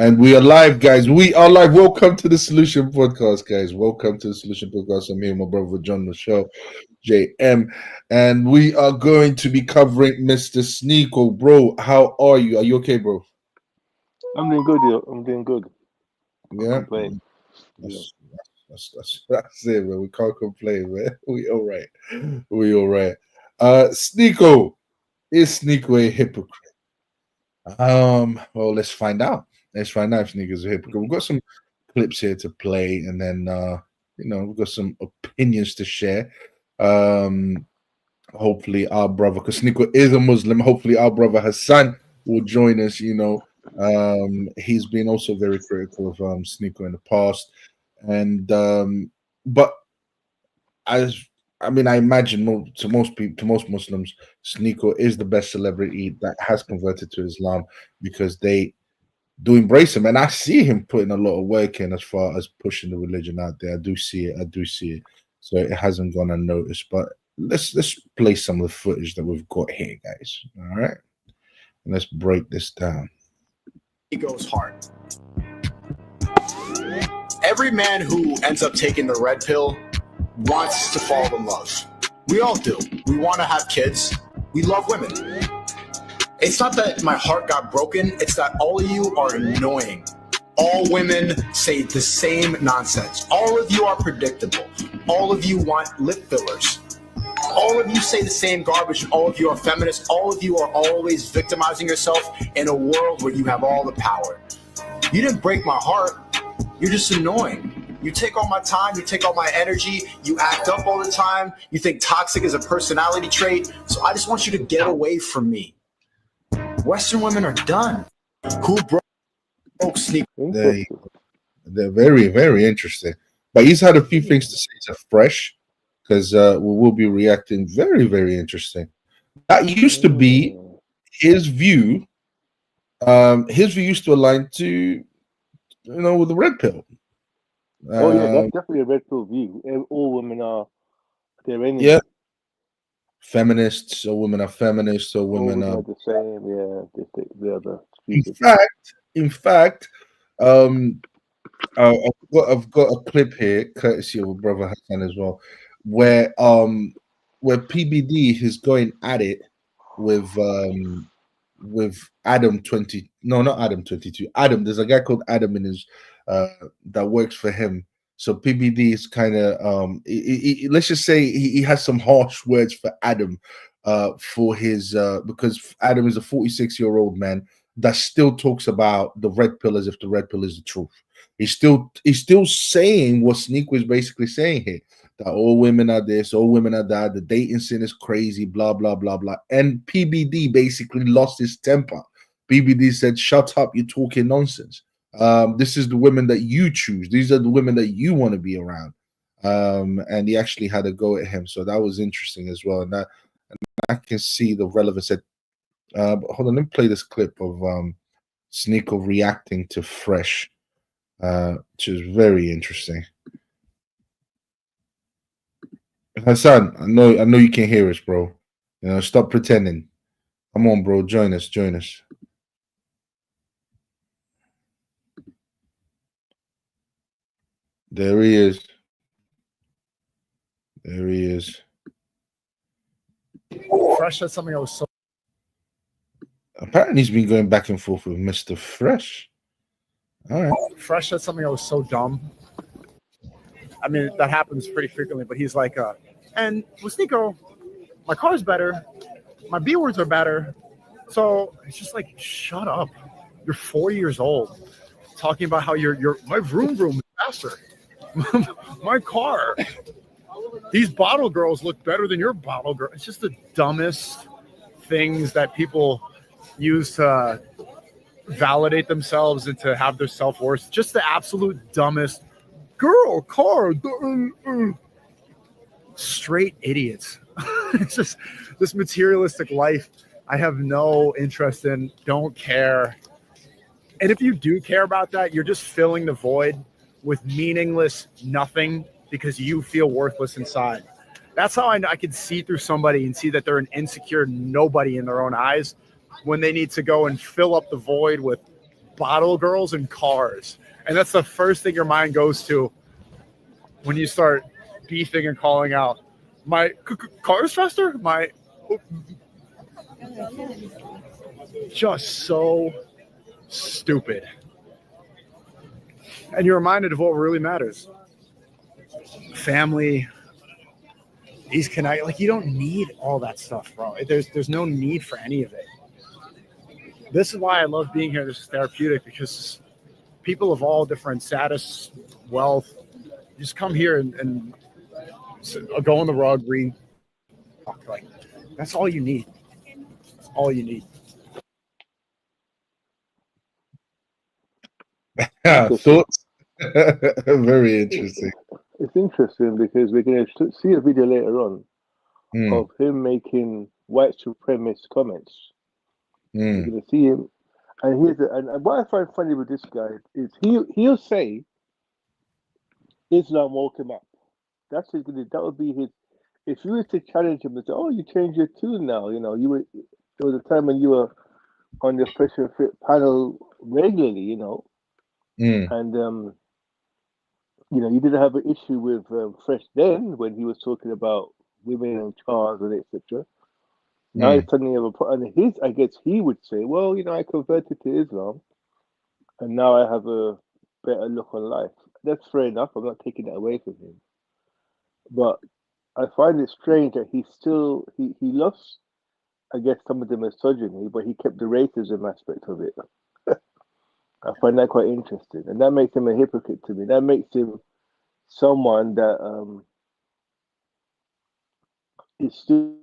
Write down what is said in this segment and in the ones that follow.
And we are live, guys. We are live. Welcome to the Solution Podcast, guys. Welcome to the Solution Podcast. I'm here with my brother John Michelle, JM. And we are going to be covering Mr. Sneako. Bro, how are you? Are you okay, bro? I'm doing good, yo. I'm doing good. Yeah. Complain. That's it, man. We can't complain, man. We all right. We all right. Sneako. Is Sneako a hypocrite? Well, let's find out. Let's find out if Sneako's a hypocrite. We've got some clips here to play, and then we've got some opinions to share. Hopefully our brother, because Sneako is a Muslim, hopefully our brother Hassan will join us. He's been also very critical of Sneako in the past. And but I imagine to most people, to most Muslims, Sneako is the best celebrity that has converted to Islam because they do embrace him, and I see him putting a lot of work in as far as pushing the religion out there. I do see it. So it hasn't gone unnoticed. But let's play some of the footage that we've got here, guys. All right, and let's break this down. Goes hard. Every man who ends up taking the red pill wants to fall in love. We all do. We want to have kids. We love women. It's not that my heart got broken. It's that all of you are annoying. All women say the same nonsense. All of you are predictable. All of you want lip fillers. All of you say the same garbage. All of you are feminists. All of you are always victimizing yourself in a world where you have all the power. You didn't break my heart. You're just annoying. You take all my time, you take all my energy, you act up all the time, you think toxic is a personality trait, so I just want you to get away from me. Western women are done. Who broke Sneako? They're very, very interesting. But he's had a few things to say to Fresh, because we will be reacting. Very, very interesting. That used to be his view. His view used to align to, with the red pill. Oh yeah, that's definitely a red pill view. All women are their enemies. Yeah. Feminists, or women are feminists, or women are the same. Yeah, they're the in fact, I've got a clip here, courtesy of brother Hassan as well, where PBD is going at it with Adam 20. No, not Adam 22. Adam. There's a guy called Adam in his that works for him. So PBD is kind of let's just say he has some harsh words for Adam for his because Adam is a 46-year-old man that still talks about the red pill as if the red pill is the truth. He's still saying what Sneako is basically saying here, that all women are this, all women are that, the dating scene is crazy, blah blah blah blah. And PBD basically lost his temper. PBD said, "Shut up, you're talking nonsense. This is the women that you choose. These are the women that you want to be around." And he actually had a go at him, so that was interesting as well. And I can see the relevance. But hold on, let me play this clip of Sneako reacting to Fresh, which is very interesting. Hassan, I know you can hear us, bro. Stop pretending. Come on, bro. Join us. There he is. Fresh said something I was so. Apparently, he's been going back and forth with Mr. Fresh. All right. Fresh said something that was so dumb. I mean, that happens pretty frequently, but he's like, and with Sneako, my car's better, my B words are better. So it's just like, shut up. You're 40 years old, talking about how my vroom is faster. My car. These bottle girls look better than your bottle girl. It's just the dumbest things that people use to validate themselves and to have their self-worth. Just the absolute dumbest girl car. Straight idiots. It's just this materialistic life I have no interest in, don't care. And if you do care about that, you're just filling the void with meaningless nothing because you feel worthless inside. That's how I could see through somebody and see that they're an insecure nobody in their own eyes when they need to go and fill up the void with bottle girls and cars, and that's the first thing your mind goes to when you start beefing and calling out. My car is faster. My just so stupid. And you're reminded of what really matters: family. These connect. Like, you don't need all that stuff, bro. There's no need for any of it. This is why I love being here. This is therapeutic, because people of all different status, wealth, just come here and go on the rug, read. Like, that's all you need. That's all you need. Thoughts? Very interesting. It's interesting because we're going to see a video later on of him making white supremacist comments. You're going to see him, and and what I find funny with this guy is he'll say Islam woke him up. That would be his. If you were to challenge him and say, "Oh, you changed your tune now," there was a time when you were on the Fresh and Fit panel regularly, and you didn't have an issue with Fresh then when he was talking about women and cars and etc. Now he's suddenly have and I guess he would say, well, I converted to Islam, and now I have a better look on life. That's fair enough. I'm not taking that away from him, but I find it strange that he loves, I guess, some of the misogyny, but he kept the racism aspect of it. I find that quite interesting, and that makes him a hypocrite to me. That makes him someone that is still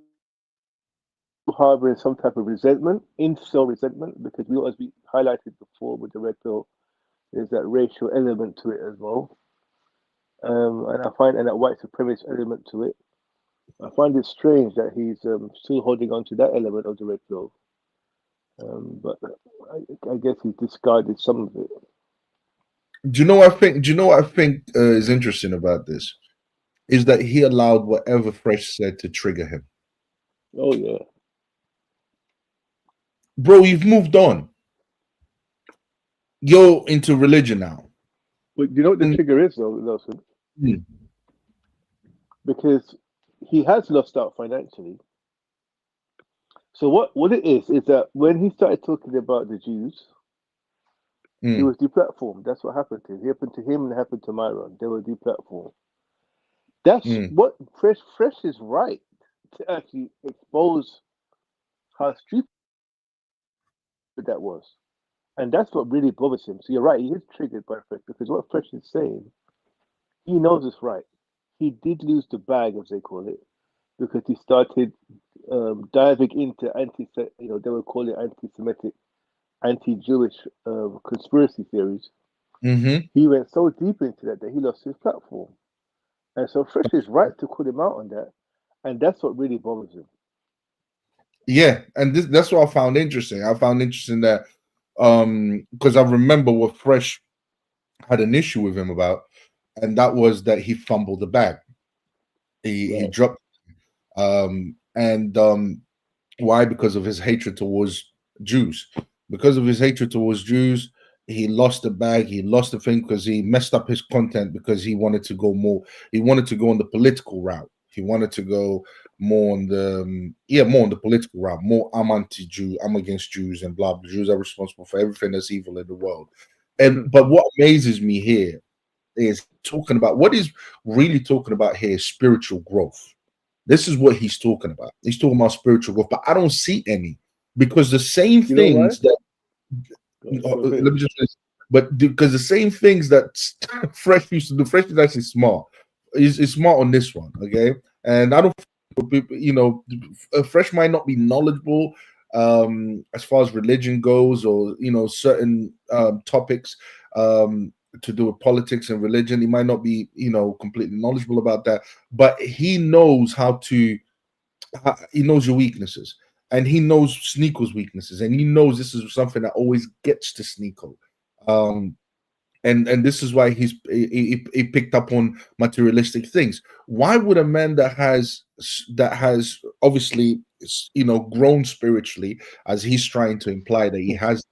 harboring some type of resentment, incel resentment, because as we highlighted before with the red pill, there's that racial element to it as well, and that white supremacist element to it. I find it strange that he's still holding on to that element of the red pill, but I guess he's discarded some of it. Do you know what I think is interesting about this? Is that he allowed whatever Fresh said to trigger him. Oh yeah. Bro, you've moved on. You're into religion now. But you know what the trigger is, though, Nelson? Because he has lost out financially. So what it is that when he started talking about the Jews, he was deplatformed. That's what happened to him. It happened to him and it happened to Myron. They were deplatformed. That's what Fresh is right to actually expose how stupid that was. And that's what really bothers him. So you're right, he is triggered by Fresh, because what Fresh is saying, he knows it's right. He did lose the bag, as they call it, because he started diving into they would call it anti-Semitic, anti-Jewish conspiracy theories. He went so deep into that he lost his platform. And so Fresh is right to call him out on that. And that's what really bothers him. Yeah, and that's what I found interesting. I found interesting that because I remember what Fresh had an issue with him about, and that was that he fumbled the bag. He dropped, why? Because of his hatred towards Jews. Because of his hatred towards Jews, he lost the bag. He lost the thing because he messed up his content, because he wanted to go more. He wanted to go on the political route. He wanted to go more on the political route. More, I'm anti-Jew, I'm against Jews, and blah blah. Jews are responsible for everything that's evil in the world. But what amazes me here is what he's really talking about here is spiritual growth. This is what he's talking about. He's talking about spiritual growth, but I don't see any, because the same things that let me just finish. But because the same things that Fresh used to do, Fresh is actually smart. He's smart on this one, okay? And I don't, Fresh might not be knowledgeable as far as religion goes, or certain topics to do with politics and religion. He might not be completely knowledgeable about that, but he knows he knows your weaknesses, and he knows Sneako'S weaknesses, and he knows this is something that always gets to Sneako. And this is why he picked up on materialistic things. Why would a man that has obviously grown spiritually, as he's trying to imply that he has,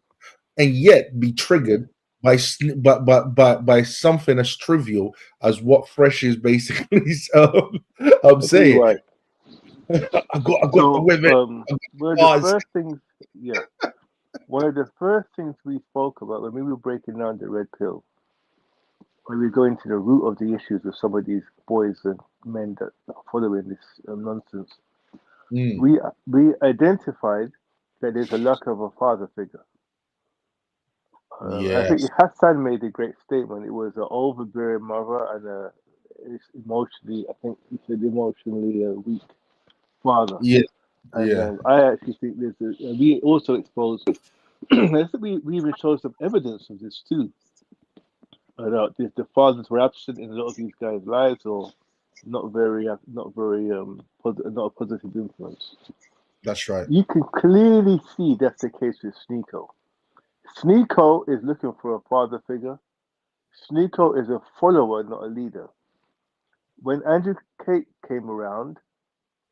and yet be triggered by by something as trivial as what Fresh is basically I'm Agree, saying. right. I got the So, women. one of the Cars. first things, yeah, one of the first things we spoke about when we were breaking down the red pill, when we go into the root of the issues with some of these boys and men that are following this nonsense, Mm, we identified that there's a lack of a father figure. I think yes. Hassan made a great statement. It was an overbearing mother and it's emotionally, I think he said emotionally weak father. Yeah. And Yeah. I actually think we also exposed, I think we even showed some evidence of this too. The fathers were absent in a lot of these guys' lives, or not very, not a positive influence. That's right. You can clearly see that's the case with Sneako. Sneako is looking for a father figure. Sneako is a follower, not a leader. When Andrew Tate came around,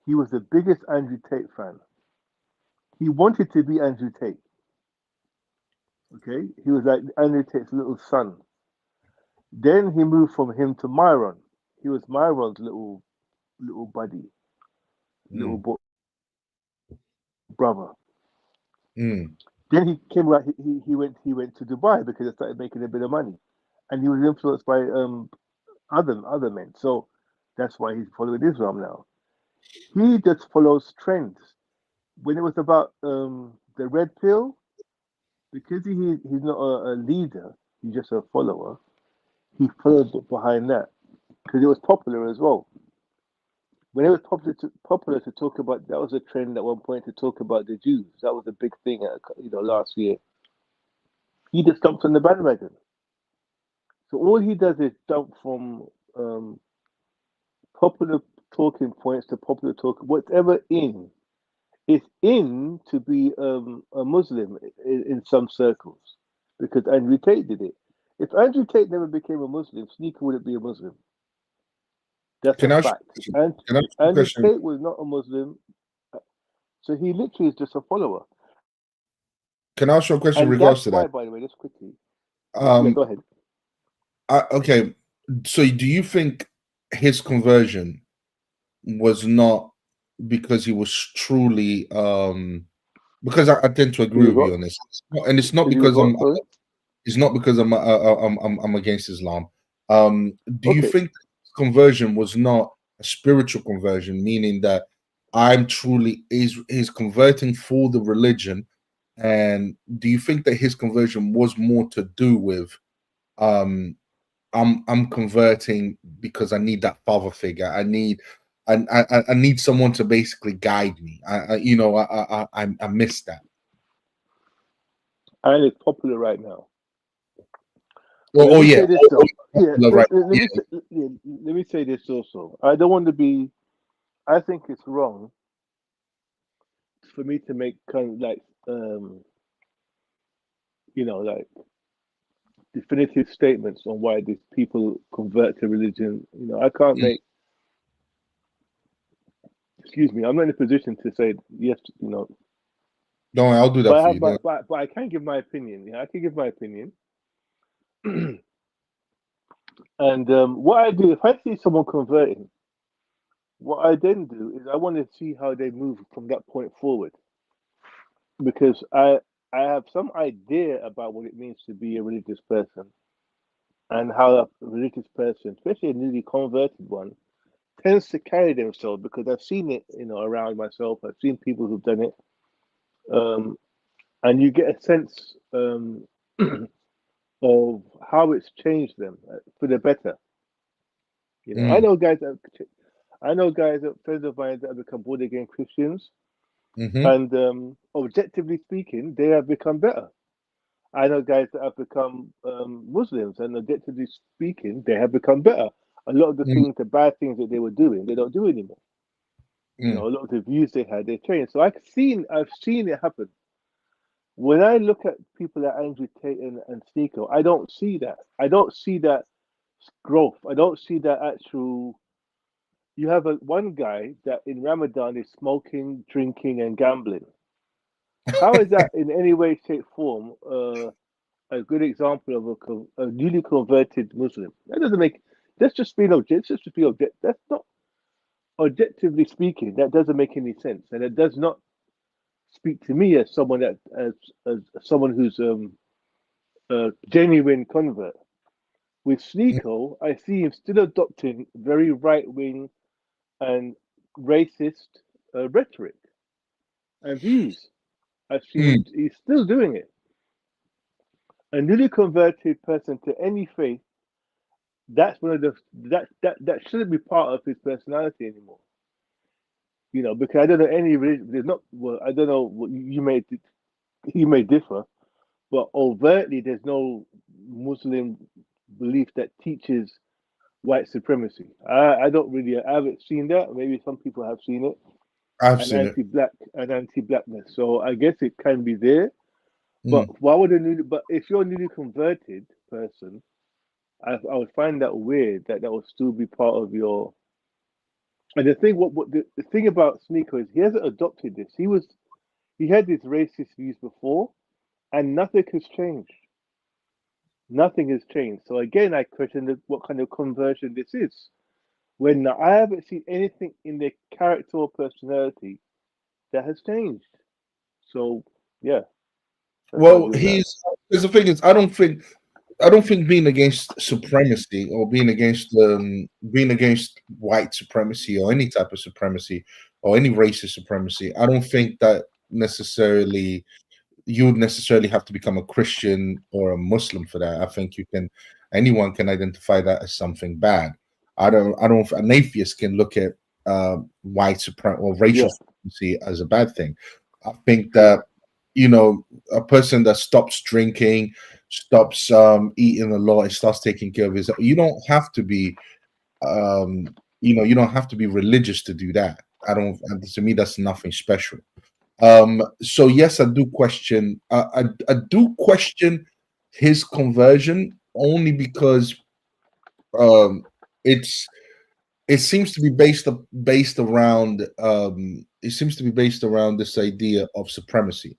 he was the biggest Andrew Tate fan. He wanted to be Andrew Tate. Okay, he was like Andrew Tate's little son. Then he moved from him to Myron. He was Myron's little buddy, little Mm, brother. mm, Then he came around. He went to Dubai because he started making a bit of money, and he was influenced by other men. So that's why he's following Islam now. He just follows trends. When it was about the red pill, because he's not a leader, he's just a follower. He followed behind that because it was popular as well. When it was popular to talk about, that was a trend at one point to talk about the Jews. That was a big thing, last year. He just jumped on the bandwagon. So all he does is jump from popular talking points to popular talk, whatever in. It's in to be a Muslim in some circles because Andrew Tate did it. If Andrew Tate never became a Muslim, Sneaker wouldn't be a Muslim. That's a can I ask fact. you a question? And Can I ask if you a Andrew question? Tate was not a Muslim, so he literally is just a follower. Can I ask you a question in And regards that's to why, that? by the way, just quickly. Yeah, Um, go ahead. okay. So, do you think his conversion was not because he was truly? Because I tend to He agree was with what? you on this, and it's not He was because what? Sorry. it's not because I'm against Islam. Do you Okay. think conversion was not a spiritual conversion, meaning that I'm truly is converting for the religion? And do you think that his conversion was more to do with um I'm converting because I need that father figure. I need someone to basically guide me. I miss that. And it's popular right now. But Oh, let oh me yeah, say this though. Yeah, right. let me say this also. I don't want to be. I think it's wrong for me to make kind of like like definitive statements on why these people convert to religion. I can't Mm, make. Excuse me. I'm not in a position to say yes. don't worry, I'll do But that I for have you. Don't but I can give my opinion. Yeah, I can give my opinion. And what I do if I see someone converting, what I then do is I want to see how they move from that point forward because I have some idea about what it means to be a religious person and how a religious person, especially a newly converted one, tends to carry themselves because I've seen it, around myself. I've seen people who've done it, um, and you get a sense of how it's changed them for the better. I mm, know guys friends of mine that have become born again Christians, mm-hmm, and objectively speaking, they have become better. I know guys that have become Muslims, and objectively speaking, they have become better. A lot of mm, the bad things that they were doing, they don't do anymore. mm, A lot of the views they had, they changed. So I've seen it happen. When I look at people like Andrew Tate and Sneako, I don't see that. I don't see that growth. I don't see that actual. You have one guy that in Ramadan is smoking, drinking, and gambling. How is that in any way, shape, form a good example of a newly converted Muslim? That doesn't make. That's just being objective. Just be objective. That's not objectively speaking. That doesn't make any sense, and it does not speak to me as someone as someone who's a genuine convert. With Sneako, I see him still adopting very right wing and racist rhetoric and views. I see him, he's still doing it. A newly converted person to any faith, that's one of the that shouldn't be part of his personality anymore. You know, because I don't know any religion. There's not. Well, I don't know. What you may differ, but overtly, there's no Muslim belief that teaches white supremacy. I don't really. I haven't seen that. Maybe some people have seen it. I've seen it. Anti-blackness. So I guess it can be there. But why would but if you're a newly converted person, I would find that weird that would still be part of your. And the thing, the thing about Sneako is he hasn't adopted this. He had these racist views before, and nothing has changed. Nothing has changed. So again, I question what kind of conversion this is. When I haven't seen anything in their character or personality that has changed. So yeah. Well, because the thing is, I don't think being against supremacy or being against white supremacy or any type of supremacy or any racist supremacy, I don't think that necessarily you would necessarily have to become a Christian or a Muslim for that. I think anyone can identify that as something bad. An atheist can look at white supremacy or racial supremacy as a bad thing. I think that, you know, a person that stops drinking, stops eating a lot, and starts taking care of his, you don't have to be you don't have to be religious to do that. To me, that's nothing special. So yes, I do question his conversion, only because it seems to be based around this idea of supremacy,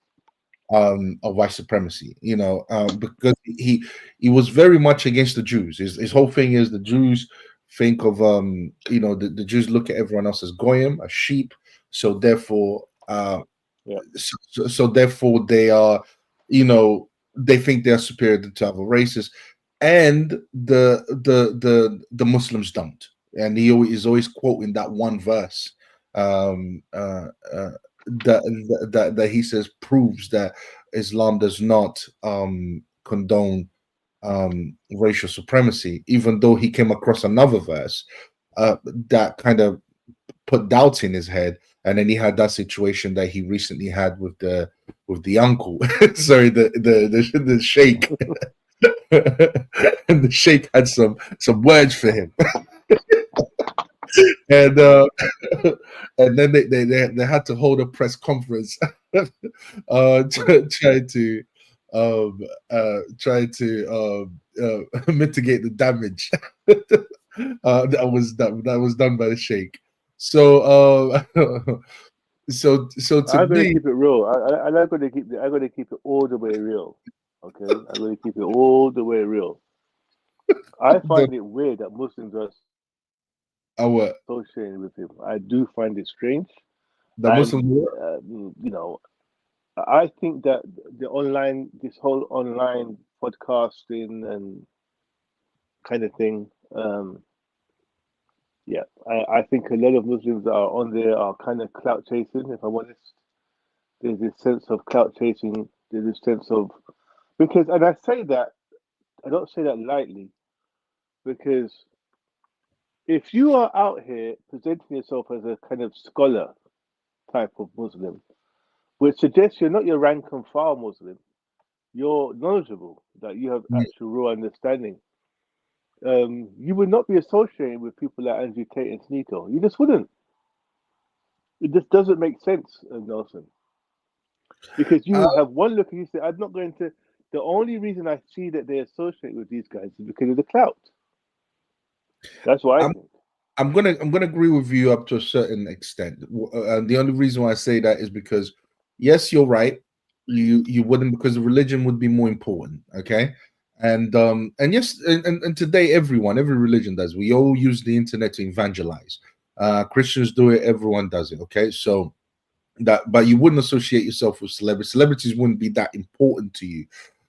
of white supremacy, because he was very much against the Jews. His whole thing is the Jews think of the Jews look at everyone else as goyim, as sheep, so therefore so therefore they are, they think they are superior to other races, and the Muslims don't. And he is always quoting that one verse that he says proves that Islam does not condone racial supremacy, even though he came across another verse that kind of put doubts in his head. And then he had that situation that he recently had with the uncle, sorry, the sheikh. And the sheikh had some words for him. And then they had to hold a press conference to try to mitigate the damage that was done by the sheikh. So so to I'm gonna me, keep it real. I'm gonna keep it all the way real. Okay, I'm gonna keep it all the way real. I find it weird that Muslims are associated with him. I do find it strange. The Muslims, I think that this whole online podcasting and kind of thing, I think a lot of Muslims that are on there are kind of clout chasing, if I'm honest. There's this sense of clout chasing, there's this sense of, and I say that, I don't say that lightly, because if you are out here presenting yourself as a kind of scholar type of Muslim, which suggests you're not your rank and file Muslim, you're knowledgeable, that you have actual real understanding. You would not be associated with people like Andrew Tate and Sneako. You just wouldn't. It just doesn't make sense, Nelson. Because you have one look and you say, I'm not going to. The only reason I see that they associate with these guys is because of the clout. That's what I think. I'm gonna agree with you up to a certain extent. The only reason why I say that is because, yes, you're right. You wouldn't, because the religion would be more important. Okay. And yes, and today every religion does. We all use the internet to evangelize. Christians do it, everyone does it. Okay. So that, but you wouldn't associate yourself with celebrities. Celebrities wouldn't be that important to you.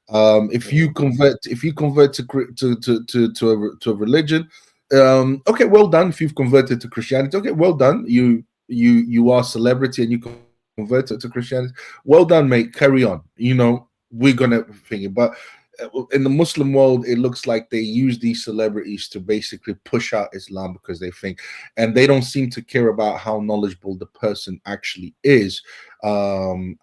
If you convert to a religion, okay, well done. If you've converted to Christianity, okay, well done. You are a celebrity and you converted to Christianity. Well done, mate. Carry on. We're gonna think it. But in the Muslim world, it looks like they use these celebrities to basically push out Islam, because they think, and they don't seem to care about how knowledgeable the person actually is in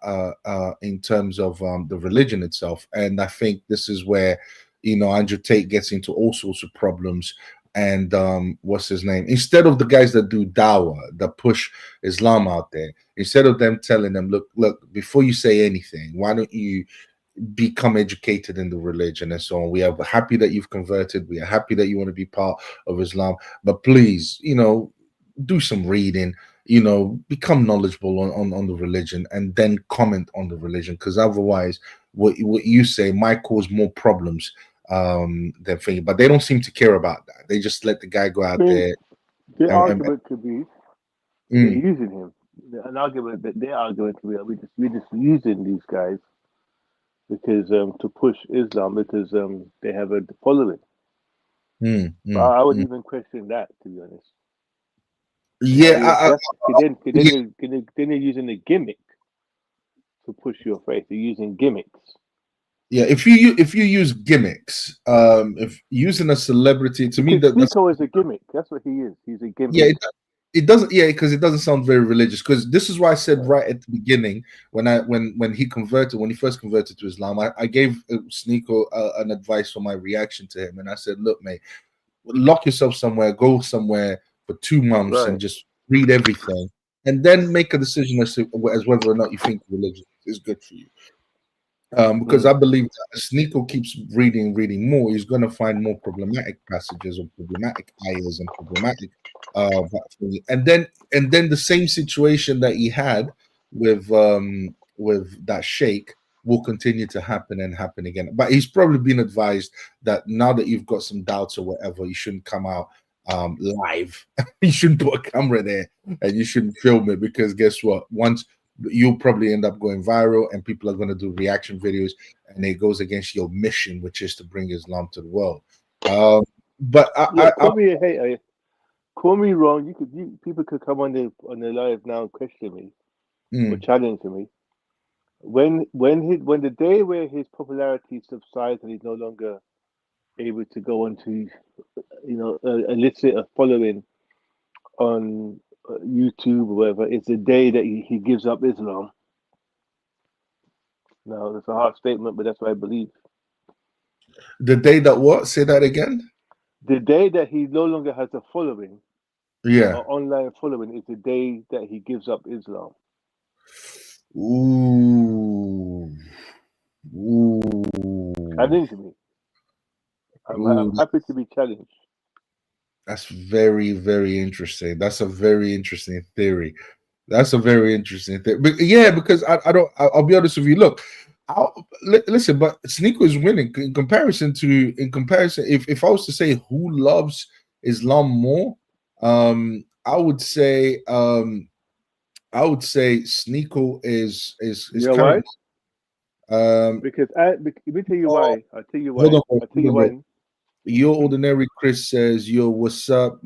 terms of the religion itself. And I think this is where Andrew Tate gets into all sorts of problems. And what's his name? Instead of the guys that do dawah, that push Islam out there, instead of them telling them, look, before you say anything, why don't you become educated in the religion and so on. We are happy that you've converted. We are happy that you want to be part of Islam, but please, do some reading, become knowledgeable on the religion, and then comment on the religion, because otherwise what you say might cause more problems than thinking. But they don't seem to care about that. They just let the guy go out there. The argument could be they're using him. An argument that their argument could be, we're just using these guys because to push Islam, because they have a following. But I would even question that, to be honest. Yeah, then they're using a gimmick to push your faith. They're using gimmicks. Yeah, if you use gimmicks, if using a celebrity, to me, that's Sneako is a gimmick. That's what he is. He's a gimmick. Yeah, it doesn't. Yeah, because it doesn't sound very religious. Because this is why I said right at the beginning, when he first converted to Islam, I gave Sneako an advice for my reaction to him, and I said, look, mate, lock yourself somewhere, go somewhere for 2 months, and just read everything, and then make a decision as whether or not you think religion is good for you. Because I believe that as Sneako keeps reading more, he's going to find more problematic passages or problematic ayahs and problematic and then the same situation that he had with that sheikh will continue to happen and happen again. But he's probably been advised that now that you've got some doubts or whatever, you shouldn't come out live. You shouldn't put a camera there and you shouldn't film it, because guess what? Once you'll probably end up going viral and people are going to do reaction videos, and it goes against your mission, which is to bring Islam to the world. But call me a hater, call me wrong. People could come on the live now and question me or challenge me. When the day where his popularity subsides and he's no longer able to go on to elicit a following on YouTube or whatever, it's the day that he gives up Islam. Now, it's a hard statement, but that's what I believe. The day that what? Say that again? The day that he no longer has a following, online following, is the day that he gives up Islam. Ooh. Challenge me. I'm happy to be challenged. That's very, very interesting. That's a very interesting theory. But yeah, because I'll be honest with you. Look, listen, but Sneako is winning in comparison. If I was to say who loves Islam more, I would say Sneako is why? Because let me tell you why. I'll tell you why. I'll tell you why. Your Ordinary Chris says, yo, what's up,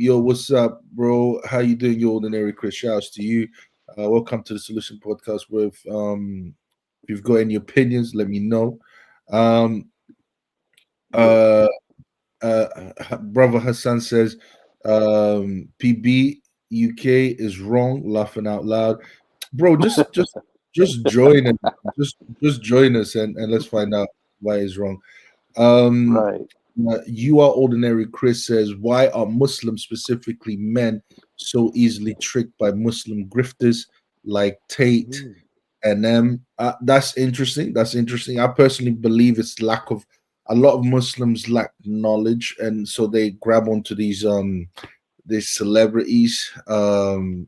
bro? How you doing, Your Ordinary Chris? Shouts to you. Welcome to the Solution Podcast. With if you've got any opinions, let me know. Brother Hassan says, PB UK is wrong, laughing out loud. Bro, just join and just join us and let's find out why it's wrong. Right. You Are Ordinary Chris says, why are Muslims, specifically men, so easily tricked by Muslim grifters like Tate and them? That's interesting. I personally believe it's lack of, a lot of Muslims lack knowledge, and so they grab onto these celebrities, because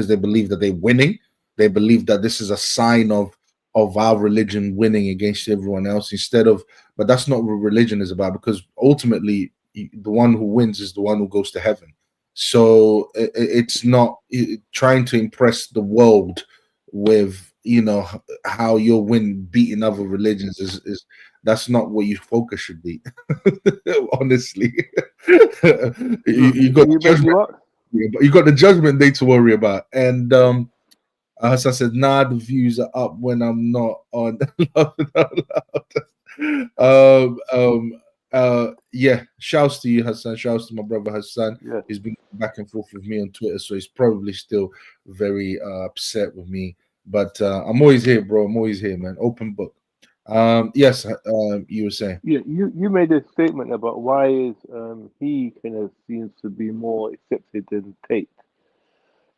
they believe that they're winning. They believe that this is a sign of our religion winning against everyone else instead of, but that's not what religion is about, because ultimately the one who wins is the one who goes to heaven. So it's not trying to impress the world with, you know, how you'll win beating other religions is that's not what your focus should be. Honestly. you got the judgment day to worry about. And Hassan said, nah, the views are up when I'm not on. Yeah, shouts to you, Hassan. Shouts to my brother Hassan. Yeah. He's been back and forth with me on Twitter, so he's probably still very upset with me. But I'm always here, bro. I'm always here, man. Open book. Yes, you were saying. Yeah, you made a statement about why is he kind of seems to be more accepted than Tate.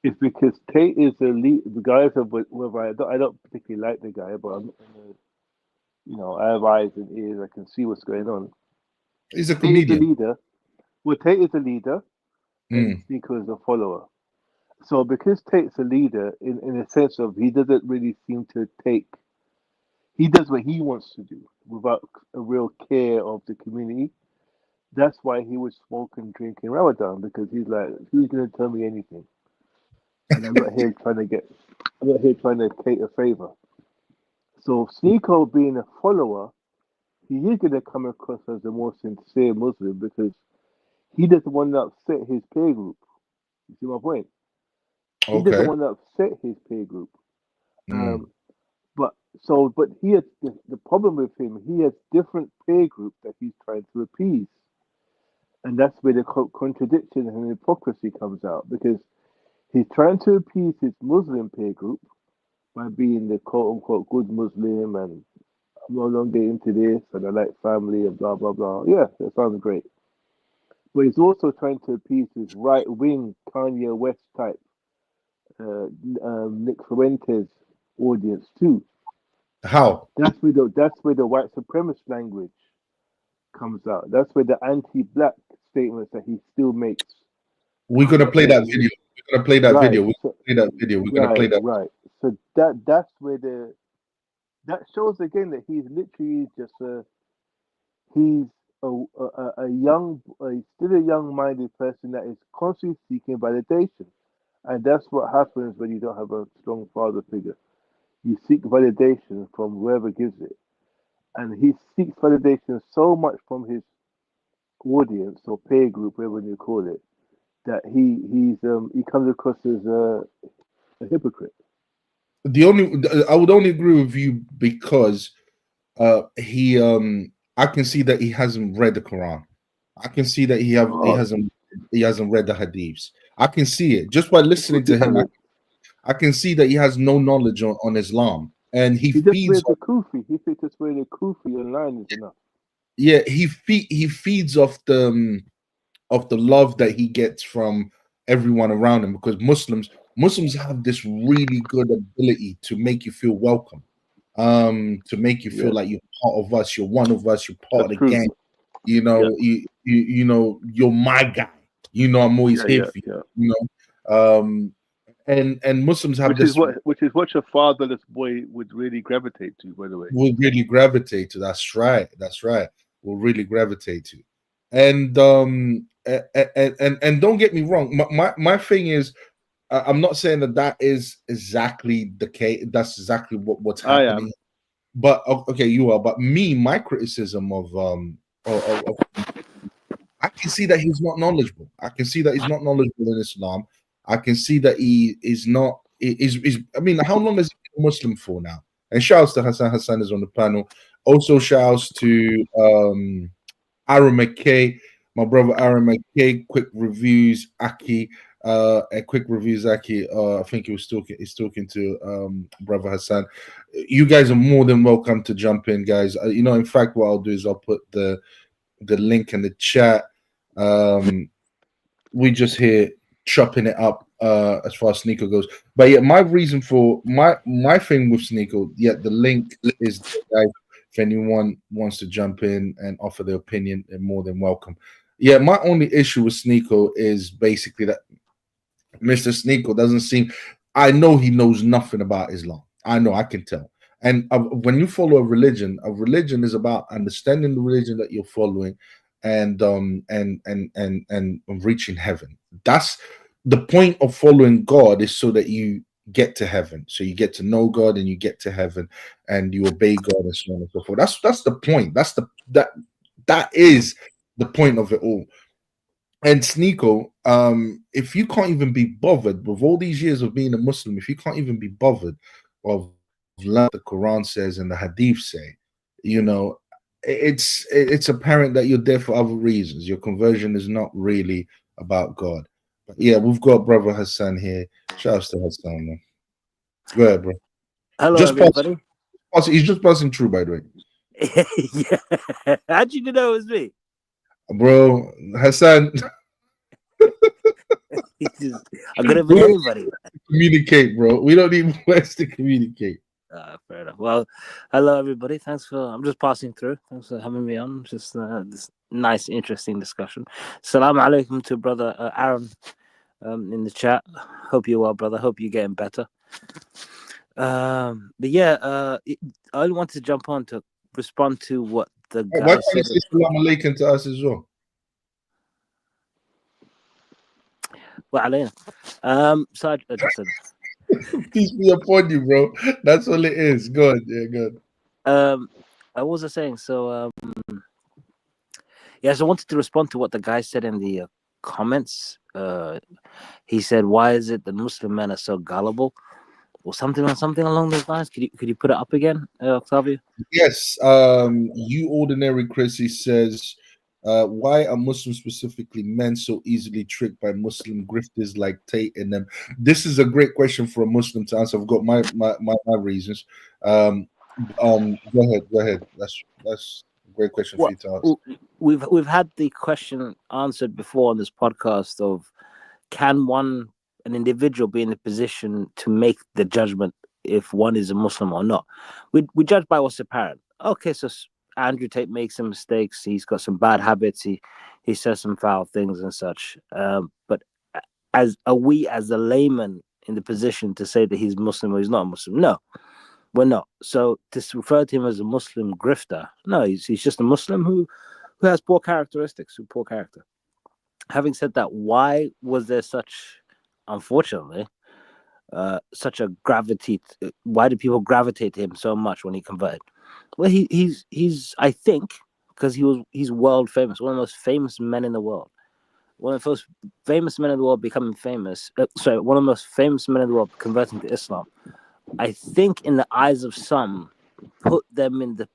It's because Tate is the lead. The guys are whether I don't particularly like the guy, but I'm, you know, I have eyes and ears. I can see what's going on. He's a comedian. Tate is the leader. Well, Tate is the leader, and Sneako is a follower. So because Tate's a leader, in a sense of he doesn't really seem to take. He does what he wants to do without a real care of the community. That's why he would smoke and drink in Ramadan, because he's like, who's going to tell me anything? And I'm not here trying to take a favor. So Sneako being a follower, he is going to come across as a more sincere Muslim because he doesn't want to upset his peer group. You see my point? Okay. He doesn't want to upset his peer group. But he has the problem with him. He has different peer groups that he's trying to appease, and that's where the contradiction and hypocrisy comes out, because he's trying to appease his Muslim peer group by being the quote-unquote good Muslim, and I'm no longer into this, and I like family, and blah, blah, blah. Yeah, that sounds great. But he's also trying to appease his right-wing Kanye West type, Nick Fuentes audience too. How? That's where the white supremacist language comes out. That's where the anti-black statements that he still makes. We're gonna play that video. We're gonna play that video. We're gonna play that video. We're gonna play that. Right. So that's where that shows again that he's literally just he's still a young-minded person that is constantly seeking validation, and that's what happens when you don't have a strong father figure. You seek validation from whoever gives it, and he seeks validation so much from his audience or peer group, whatever you call it, that he comes across as a hypocrite. I would only agree with you because I can see that he hasn't read the Quran. I can see that he hasn't read the Hadiths. I can see it just by listening to him. I can see that he has no knowledge on Islam, and he feeds the Kufi. He thinks that's where the Kufi online is enough. Yeah, he feeds off the love that he gets from everyone around him, because Muslims have this really good ability to make you feel welcome, to make you feel like you're part of us, you're one of us, you're part of the gang. You know, you know, you're my guy. You know, I'm always here for you. You know, and Muslims have which is what your fatherless boy would really gravitate to, by the way. Will really gravitate to. That's right. Will really gravitate to. And don't get me wrong. My thing is, I'm not saying that is exactly the case. That's exactly what's happening. But okay, you are. But my criticism of I can see that he's not knowledgeable. I can see that he's not knowledgeable in Islam. I can see that he is not. I mean, how long has he been a Muslim for now? And shouts to Hassan. Hassan is on the panel. Also, shouts to Aaron McKay, my brother Aaron McKay. Quick reviews, Aki. Quick reviews, Aki. I think he's talking to brother Hassan. You guys are more than welcome to jump in, guys. You know, in fact, what I'll do is I'll put the link in the chat. We just here chopping it up as far as Sneako goes. But yeah, my reason for my thing with Sneako, the link is there, guys. If anyone wants to jump in and offer their opinion, they're more than welcome. Yeah, my only issue with Sneako is basically that Mr. Sneako doesn't seem I know he knows nothing about Islam. I know, I can tell. And when you follow a religion is about understanding the religion that you're following, and reaching heaven. That's the point of following God, is so that you get to heaven. So you get to know God and you get to heaven and you obey God and so on and so forth. That's the point. That is the point of it all. And Sneako, if you can't even be bothered with all these years of being a Muslim, if you can't even be bothered of what the Quran says and the Hadith say, you know, it's apparent that you're there for other reasons. Your conversion is not really about God. But yeah, we've got brother Hassan here. Shout out to Hassan, man. Go ahead, bro. Hello, Just everybody. he's just passing through, by the way. Yeah. How'd you know it was me? Bro, Hassan. I'm gonna be anybody. Communicate, bro. We don't need words to communicate. Fair enough. Well, hello everybody. I'm just passing through. Thanks for having me on. Just this nice, interesting discussion. Salam alaikum to brother Aaron in the chat. Hope you're well, brother. Hope you're getting better. But yeah, I only wanted to jump on to respond to what the guy why can't said. you say salam alaikum to us as well? Well, so I just said. Peace be upon you, bro. That's all it is. Good, yeah, good. I was saying so. Yes, I wanted to respond to what the guy said in the comments. He said, "Why is it that Muslim men are so gullible?" Or something along those lines. Could you put it up again, Octavio? Yes. You ordinary Chrissy says, why are Muslims, specifically men, so easily tricked by Muslim grifters like Tate and them? This is a great question for a Muslim to answer. I've got my reasons. Go ahead. That's a great question for you to answer. We've had the question answered before on this podcast of, can an individual be in a position to make the judgment if one is a Muslim or not? We judge by what's apparent. Okay, so Andrew Tate makes some mistakes. He's got some bad habits. He says some foul things and such. But are we as a layman in the position to say that he's Muslim or he's not a Muslim? No, we're not. So to refer to him as a Muslim grifter, no, he's just a Muslim who has poor characteristics, poor character. Having said that, why was there unfortunately, such a gravity? Why did people gravitate to him so much when he converted? Well, he's I think because he's world famous, one of the most famous men in the world, one of the most famous men in the world becoming famous. One of the most famous men in the world converting to Islam. I think, in the eyes of some, put them in the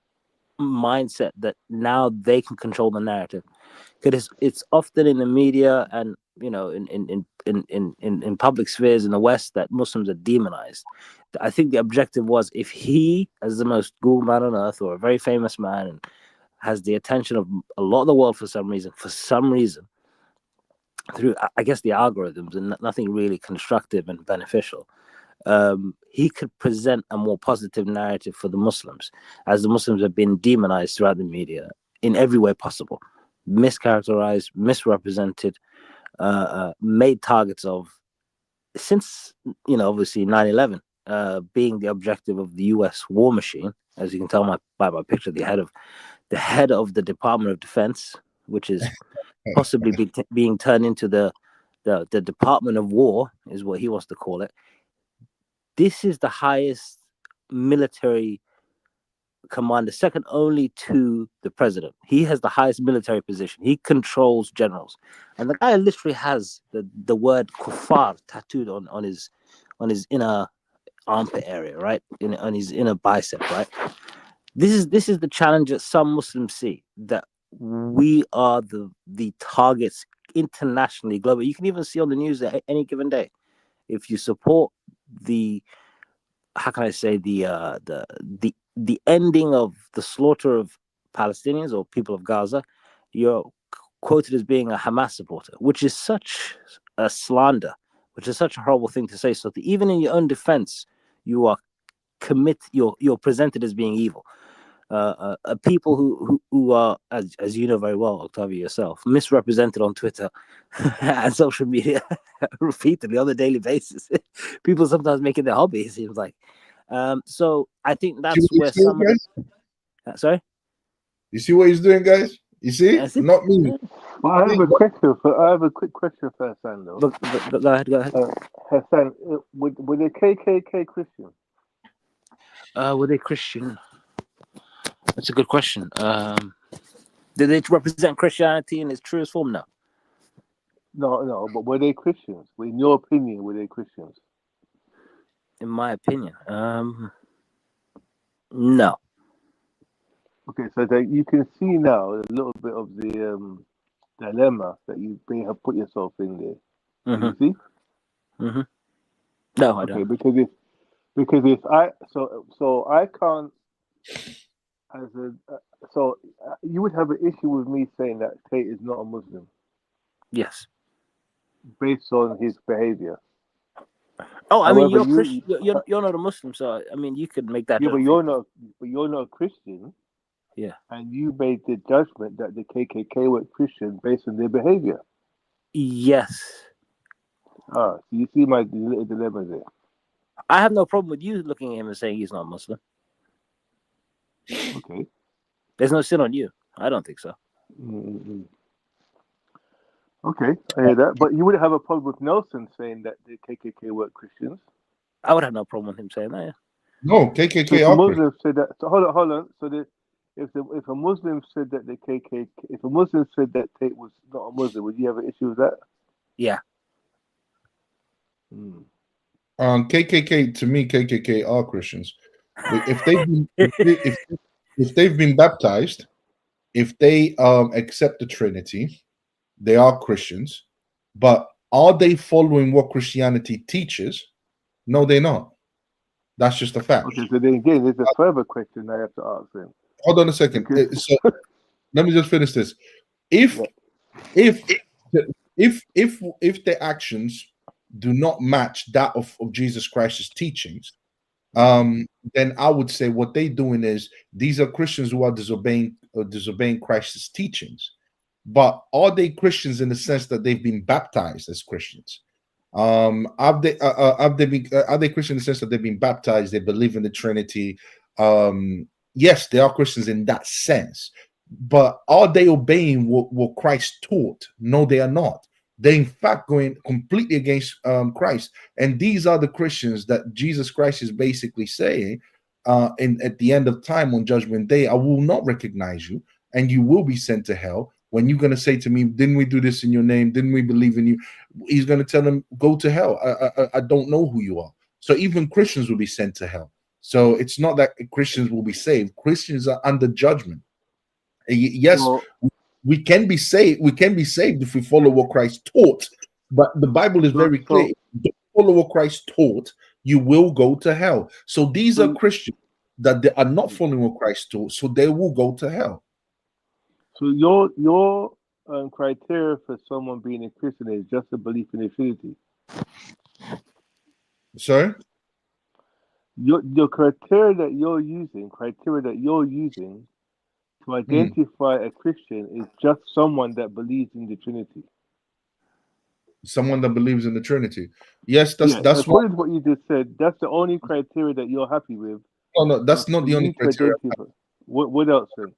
mindset that now they can control the narrative. Because it's often in the media and in public spheres in the West that Muslims are demonized. I think the objective was, if he, as the most cool man on earth or a very famous man and has the attention of a lot of the world for some reason, through, I guess, the algorithms and nothing really constructive and beneficial, he could present a more positive narrative for the Muslims, as the Muslims have been demonized throughout the media in every way possible, mischaracterized, misrepresented, made targets of, since obviously 9/11 being the objective of the U.S. war machine, as you can tell by my picture, the head of the Department of Defense, which is possibly being turned into the Department of War, is what he wants to call it. This is the highest military commander, second only to the president. He has the highest military position. He controls generals, and the guy literally has the word kuffar tattooed on his inner armpit area, right, on his inner bicep, right. This is the challenge that some Muslims see, that we are the targets internationally, globally. You can even see on the news at any given day, if you support the, how can I say, the ending of the slaughter of Palestinians or people of Gaza, you're quoted as being a Hamas supporter, which is such a slander, which is such a horrible thing to say. So that even in your own defense, you are you're presented as being evil. People who are, as you know very well, Octavia, yourself, misrepresented on Twitter and social media repeatedly on a daily basis. People sometimes make it their hobby, it seems like. So I think that's where some of the... Sorry? You see what he's doing, guys? You see? Not me. Well, I have a question. I have a quick question for Hassan, though. Go ahead. Hassan, were they KKK Christian? Were they Christian? That's a good question. Did they represent Christianity in its truest form? No. No, but were they Christians? In your opinion, were they Christians? In my opinion, no. Okay, so that you can see now a little bit of the dilemma that you may have put yourself in there. Mm-hmm. You see? Mm-hmm. No, I don't. Okay, because if so I can't you would have an issue with me saying that Tate is not a Muslim. Yes. Based on his behavior. Oh, I mean, However, you're not a Muslim, so I mean, you could make that. Yeah, but you're not a Christian. Yeah. And you made the judgment that the KKK were Christian based on their behavior. Yes. So you see my little dilemma there. I have no problem with you looking at him and saying he's not Muslim. Okay. There's no sin on you. I don't think so. Mm-hmm. Okay, I hear that. But you wouldn't have a problem with Nelson saying that the KKK were Christians. I would have no problem with him saying that. Yeah. No, KKK so if are a Muslim said that. So hold on. So if a Muslim said that the KKK, if a Muslim said that Tate was not a Muslim, would you have an issue with that? Yeah. KKK, to me, KKK are Christians. If they've been baptized, if they accept the Trinity, they are Christians. But are they following what Christianity teaches? No, they're not. That's just a fact. Okay, so then again, there's a further question I have to ask them. Hold on a second. So let me just finish this. If their actions do not match that of Jesus Christ's teachings, then I would say what they're doing is these are Christians who are disobeying Christ's teachings. But are they Christians in the sense that they've been baptized as Christians? Are they Christians in the sense that they've been baptized? They believe in the Trinity. Yes, they are Christians in that sense. But are they obeying what Christ taught? No, they are not. They're in fact going completely against Christ. And these are the Christians that Jesus Christ is basically saying at the end of time on Judgment Day, I will not recognize you and you will be sent to hell. When you're going to say to me, didn't we do this in your name? Didn't we believe in you? He's going to tell them, go to hell. I don't know who you are. So even Christians will be sent to hell. So it's not that Christians will be saved. Christians are under judgment. Yes, we can be saved. We can be saved if we follow what Christ taught. But the Bible is very clear. If you don't follow what Christ taught, you will go to hell. So these are Christians that they are not following what Christ taught. So they will go to hell. So your criteria for someone being a Christian is just a belief in the Trinity. Sorry? Your criteria that you're using to identify a Christian is just someone that believes in the Trinity. Someone that believes in the Trinity. Yes, that's according to what you just said. That's the only criteria that you're happy with. No, that's not the only criteria. What else then?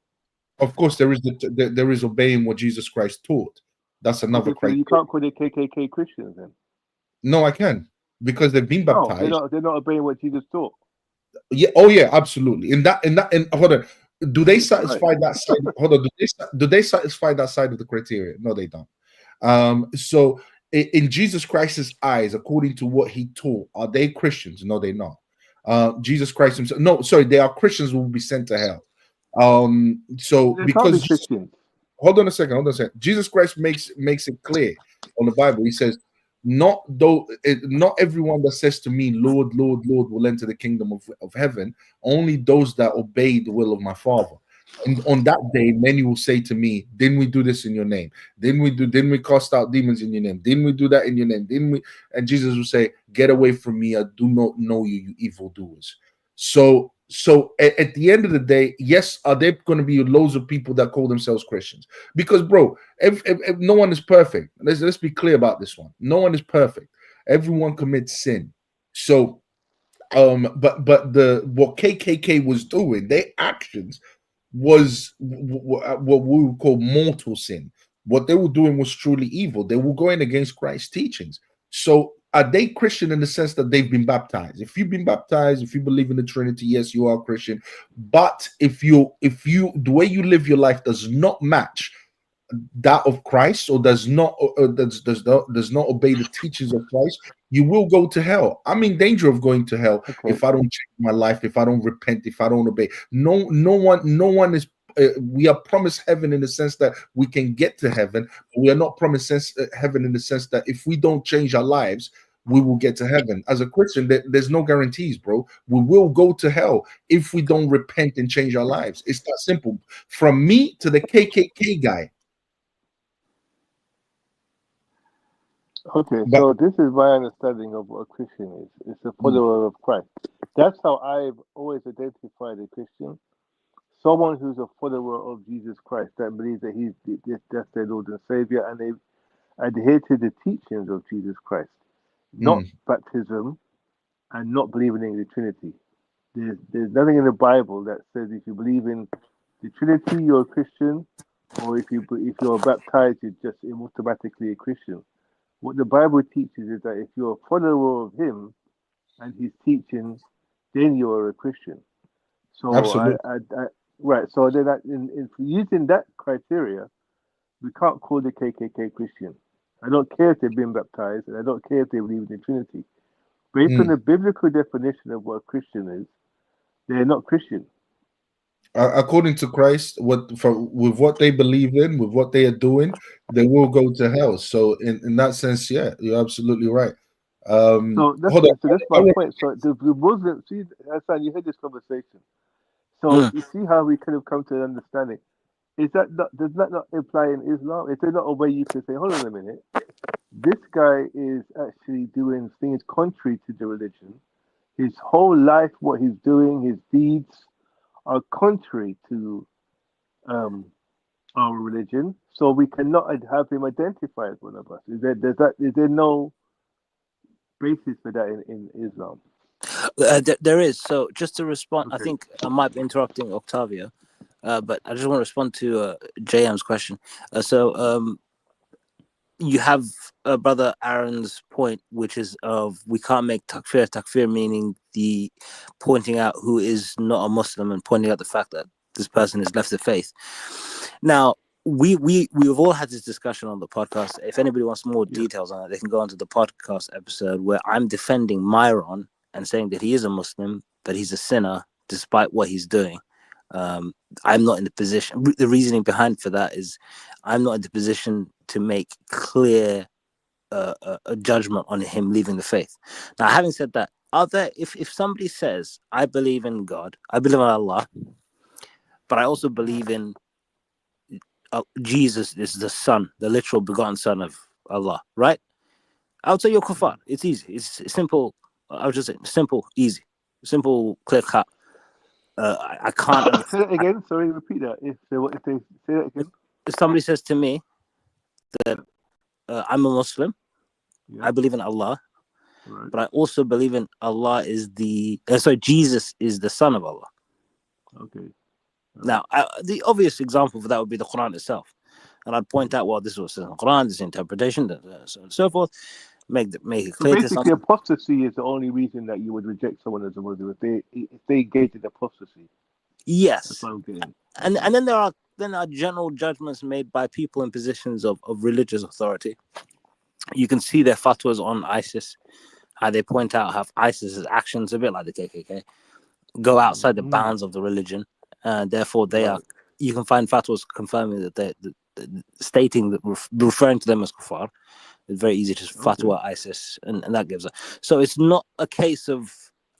Of course, there is obeying what Jesus Christ taught. That's another criteria. So you can't call the KKK Christians then? No, I can, because they've been baptized. No, they're not obeying what Jesus taught. Yeah. Oh, yeah. Absolutely. In hold on. Do they satisfy that side? Hold on. Do they satisfy that side of the criteria? No, they don't. So in Jesus Christ's eyes, according to what he taught, are they Christians? No, they're not. Jesus Christ himself. No, sorry, they are Christians who will be sent to hell. So they because hold on a second. Jesus Christ makes it clear on the Bible. He says, not everyone that says to me, Lord, Lord, Lord, will enter the kingdom of heaven. Only those that obey the will of my Father. And on that day, many will say to me, didn't we do this in your name? Didn't we cast out demons in your name? Didn't we do that in your name? Didn't we? And Jesus will say, get away from me. I do not know you, you evildoers. So So at the end of the day, yes, are there going to be loads of people that call themselves Christians? Because, bro, if no one is perfect. Let's be clear about this one. No one is perfect. Everyone commits sin. So, but what KKK was doing, their actions was what we would call mortal sin. What they were doing was truly evil. They were going against Christ's teachings. So are they Christian in the sense that they've been baptized? If you've been baptized, if you believe in the Trinity, yes, you are Christian. But if you the way you live your life does not match that of Christ, or does not obey the teachings of Christ, you will go to hell. I'm in danger of going to hell if I don't change my life, if I don't repent, if I don't obey. No one is. We are promised heaven in the sense that we can get to heaven. But we are not promised heaven in the sense that if we don't change our lives, we will get to heaven. As a Christian, there's no guarantees, bro. We will go to hell if we don't repent and change our lives. It's that simple. From me to the KKK guy. Okay, so this is my understanding of what a Christian is. It's a follower of Christ. That's how I've always identified a Christian. Someone who's a follower of Jesus Christ, that believes that that's their Lord and Savior, and they adhere to the teachings of Jesus Christ. Not baptism and not believing in the Trinity. There's nothing in the Bible that says if you believe in the Trinity, you're a Christian, or if you're baptized, you're just automatically a Christian. What the Bible teaches is that if you're a follower of Him and His teaching, then you're a Christian. So absolutely. Right. So then, in using that criteria, we can't call the KKK Christian. I don't care if they've been baptized, and I don't care if they believe in the Trinity. Based on the biblical definition of what a Christian is, they're not Christian. According to Christ, with what they believe in, with what they are doing, they will go to hell. So in that sense, yeah, you're absolutely right. So that's my point. So the Muslims, see, Hassan, you had this conversation. So you see how we kind of come to an understanding. Does that not imply in Islam? Is there not a way you can say, hold on a minute, this guy is actually doing things contrary to the religion. His whole life, what he's doing, his deeds are contrary to our religion. So we cannot have him identify as one of us. Is there no basis for that in Islam? There is. So just to respond, I think I might be interrupting Octavio, but I just want to respond to JM's question. You have Brother Aaron's point, which is we can't make takfir meaning the pointing out who is not a Muslim and pointing out the fact that this person has left the faith. Now, we've all had this discussion on the podcast. If anybody wants more details on it, they can go onto the podcast episode where I'm defending Myron and saying that he is a Muslim, but he's a sinner despite what he's doing. I'm not in the position. The reasoning behind for that is I'm not in the position to make clear a judgment on him leaving the faith. Now, having said that, if somebody says, I believe in God, I believe in Allah, but I also believe in Jesus is the son, the literal begotten son of Allah, right? I would say you're kufar. It's easy. It's simple. I would just say simple, easy, simple, clear cut. I can't. Say that again. Sorry, repeat that. If they say that again. If somebody says to me that I'm a Muslim, I believe in Allah, but I also believe in Allah is Jesus is the son of Allah. Okay. Now, the obvious example for that would be the Quran itself, and I'd point out, well, this was in the Quran, this interpretation, so on and so forth. Make it clear. So basically, apostasy is the only reason that you would reject someone as a Muslim if they engage in apostasy. Yes, and then there are general judgments made by people in positions of religious authority. You can see their fatwas on ISIS, how they point out how ISIS's actions, a bit like the KKK, go outside the bounds of the religion. Therefore, they are. You can find fatwas confirming that they're stating that referring to them as kuffar. It's very easy to fatwa ISIS, and that gives it. So it's not a case of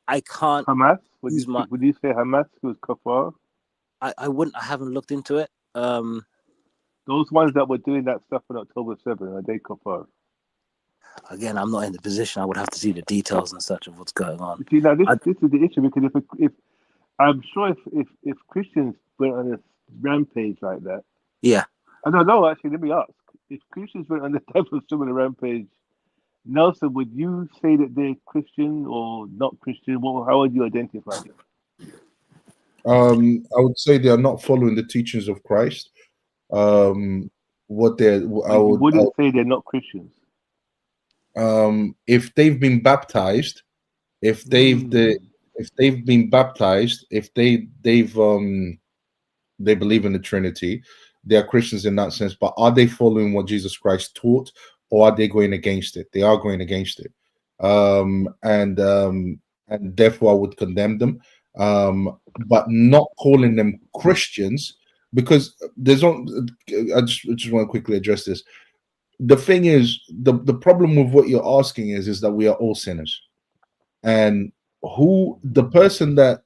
I can't. Hamas? Would you say Hamas was kuffar? I wouldn't. I haven't looked into it. Those ones that were doing that stuff on October 7th, are they kuffar? Again, I'm not in the position. I would have to see the details and such of what's going on. See, now this is the issue, because if I'm sure if Christians went on a rampage like that, Yeah. I don't know. Actually, let me ask: if Christians went on the type of similar rampage, Nelson, would you say that they're Christian or not Christian? Well, how would you identify them? I would say they are not following the teachings of Christ. What they're, I You would, wouldn't say they're not Christians. if they've been baptized, if they've been baptized, if they believe in the Trinity, they are Christians in that sense. But are they following what Jesus Christ taught, or are they going against it? They are going against it, and therefore I would condemn them, but not calling them Christians, because there's on. I just want to quickly address this. The thing is, the problem with what you're asking is that we are all sinners, and the person that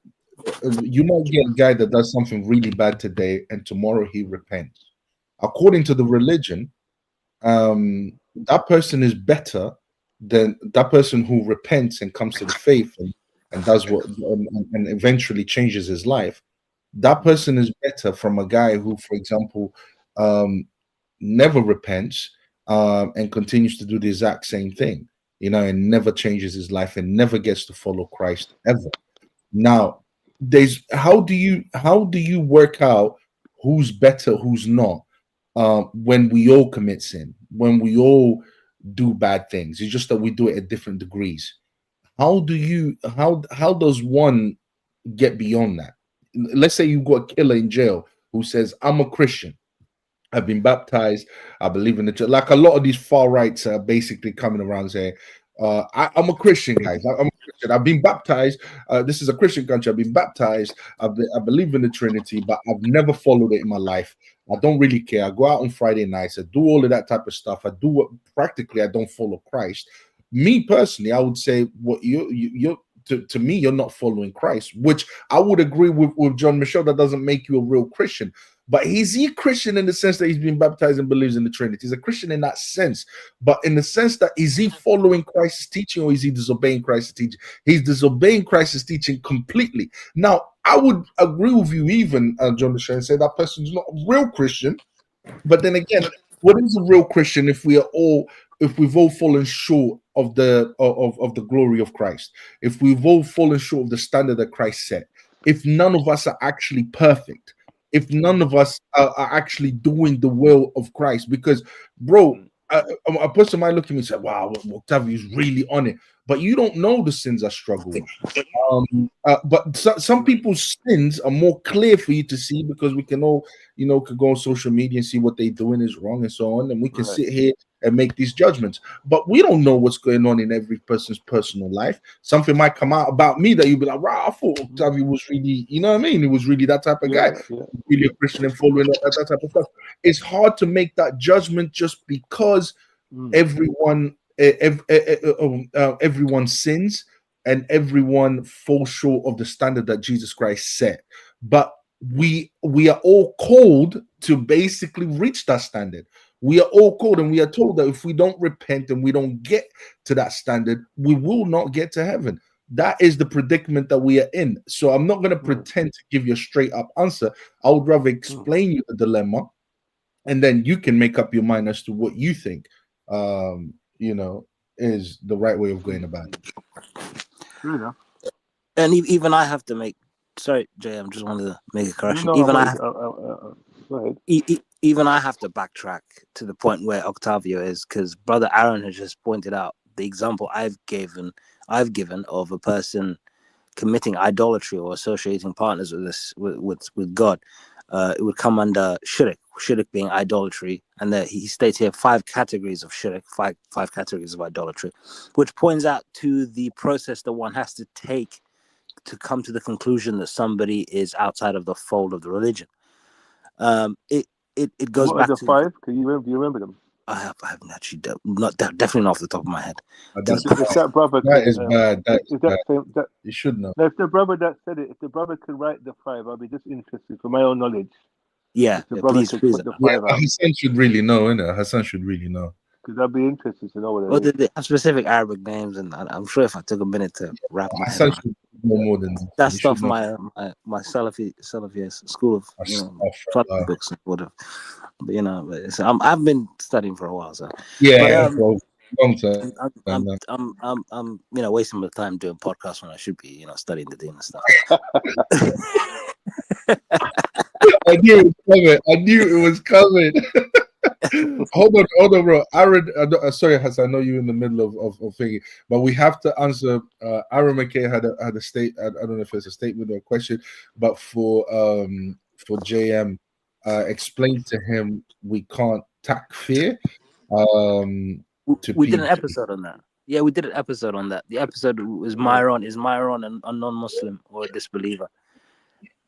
you might get a guy that does something really bad today and tomorrow he repents. According to the religion, that person is better than that person who repents and comes to the faith and does what and eventually changes his life. That person is better from a guy who, for example, never repents and continues to do the exact same thing, and never changes his life and never gets to follow Christ ever. Now, how do you work out who's better, who's not, when we all commit sin, when we all do bad things? It's just that we do it at different degrees. How does one get beyond that? Let's say you've got a killer in jail who says, I'm a Christian, I've been baptized, I believe in the church. Like a lot of these far rights are basically coming around saying, I'm a Christian, guys. I'm a Christian. I've been baptized. This is a Christian country. I've been baptized. I believe in the Trinity, but I've never followed it in my life. I don't really care. I go out on Friday nights. I do all of that type of stuff. I do what practically I don't follow Christ. Me personally, I would say what you're to me, you're not following Christ, which I would agree with John Michelle. That doesn't make you a real Christian. But is he a Christian in the sense that he's been baptized and believes in the Trinity? He's a Christian in that sense. But in the sense that, is he following Christ's teaching or is he disobeying Christ's teaching? He's disobeying Christ's teaching completely. Now, I would agree with you even, John Michelle, and say that person's not a real Christian. But then again, what is a real Christian if we've all fallen short of the glory of Christ? If we've all fallen short of the standard that Christ set? If none of us are actually perfect? If none of us are actually doing the will of Christ? Because, bro, a person might look at me and say, wow, Octavio's really on it. But you don't know the sins I struggle with. But some people's sins are more clear for you to see, because we can all, could go on social media and see what they're doing is wrong and so on. And we can sit here and make these judgments. But we don't know what's going on in every person's personal life. Something might come out about me that you'll be like, wow, I thought Octavio was really, you know what I mean? He was really that type of guy. Really a Christian and following that type of stuff. It's hard to make that judgment just because everyone sins and everyone falls short of the standard that Jesus Christ set. But we are all called to basically reach that standard. We are all called, and we are told that if we don't repent and we don't get to that standard, we will not get to heaven. That is the predicament that we are in. So I'm not going to pretend to give you a straight up answer. I would rather explain you the dilemma, and then you can make up your mind as to what you think is the right way of going about it. True enough. And even I have to make. Sorry, Jay, I just wanted to make a correction. Go ahead. Even I have to backtrack to the point where Octavio is, because Brother Aaron has just pointed out the example I've given of a person committing idolatry or associating partners with God. It would come under shirk being idolatry, and he states here 5 categories of shirk, five categories of idolatry, which points out to the process that one has to take to come to the conclusion that somebody is outside of the fold of the religion. It goes back to 5. Can you remember them? I haven't actually definitely not off the top of my head. If that brother is bad. You should know. Now, if the brother that said it, if the brother could write the 5, I'll be just interested for my own knowledge. Please. Hassan should really know, innit? Hassan should really know. Because I'd be interested to know what it is. They have specific Arabic names, and I'm sure if I took a minute to wrap my head Hassan around. no more than this. That's You should stuff know. my Salafi school of Salafi books and whatever. But, I've been studying for a while, so yeah, for a long time. I'm wasting my time doing podcasts when I should be studying the deen and stuff. I knew it was coming. Hold on, bro. Aaron, sorry, Hassan, I know you're in the middle of thinking, but we have to answer. Aaron McKay had a state. I don't know if it's a statement or a question, but for JM, explain to him we can't takfir. We did an episode on that. Yeah, we did an episode on that. The episode was Myron. Is Myron a non-Muslim or a disbeliever?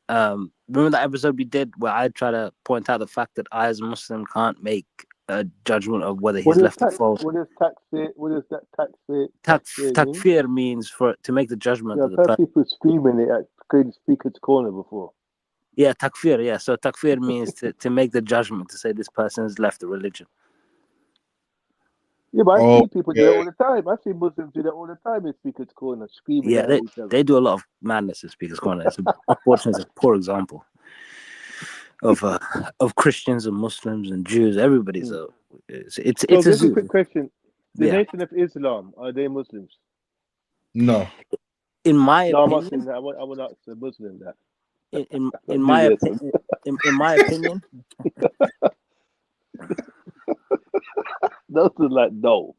Remember that episode we did where I try to point out the fact that I, as a Muslim, can't make a judgment of whether he's left or false. What is takfir? What is that takfir? Takfir means to make the judgment. Yeah, I've heard people screaming it at Speaker's Corner before. Yeah, takfir. Yeah, so takfir means to make the judgment, to say this person has left the religion. Yeah, but I see people do it all the time. I see Muslims do that all the time in Speaker's Corner, screaming at each other. They do a lot of madness in Speaker's Corner. Unfortunately, it's a poor example of Christians and Muslims and Jews. Everybody's it's a quick question. The Nation of Islam, are they Muslims? No. In my opinion, I'm asking that. I want to ask the Muslim that. In my opinion, in my opinion. Those are like no.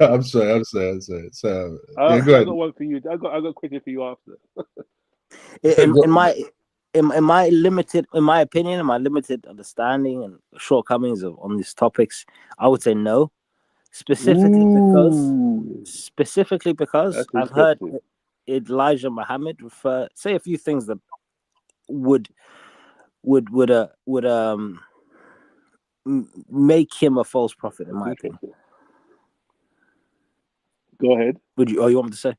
I'm sorry. So I got one for you. I got a question for you after. in my limited understanding and shortcomings on these topics, I would say no. Specifically because I've heard Elijah Muhammad say a few things that would make him a false prophet, in my opinion. Go ahead. You want me to say?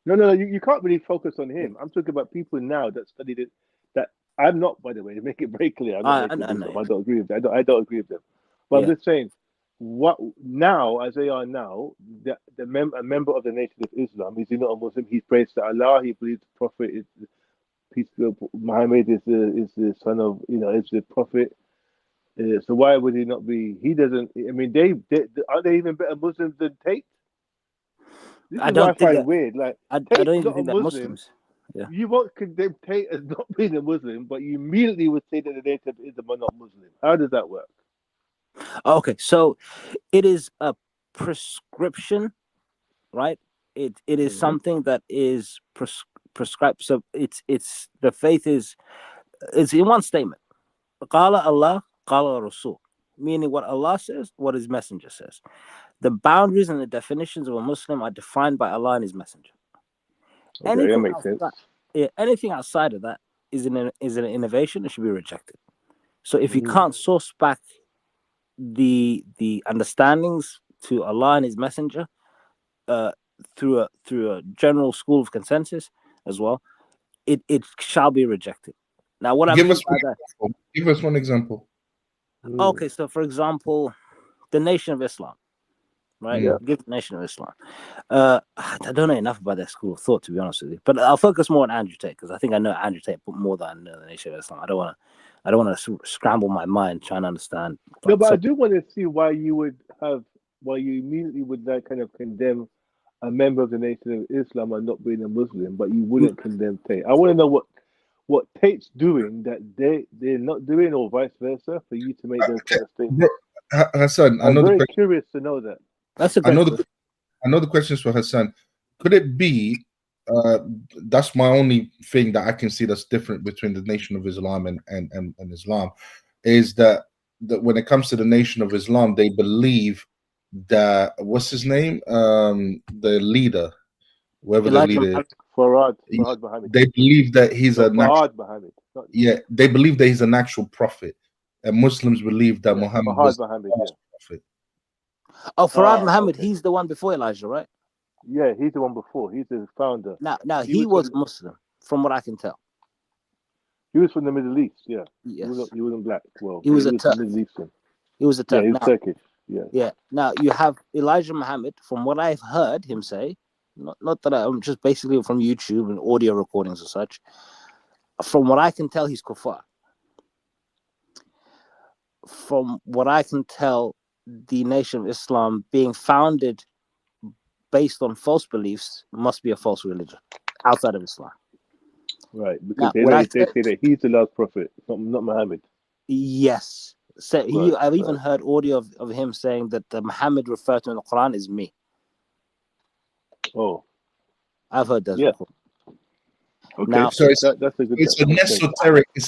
No. You can't really focus on him. I'm talking about people now that studied it. That I'm not, by the way, to make it very clear. I don't agree with them. I don't agree with them. But I'm just saying, what now, as they are now, a member of the Nation of Islam, is he not a Muslim? He prays to Allah. He believes the Prophet is Muhammad is the son of is the Prophet. So why would he not be? He doesn't. I mean, are they even better Muslims than Tate? This is what I find weird. Like, I don't even think that Muslims. Yeah. You won't condemn Tate as not being a Muslim, but you immediately would say that the Nation of Islam are not Muslim. How does that work? Okay, so it is a prescription, right? It is something that is prescribed. So it's the faith it's in one statement. Qala Allah, qala Rasul, meaning what Allah says, what His Messenger says. The boundaries and the definitions of a Muslim are defined by Allah and His Messenger. Okay, that makes sense. Anything outside of that is an innovation and should be rejected. So if you can't source back the understandings to Allah and His Messenger through a general school of consensus as well, it shall be rejected. Now, what give us one example. Okay, so for example, the Nation of Islam, right? Yeah. Give the Nation of Islam. I don't know enough about that school of thought, to be honest with you, but I'll focus more on Andrew Tate because I think I know Andrew Tate more than I know the Nation of Islam. I don't want to scramble my mind trying to understand. No, but I do want to see why you immediately would like kind of condemn a member of the Nation of Islam and not being a Muslim, but you wouldn't condemn Tate. I want to know what Tate's doing that they're not doing, or vice versa, for you to make those kind of statements. Hassan, I'm very curious to know that. That's a great I know the questions for Hassan. Could it be? That's my only thing that I can see that's different between the Nation of Islam and Islam, is that when it comes to the Nation of Islam, they believe that what's his name, the leader, whoever the leader is, Farhad Muhammad. They believe that he's Farhad Muhammad. They believe that he's an actual prophet, and Muslims believe that Muhammad was Muhammad, a prophet. Oh, Farhad Muhammad, okay. He's the one before Elijah, right? Yeah, he's the one before. He's the founder. Now he was Muslim, from what I can tell. He was from the Middle East, yeah. Yes. He wasn't black. Well, he was a Turk. Middle Eastern. He was a Turk. Yeah, he was Turkish. Yeah. Yeah. Now you have Elijah Muhammad, from what I've heard him say, Not that I'm just basically from YouTube and audio recordings and such. From what I can tell, he's kuffar. From what I can tell, the Nation of Islam being founded based on false beliefs must be a false religion outside of Islam. Right, Now, because they say that he's the last prophet, not Muhammad. Yes. So Right, I've even heard audio of him saying that the Muhammad referred to in the Quran is me. Oh, I've heard that yeah. before. Okay, Now, So that's a good. it's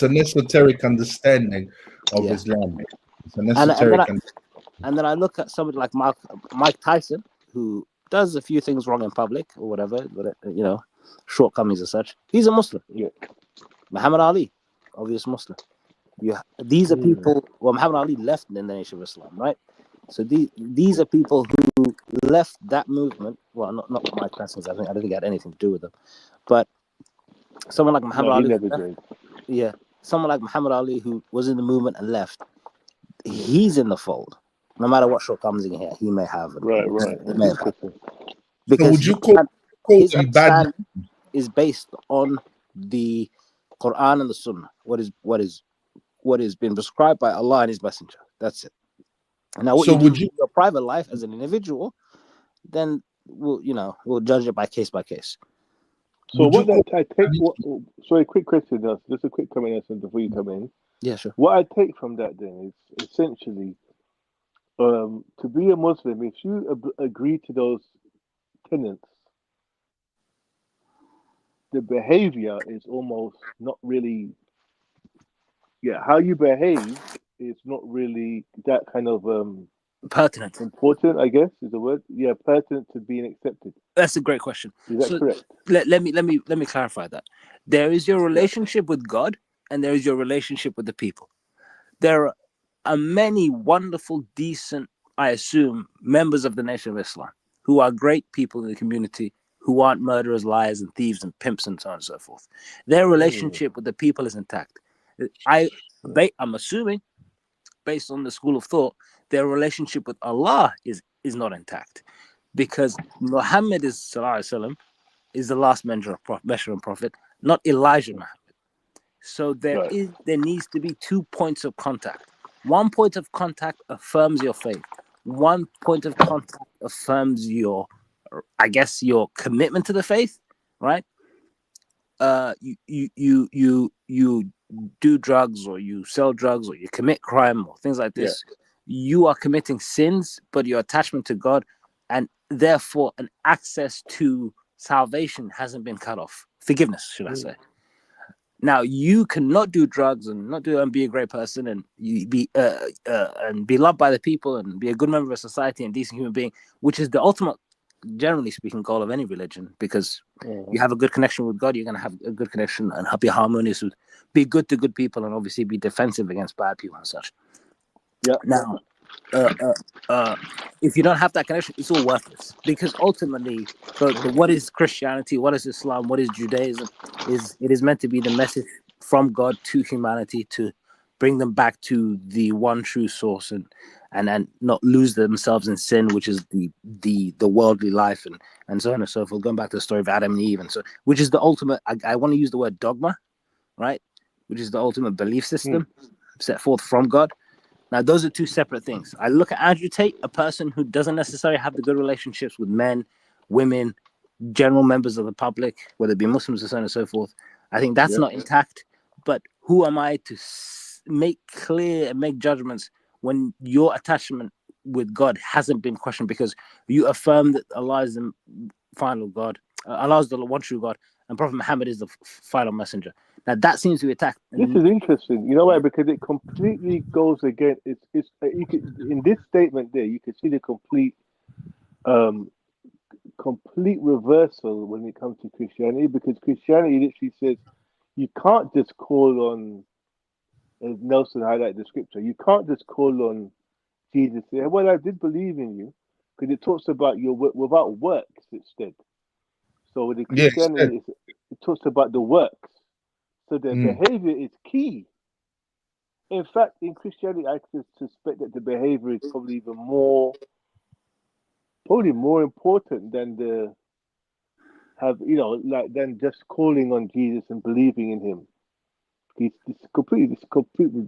an esoteric understanding of Yeah. Islam. It's an and esoteric. then I look at somebody like Mike Tyson, who does a few things wrong in public or whatever, but shortcomings and such. He's a Muslim. Yeah. Muhammad Ali, obvious Muslim. These are people. Well, Muhammad Ali left the Nation of Islam, right? So these are people who left that movement. Well, not Mike Tyson. I don't think it had anything to do with them, but someone like Muhammad Ali. He never joined. Yeah, someone like Muhammad Ali who was in the movement and left. He's in the fold, no matter what shortcomings he may have. Right. Because So would you call his them bad? understanding is based on the Quran and the Sunnah. What is been prescribed by Allah and His Messenger. That's it. Now, what So you do would in your private life as an individual, then we'll judge it by case by case. So Would you I take sorry, quick question, just a quick comment before you come in. Yeah, sure. What I take from that then is essentially to be a Muslim, if you agree to those tenets, the behavior is almost not really, how you behave is not really that kind of Pertinent. important, I guess is the word. Yeah, pertinent to being accepted. That's a great question. Is that correct? Let me clarify that. There is your relationship with God, and there is your relationship with the people. There are many wonderful, decent, I assume, members of the Nation of Islam who are great people in the community, who aren't murderers, liars, and thieves, and pimps, and so on and so forth. Their relationship with the people is intact. I'm assuming, based on the school of thought, their relationship with Allah is not intact, because Muhammad is the last messenger and prophet, not Elijah Muhammad. So there needs to be 2 points of contact. One point of contact affirms your faith. One point of contact affirms your commitment to the faith, right? You do drugs, or you sell drugs, or you commit crime, or things like this. Yeah. You are committing sins, but your attachment to God, and therefore an access to salvation, hasn't been cut off. Forgiveness, should I say? Now, you cannot do drugs and be a great person and be loved by the people and be a good member of society and decent human being, which is the ultimate, generally speaking, goal of any religion. Because you have a good connection with God, you're going to have a good connection and be harmonious with, be good to good people, and obviously be defensive against bad people and such. Yeah. Now, if you don't have that connection, it's all worthless, because ultimately, what is Christianity, what is Islam, what is Judaism, it is meant to be the message from God to humanity to bring them back to the one true source and not lose themselves in sin, which is the worldly life and so on and so forth. Going back to the story of Adam and Eve, and so, which is the ultimate. I want to use the word dogma, right? Which is the ultimate belief system set forth from God. Now, those are two separate things. I look at Andrew Tate, a person who doesn't necessarily have the good relationships with men, women, general members of the public, whether it be Muslims or so on and so forth. I think that's not intact. But who am I to make clear and make judgments when your attachment with God hasn't been questioned, because you affirm that Allah is the final God, Allah is the one true God, and Prophet Muhammad is the final messenger. Now, that seems to be attacked. This is interesting. You know why? Because it completely goes against. It's you could, in this statement there, you can see the complete reversal when it comes to Christianity. Because Christianity literally says you can't just call on, as Nelson highlighted the scripture, you can't just call on Jesus. Say, well, I did believe in you, because it talks about your without works instead. So with the Christianity, it talks about the works. So their behavior is key. In fact, in Christianity, I suspect that the behavior is probably more important than the have, like then just calling on Jesus and believing in him. It's complete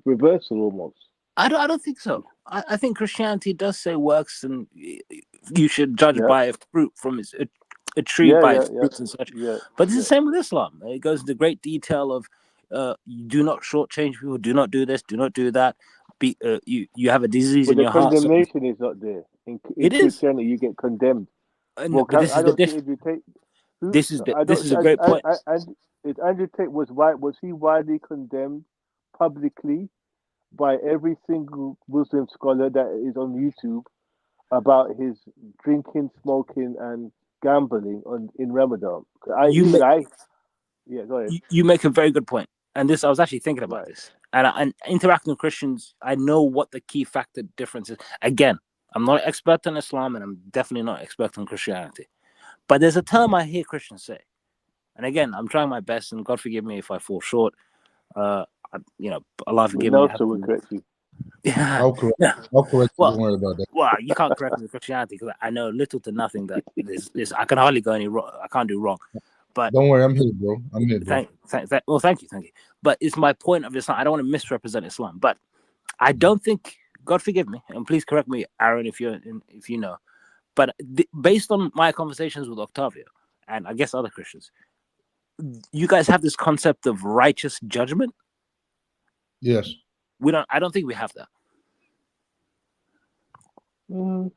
reversal almost. I don't think so. I think Christianity does say works, and you should judge by a fruit from a tree by its fruits and such. Yeah, but it's the same with Islam. It goes into great detail of you do not shortchange people, do not do this, do not do that. You have a disease in your heart. But the condemnation is not there. In Christianity, you get condemned. But this is the difference. This is a great point. Andrew Tate was he widely condemned publicly by every single Muslim scholar that is on YouTube about his drinking, smoking, and gambling in Ramadan? Go ahead. You make a very good point, and I was actually thinking about this. And interacting with Christians, I know what the key factor difference is. Again, I'm not an expert on Islam, and I'm definitely not an expert on Christianity. But there's a term I hear Christians say, and again, I'm trying my best, and God forgive me if I fall short. Allah forgive me. So we correct you. Yeah. I'll correct you. Don't worry about that. Well, you can't correct me with Christianity because I know little to nothing that I can hardly go any wrong. I can't do wrong. But don't worry, I'm here, bro. I'm here, bro. Thank you. But it's my point of Islam. I don't want to misrepresent Islam, but I don't think, God forgive me, and please correct me, Aaron, if you know. But based on my conversations with Octavio and I guess other Christians, you guys have this concept of righteous judgment. Yes. I don't think we have that. The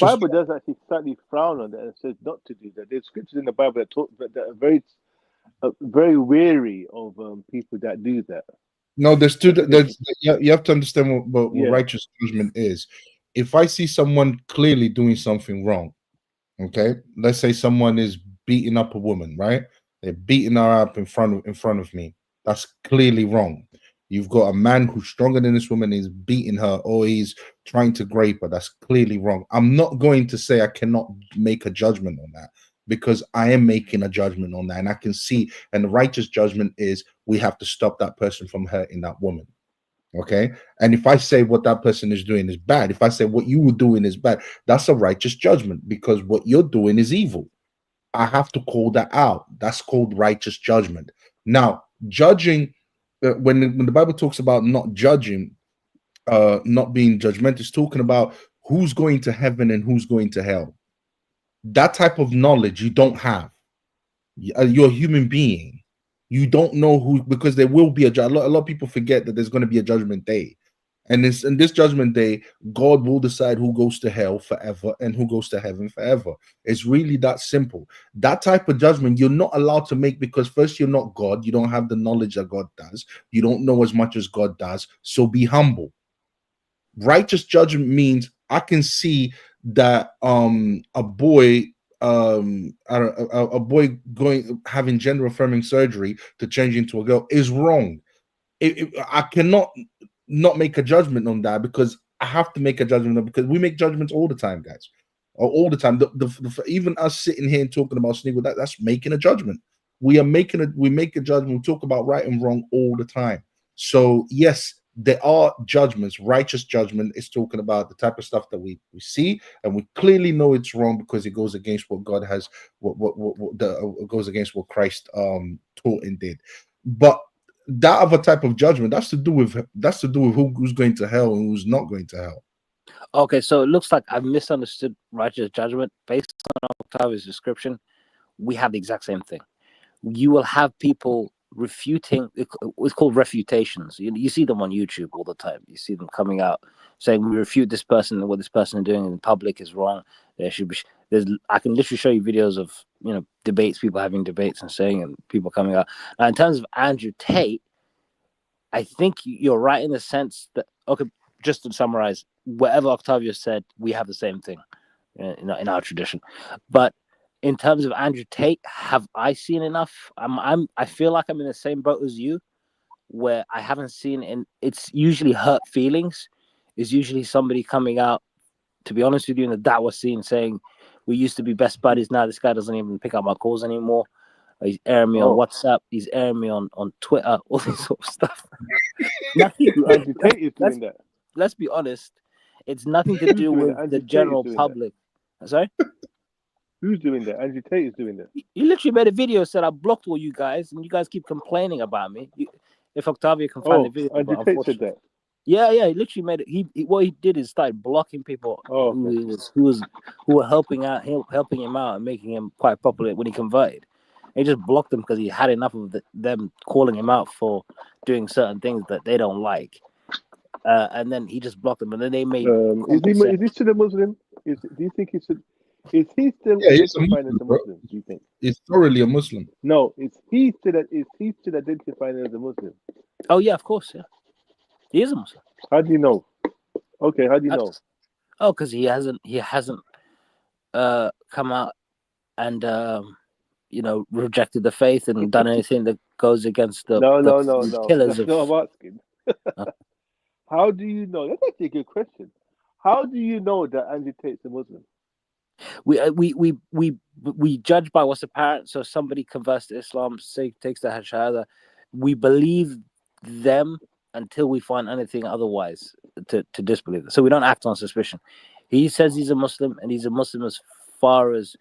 Bible does actually slightly frown on that and says not to do that. There's scriptures in the Bible that are very, very wary of people that do that. No, you have to understand what righteous judgment is. If I see someone clearly doing something wrong, okay, let's say someone is beating up a woman, right? They're beating her up in front of me. That's clearly wrong. You've got a man who's stronger than this woman, is beating her, or he's trying to rape her. That's clearly wrong. I'm not going to say I cannot make a judgment on that, because I am making a judgment on that, and I can see, and the righteous judgment is we have to stop that person from hurting that woman. Okay. And if I say what that person is doing is bad, if I say what you were doing is bad, that's a righteous judgment, because what you're doing is evil. I have to call that out. That's called righteous judgment. Now, judging, when the Bible talks about not judging, not being judgmental, it's talking about who's going to heaven and who's going to hell. That type of knowledge you don't have. You're a human being. You don't know who, because there will be a lot of people forget that there's going to be a judgment day. And in this judgment day, God will decide who goes to hell forever and who goes to heaven forever. It's really that simple. That type of judgment you're not allowed to make, because first, you're not God. You don't have the knowledge that God does. You don't know as much as God does. So be humble. Righteous judgment means I can see that a boy having gender affirming surgery to change into a girl is wrong. I cannot not make a judgment on that, because I have to make a judgment on, because we make judgments all the time, guys, all the time. Even us sitting here and talking about Sneako, that's making a judgment. We make a judgment. We talk about right and wrong all the time. So yes, there are judgments. Righteous judgment is talking about the type of stuff that we see, and we clearly know it's wrong because it goes against what God has, goes against what Christ taught and did. But that other type of judgment, that's to do with who's going to hell and who's not going to hell. Okay, so it looks like I've misunderstood righteous judgment. Based on Octavio's description, we have the exact same thing. You will have people refuting. It's called refutations. You see them on YouTube all the time. You see them coming out saying, we refute this person, and what this person is doing in public is wrong. There should be. I can literally show you videos of debates, people having debates and saying, and people coming out. Now, in terms of Andrew Tate, I think you're right in the sense that, okay, just to summarize, whatever Octavio said, we have the same thing in our tradition. But in terms of Andrew Tate, have I seen enough? I feel like I'm in the same boat as you, where I haven't seen, and it's usually hurt feelings. It's usually somebody coming out, to be honest with you, in the Dawah scene saying, we used to be best buddies, now this guy doesn't even pick up my calls anymore. He's airing me on WhatsApp, he's airing me on Twitter, all this sort of stuff. Andrew Tate is doing that. Let's be honest, it's nothing to do with the general public. Sorry? Who's doing that? Andrew Tate is doing that. He literally made a video said I blocked all you guys, and you guys keep complaining about me. If Octavia can find the video, Andrew Tate said that. Yeah, he literally made it. He what he did is start blocking people who were helping him out and making him quite popular when he converted. He just blocked them because he had enough of them calling him out for doing certain things that they don't like, and then he just blocked them. And then they made. Is he still a Muslim? Do you think he should? Is he still identifying as a Muslim? Do you think he's thoroughly a Muslim? No, is he still identifying as a Muslim? Oh yeah, of course, yeah. He is a Muslim. How do you know? Okay, how do you know? Oh, because he hasn't come out and rejected the faith and done anything that goes against the killers. That's not what I'm asking. How do you know? That's actually a good question. How do you know that Andrew Tate's a Muslim? We judge by what's apparent. So somebody converts to Islam, takes the Shahada, we believe them until we find anything otherwise to disbelieve it. So we don't act on suspicion. He says he's a Muslim, and he's a Muslim as far as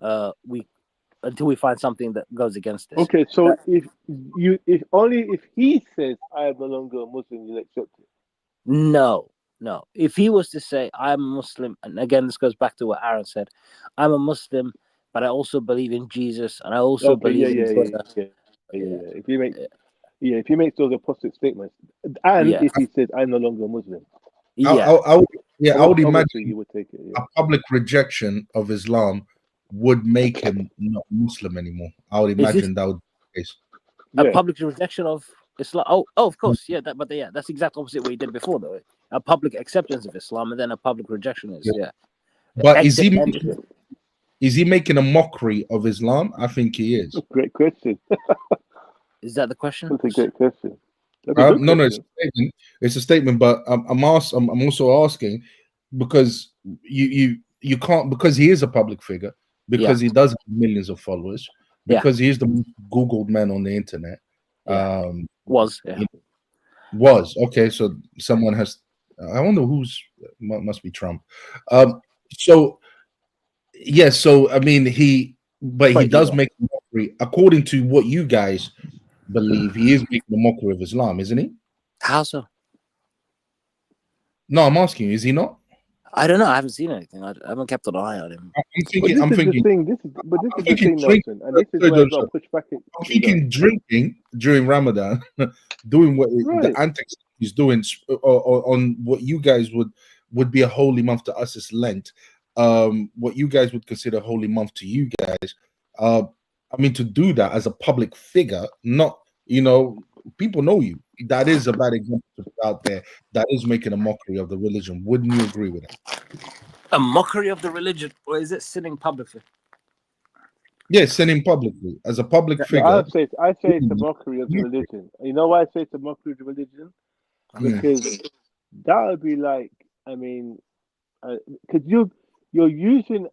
until we find something that goes against this. Okay, so if he says I am no longer a Muslim, you'll accept it. No. If he was to say I'm a Muslim, and again this goes back to what Aaron said, I'm a Muslim, but I also believe in Jesus, and I also believe in If he makes those apostate statements, and if he says I'm no longer a Muslim, I would imagine you would take it. A public rejection of Islam would make him not Muslim anymore. I would imagine that would be the case. A public rejection of Islam. Oh, of course, that's exactly opposite what he did before, though. A public acceptance of Islam and then a public rejection is But is he making a mockery of Islam? I think he is. Great question. Is that the question? That's a great question. No, it's a statement. But I'm also asking because you can't, because he is a public figure, because he does have millions of followers, because he is the most Googled man on the internet. Was okay. So someone has. I wonder must be Trump. So I mean he does make a mockery according to what you guys believe. He is making a mockery of Islam, isn't he? How so? No, I'm asking you, is he not? I don't know. I haven't seen anything. I haven't kept an eye on him. I'm thinking drinking during Ramadan, doing what the antics he's doing on what you guys would be a holy month to us is Lent. What you guys would consider a holy month to you guys. I mean, to do that as a public figure, not, people know you. That is a bad example out there that is making a mockery of the religion. Wouldn't you agree with that? A mockery of the religion, or is it sinning publicly? Yeah, sinning publicly as a public figure. I say it's a mockery of the religion. You know why I say it's a mockery of the religion? Because that would be like, because you're using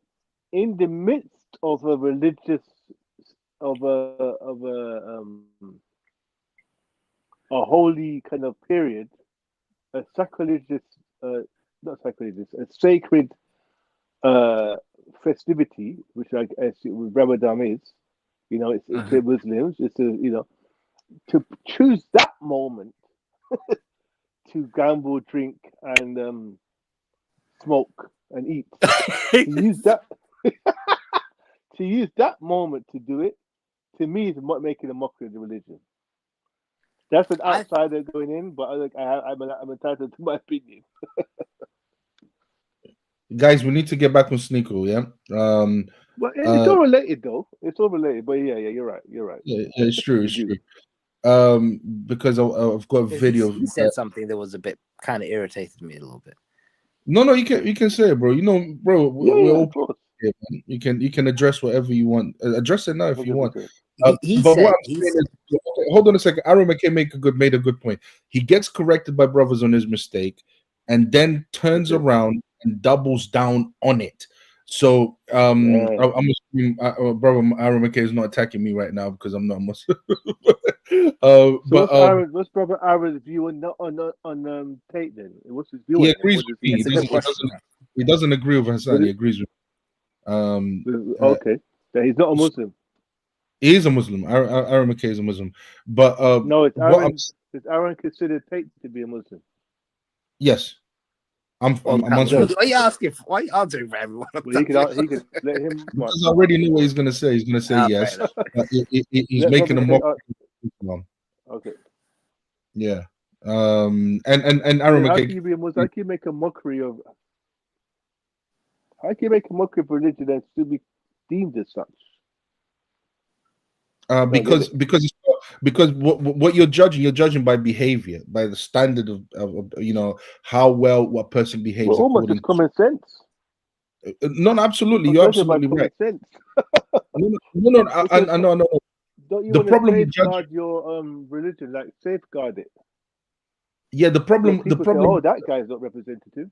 in the midst of a religious a holy kind of period, a sacrilegious, not sacrilegious, a sacred festivity, which I guess Ramadan is. It's for Muslims. It's to choose that moment to gamble, drink, and smoke and eat. To use that moment to do it, to me, is making a mockery of the religion. That's an outsider going in, but I'm entitled to my opinion. Guys, we need to get back on Sneako, yeah? Well, it's all related, though. It's all related, but yeah, you're right. Yeah, it's true. Because I've got a video. He said something that was a bit kind of irritated me a little bit. No, you can say it, bro. Bro, we're all here, man. You can address whatever you want. Address it now if you want. But what I'm saying is, hold on a second. Aaron McKay made a good point. He gets corrected by brothers on his mistake, and then turns around and doubles down on it. So I'm assuming brother Aaron McKay is not attacking me right now because I'm not Muslim. What's brother Aaron's view on Tate then? What's his view? He agrees with me. He doesn't agree with Hassan. He agrees with me. Okay, so he's not a Muslim. He is a Muslim. Aaron McKay is a Muslim, but No, it's what Aaron. Is Aaron considered Tate to be a Muslim? yes, I'm answering. Why you asking? Why you answering for everyone? Well, he could let him. Because I already know what he's going to say. He's going to say yes. He's Let making a Robert mock. Okay. Yeah. And Aaron How McKay. can you be a Muslim? How can you make a mockery of? How can you make a mockery of religion and still be deemed as such? Because what you're judging by behavior, by the standard of how well what person behaves. Well, almost just common sense. No, absolutely, you're absolutely right. Sense. No, no. Don't you The want problem to with safeguard your religion, like safeguard it? Yeah, the problem. People say, oh, that guy's not representative.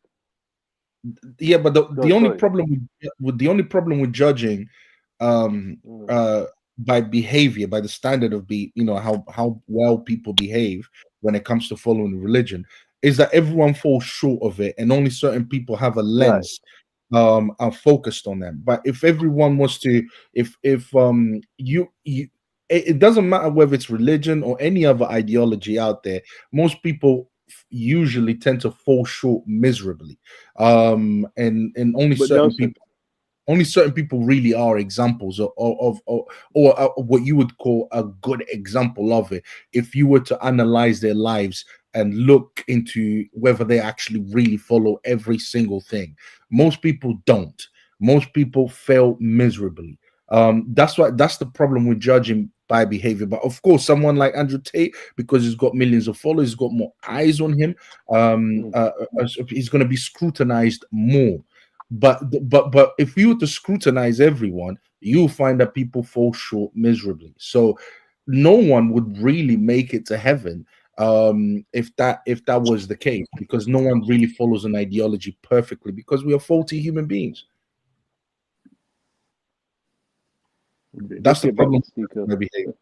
Yeah, but the only sorry. problem with judging, by behavior, by the standard of how well people behave when it comes to following religion, is that everyone falls short of it, and only certain people have a lens are focused on them. But if everyone was to, if you it doesn't matter whether it's religion or any other ideology out there, most people usually tend to fall short miserably, and only certain people really are examples of what you would call a good example of it, if you were to analyze their lives and look into whether they actually really follow every single thing. Most people don't. Most people fail miserably. That's the problem with judging by behavior. But of course, someone like Andrew Tate, because he's got millions of followers, he's got more eyes on him, he's going to be scrutinized more. But if you were to scrutinize everyone, you'll find that people fall short miserably. So no one would really make it to heaven if that was the case, because no one really follows an ideology perfectly, because we are faulty human beings. That's the problem with behavior.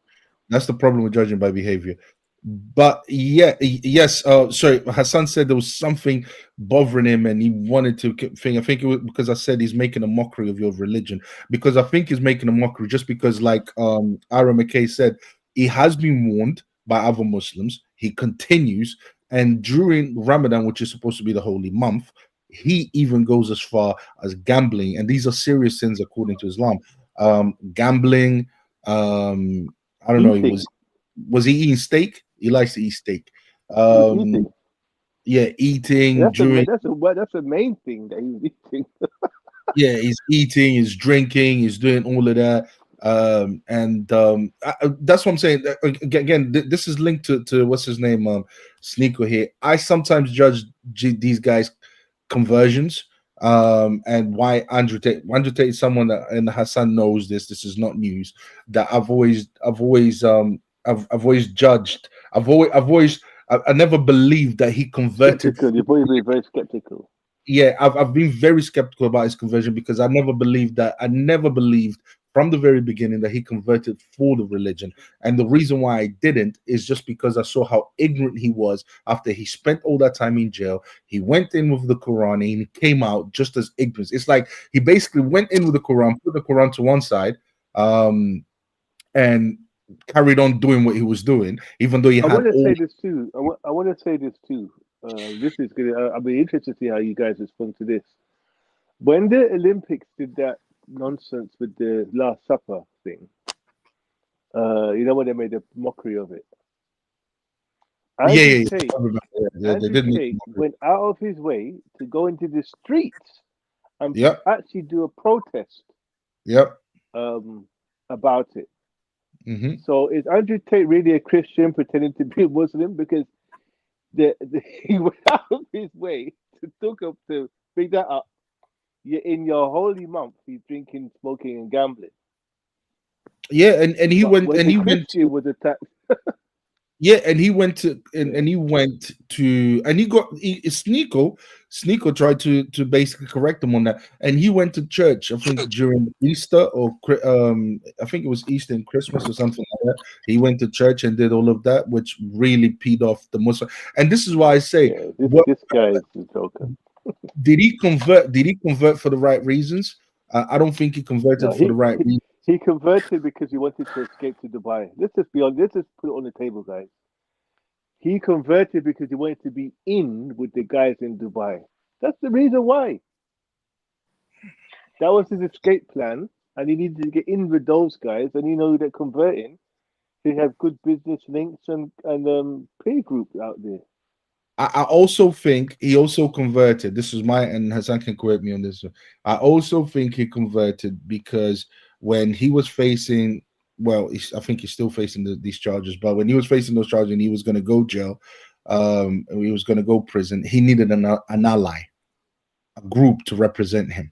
That's the problem with judging by behavior. But yes. Sorry, Hassan said there was something bothering him, and he wanted to think. I think it was because I said he's making a mockery of your religion. Because I think he's making a mockery just because, like Aaron McKay said, he has been warned by other Muslims. He continues, and during Ramadan, which is supposed to be the holy month, he even goes as far as gambling, and these are serious sins according to Islam. Gambling. I don't know. Was he eating steak? He likes to eat steak. Eating. Yeah, eating. That's the main thing that he's eating. Yeah, he's eating, he's drinking, he's doing all of that. That's what I'm saying. Again, this is linked to what's his name, Sneako here. I sometimes judge these guys' conversions. And why Andrew Tate is someone that, and Hassan knows this. This is not news. That I've always judged. I never believed that he converted. You've always been very skeptical. Yeah, I've been very skeptical about his conversion, because I never believed from the very beginning that he converted for the religion. And the reason why I didn't is just because I saw how ignorant he was after he spent all that time in jail. He went in with the Quran and he came out just as ignorant. It's like he basically went in with the Quran, put the Quran to one side, and carried on doing what he was doing, even though he had. I want to say this too. This is gonna. I'll be interested to see how you guys respond to this. When the Olympics did that nonsense with the Last Supper thing, when they made a mockery of it. Andrew Tate went out of his way to go into the streets and actually do a protest. About it. Mm-hmm. So is Andrew Tate really a Christian pretending to be a Muslim? Because he went out of his way to bring that up. You're in your holy month, he's drinking, smoking, and gambling. Yeah, and he went was attacked. Yeah, and he got Sneako tried to basically correct him on that, and he went to church, I think during Easter or I think it was Easter and Christmas or something like that. He went to church and did all of that, which really peed off the Muslim. And this is why I say, this guy is a joker. Did he convert for the right reasons? I don't think he converted No, for the right reason. he converted because he wanted to escape to Dubai. Let's just be on. Let's just put it on the table, guys. He converted because he wanted to be in with the guys in Dubai. That's the reason why. That was his escape plan, and he needed to get in with those guys. And you know that converting, they have good business links and peer group out there. I also think he also converted. This is my, and Hassan can correct me on this. I also think he converted because when he was facing, well, I think he's still facing these charges, but when he was facing those charges and he was going to go jail, he was going to go prison, he needed an ally, a group to represent him.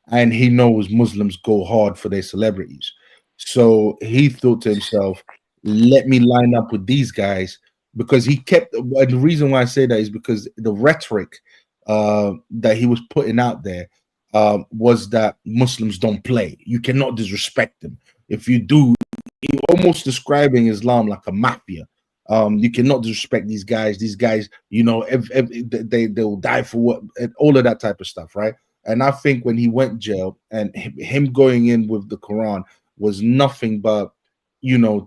And he knows Muslims go hard for their celebrities. So he thought to himself, let me line up with these guys, because he kept, and the reason why I say that is because the rhetoric that he was putting out there was that Muslims don't play. You cannot disrespect them. If you do, he almost describing Islam like a mafia. You cannot disrespect these guys. These guys, you know, they will die for what, all of that type of stuff, right? And I think when he went jail and him going in with the Quran was nothing but, you know,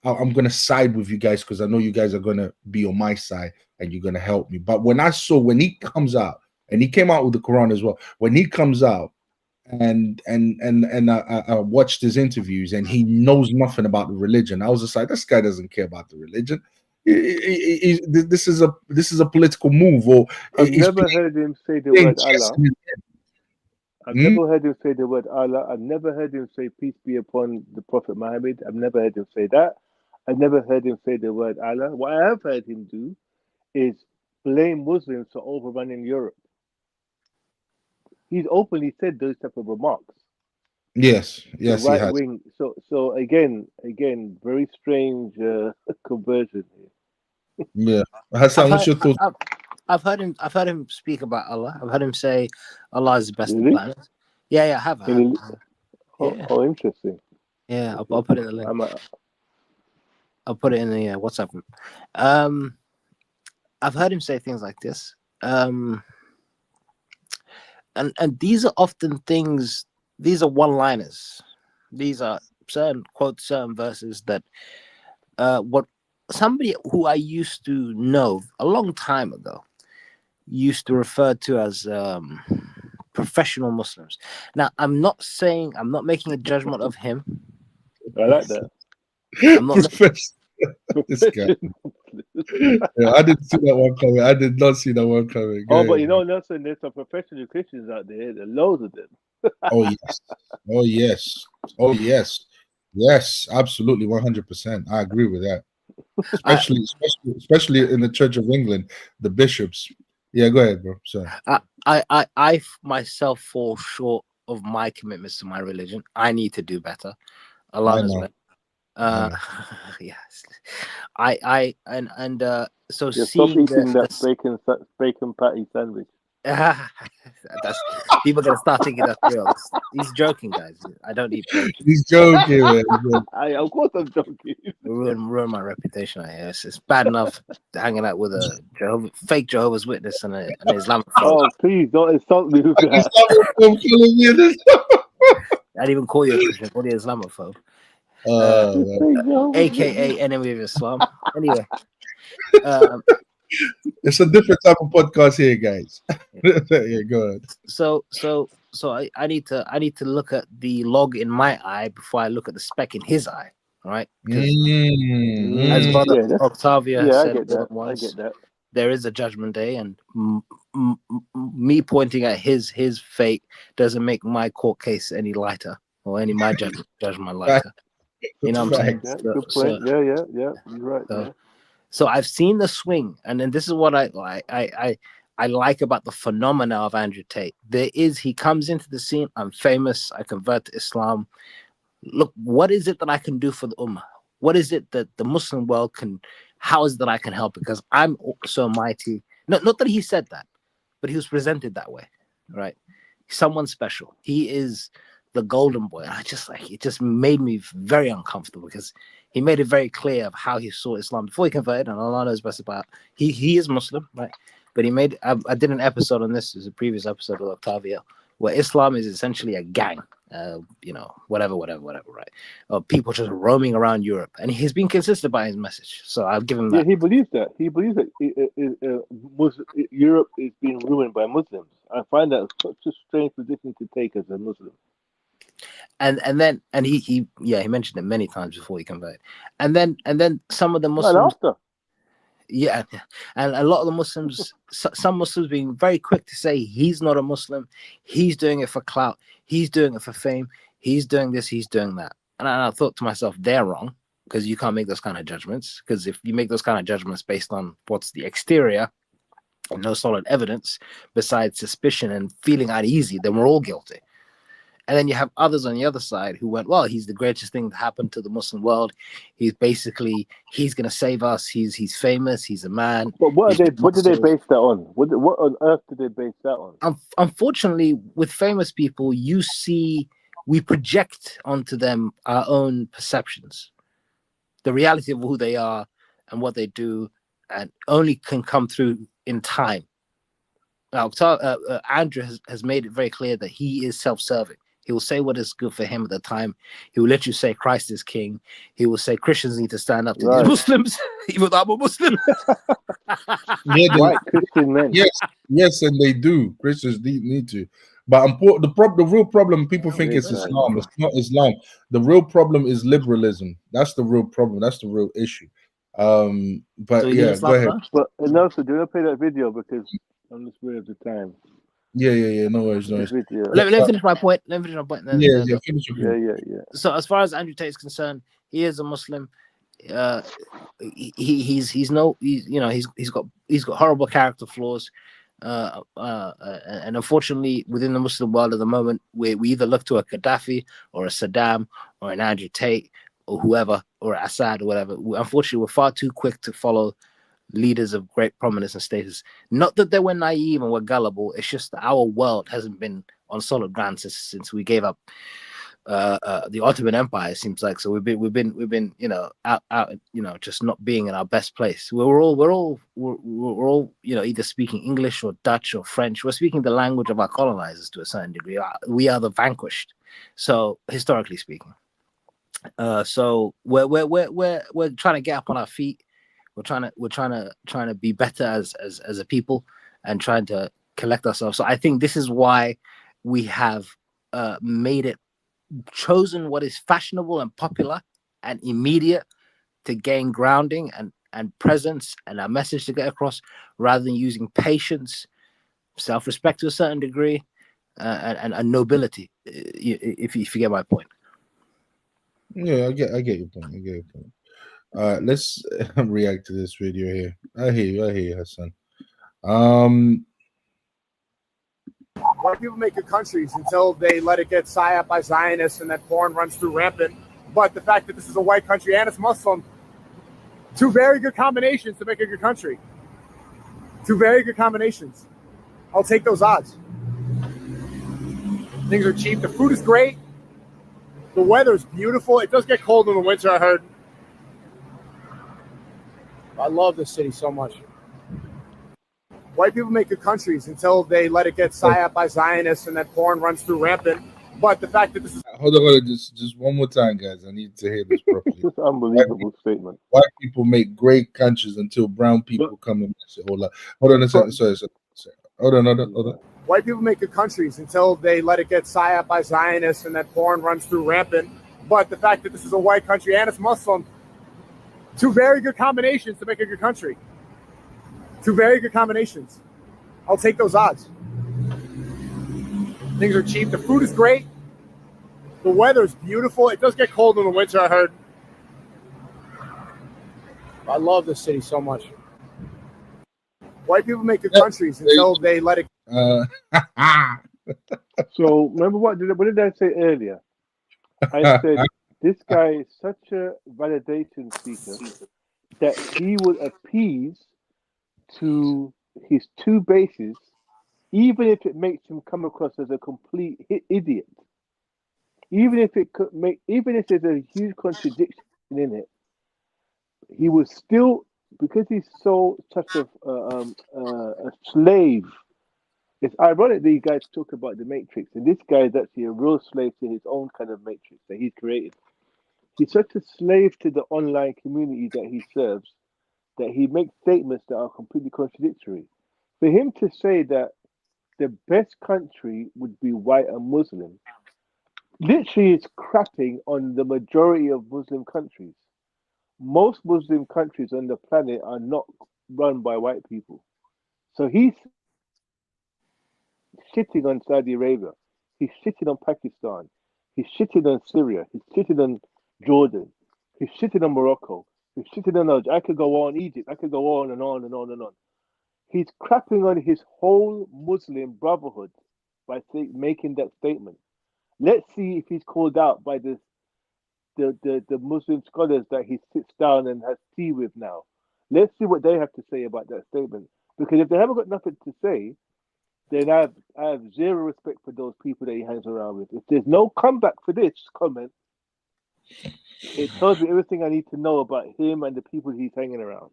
I'm going to side with you guys because I know you guys are going to be on my side and you're going to help me. But when he comes out, and he came out with the Quran as well, when he comes out and I watched his interviews and he knows nothing about the religion, I was just like, this guy doesn't care about the religion. This is a political move. Or I've never heard him say the word Allah. I've never heard him say the word Allah. I've never heard him say peace be upon the Prophet Muhammad. I've never heard him say that. I've never heard him say the word Allah. What I have heard him do is blame Muslims for overrunning Europe. He's openly said those type of remarks. Yes, the right wing. So again, very strange conversion here. Yeah, Hassan, what's your thoughts? I've heard him speak about Allah. I've heard him say Allah is the best of planets. Yeah, I have. Oh, interesting. Yeah, I'll put it in the link. I'll put it in the WhatsApp group. I've heard him say things like this. And these are often things. These are one-liners. These are certain verses that what somebody who I used to know a long time ago used to refer to as professional Muslims. Now, I'm not making a judgment of him. I like that. I'm not this guy. Yeah, I didn't see that one coming. I did not see that one coming. Go ahead. But you know, Nelson, there's some professional Christians out there. There are loads of them. Oh yes, yes, absolutely, 100%. I agree with that. Especially in the Church of England, the bishops. Yeah, go ahead, bro. Sorry. I myself fall short of my commitments to my religion. I need to do better. Allah knows better. Yes. So seeing that bacon patty sandwich. That's people are gonna start thinking that's real. He's joking, guys. I don't eat bacon. He's joking, man. Of course I'm joking. Ruin my reputation. I guess it's bad enough hanging out with a fake Jehovah's Witness and an Islamophobe. Oh, please don't insult me with that. I didn't even call you a Christian. Call you Islamophobe. AKA enemy of Islam. Anyway. It's a different type of podcast here, guys. Yeah, go ahead. So I need to look at the log in my eye before I look at the speck in his eye, right? As Brother Octavia said once, I get that. There is a judgment day, and me pointing at his fate doesn't make my court case any lighter or any my judgment lighter. You know what I'm saying? Yeah, good point. Yeah, you're right. So I've seen the swing, and then this is what I like about the phenomena of Andrew Tate. He comes into the scene. I'm famous. I convert to Islam. Look, what is it that I can do for the Ummah? What is it that the Muslim world can? How is it that I can help? Because I'm so mighty. Not that he said that, but he was presented that way, right? Someone special. He is the golden boy. And it just made me very uncomfortable because he made it very clear of how he saw Islam before he converted, and Allah knows best about. He is Muslim, right? But he made. I did an episode on this. It was a previous episode with Octavia, where Islam is essentially a gang, whatever, right? Of people just roaming around Europe. And he's been consistent by his message. So I'll give him that. Yeah, he believes that. He believes that Europe is being ruined by Muslims. I find that such a strange position to take as a Muslim. And he mentioned it many times before he converted. And then some of the Muslims. And after. Yeah, and a lot of the Muslims, some Muslims being very quick to say he's not a Muslim, he's doing it for clout, he's doing it for fame, he's doing this, he's doing that. And I thought to myself, they're wrong, because you can't make those kind of judgments. Because if you make those kind of judgments based on what's the exterior and no solid evidence besides suspicion and feeling uneasy, then we're all guilty. And then you have others on the other side who went, well, he's the greatest thing that happened to the Muslim world. He's going to save us. He's famous. He's a man. But what did they base that on? What on earth did they base that on? Unfortunately, with famous people, we project onto them our own perceptions. The reality of who they are and what they do, and only can come through in time. Now, Andrew has made it very clear that he is self-serving. He will say what is good for him at the time. He will literally say Christ is king. He will say Christians need to stand up to these Muslims, even though I'm a Muslim. White Christian men. Yes, and they do. Christians need to. But the real problem, people think it's Islam. It's not Islam. The real problem is liberalism. That's the real problem. That's the real issue. But yeah, go ahead. But also, do not play that video because I'm just worried of the time. Yeah. No worries. Let me finish my point. Finish your point. Yeah. So as far as Andrew Tate is concerned, he is a Muslim. He's got horrible character flaws. And unfortunately, within the Muslim world at the moment, we either look to a Gaddafi or a Saddam or an Andrew Tate or whoever, or Assad or whatever. Unfortunately, we're far too quick to follow leaders of great prominence and status. Not that they were naive and were gullible. It's just that our world hasn't been on solid ground since we gave up the Ottoman Empire. It seems like so we've been out just not being in our best place. We're all either speaking English or Dutch or French. We're speaking the language of our colonizers to a certain degree. We are the vanquished. So historically speaking, so we're trying to get up on our feet. We're trying to be better as a people and trying to collect ourselves. So I think this is why we have chosen what is fashionable and popular and immediate to gain grounding and presence and our message to get across, rather than using patience, self-respect to a certain degree, and nobility. If you get my point. Yeah, I get your point. Let's react to this video here. I hear you, Hassan. White people make good countries until they let it get psyoped by Zionists and that porn runs through rampant. But the fact that this is a white country and it's Muslim, two very good combinations to make a good country. Two very good combinations. I'll take those odds. Things are cheap. The food is great. The weather's beautiful. It does get cold in the winter, I heard. I love this city so much. White people make good countries until they let it get psyoped by Zionists and that porn runs through rampant. But the fact that this is... Hold on. Just one more time, guys. I need to hear this properly. This unbelievable statement. White people make great countries until brown people come and mess it all up. Hold on a second. Sorry. Hold on. White people make good countries until they let it get psyoped by Zionists and that porn runs through rampant. But the fact that this is a white country and it's Muslim, two very good combinations to make a good country. Two very good combinations. I'll take those odds. Things are cheap. The food is great. The weather's beautiful. It does get cold in the winter, I heard. I love this city so much. White people make good countries until they let it... So, remember what did I say earlier? I said, this guy is such a validation seeker that he would appease to his two bases, even if it makes him come across as a complete idiot. Even if there's a huge contradiction in it, he was still, because he's such a slave It's ironic that you guys talk about the Matrix, and this guy is actually a real slave to his own kind of Matrix that he's created. He's such a slave to the online community that he serves that he makes statements that are completely contradictory. For him to say that the best country would be white and Muslim, literally is crapping on the majority of Muslim countries. Most Muslim countries on the planet are not run by white people. So he's shitting on Saudi Arabia. He's shitting on Pakistan. He's shitting on Syria. He's shitting on Jordan. He's shitting on Morocco. He's shitting on I could go on Egypt. I could go on and on and on and on. He's crapping on his whole Muslim brotherhood by making that statement. Let's see if he's called out by the Muslim scholars that he sits down and has tea with now. Let's see what they have to say about that statement. Because if they haven't got nothing to say, then I have zero respect for those people that he hangs around with. If there's no comeback for this comment, it tells me everything I need to know about him and the people he's hanging around.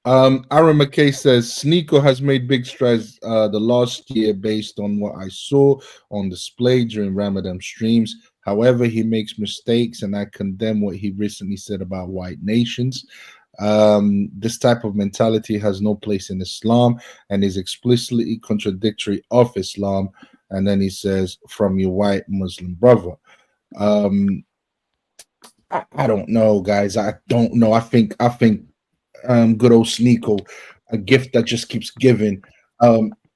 Aaron McKay says Sneako has made big strides the last year based on what I saw on display during Ramadan streams. However, he makes mistakes, and I condemn what he recently said about white nations. This type of mentality has no place in Islam and is explicitly contradictory of Islam. And then he says, from your white Muslim brother. I don't know, guys. I don't know. I think good old Sneako, a gift that just keeps giving,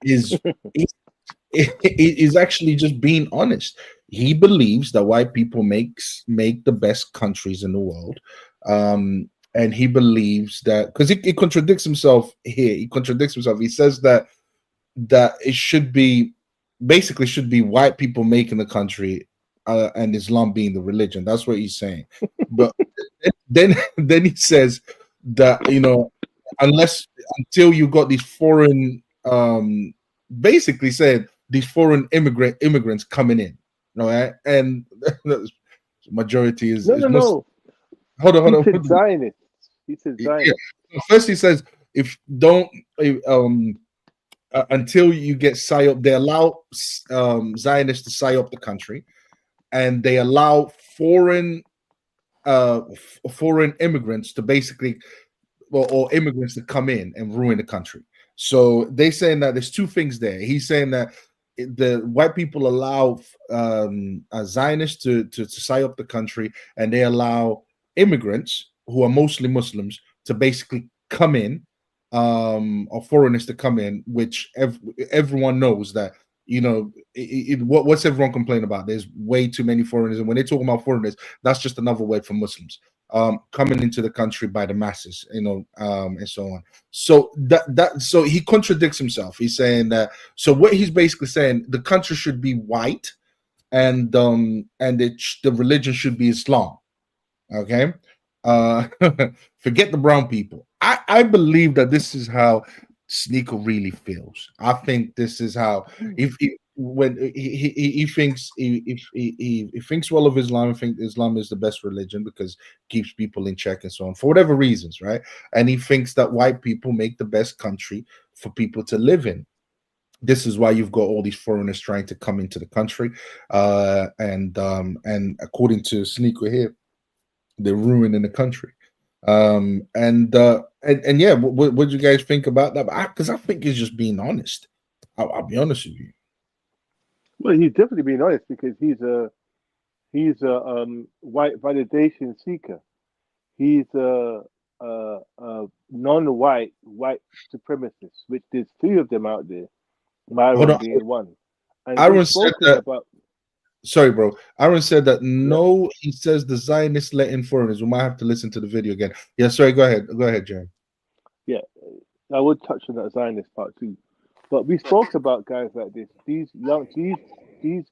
is is actually just being honest. He believes that white people make the best countries in the world, and he believes that because he contradicts himself here. He contradicts himself. He says that it should be white people making the country, and Islam being the religion. That's what he's saying. But then he says that until you got these foreign, basically said these foreign immigrants coming in, right? And the majority is no. Hold on. He said Zionists. He said Zionists. Yeah. First, he says if don't until you get psyop, they allow Zionists to psyop the country, and they allow foreign immigrants to basically, or immigrants to come in and ruin the country. So they saying that there's two things there. He's saying that the white people allow Zionists to psyop the country, and they allow immigrants who are mostly Muslims to basically come in, or foreigners to come in, which everyone knows that, what's everyone complaining about? There's way too many foreigners, and when they talk about foreigners, that's just another word for Muslims coming into the country by the masses, and so on. So so he contradicts himself. He's saying that. So what he's basically saying, the country should be white, and the religion should be Islam. Okay, forget the brown people. I believe that this is how Sneako really feels. I think this is how when he thinks he thinks well of Islam. I think Islam is the best religion because it keeps people in check and so on, for whatever reasons, right? And he thinks that white people make the best country for people to live in. This is why you've got all these foreigners trying to come into the country, and according to Sneako here, they're ruining the country. And yeah, what do you guys think about that? Because I think he's just being honest. I'll be honest with you. Well, he's definitely being honest because he's a white validation seeker. He's a non-white supremacist, which there's three of them out there. Myron being one. And Aaron said that. Sorry, bro. Aaron said that no, he says the Zionists let in foreigners. We might have to listen to the video again. Yeah, sorry, go ahead. Go ahead, Jeremy. Yeah, I would touch on that Zionist part too. But we spoke about guys like this. These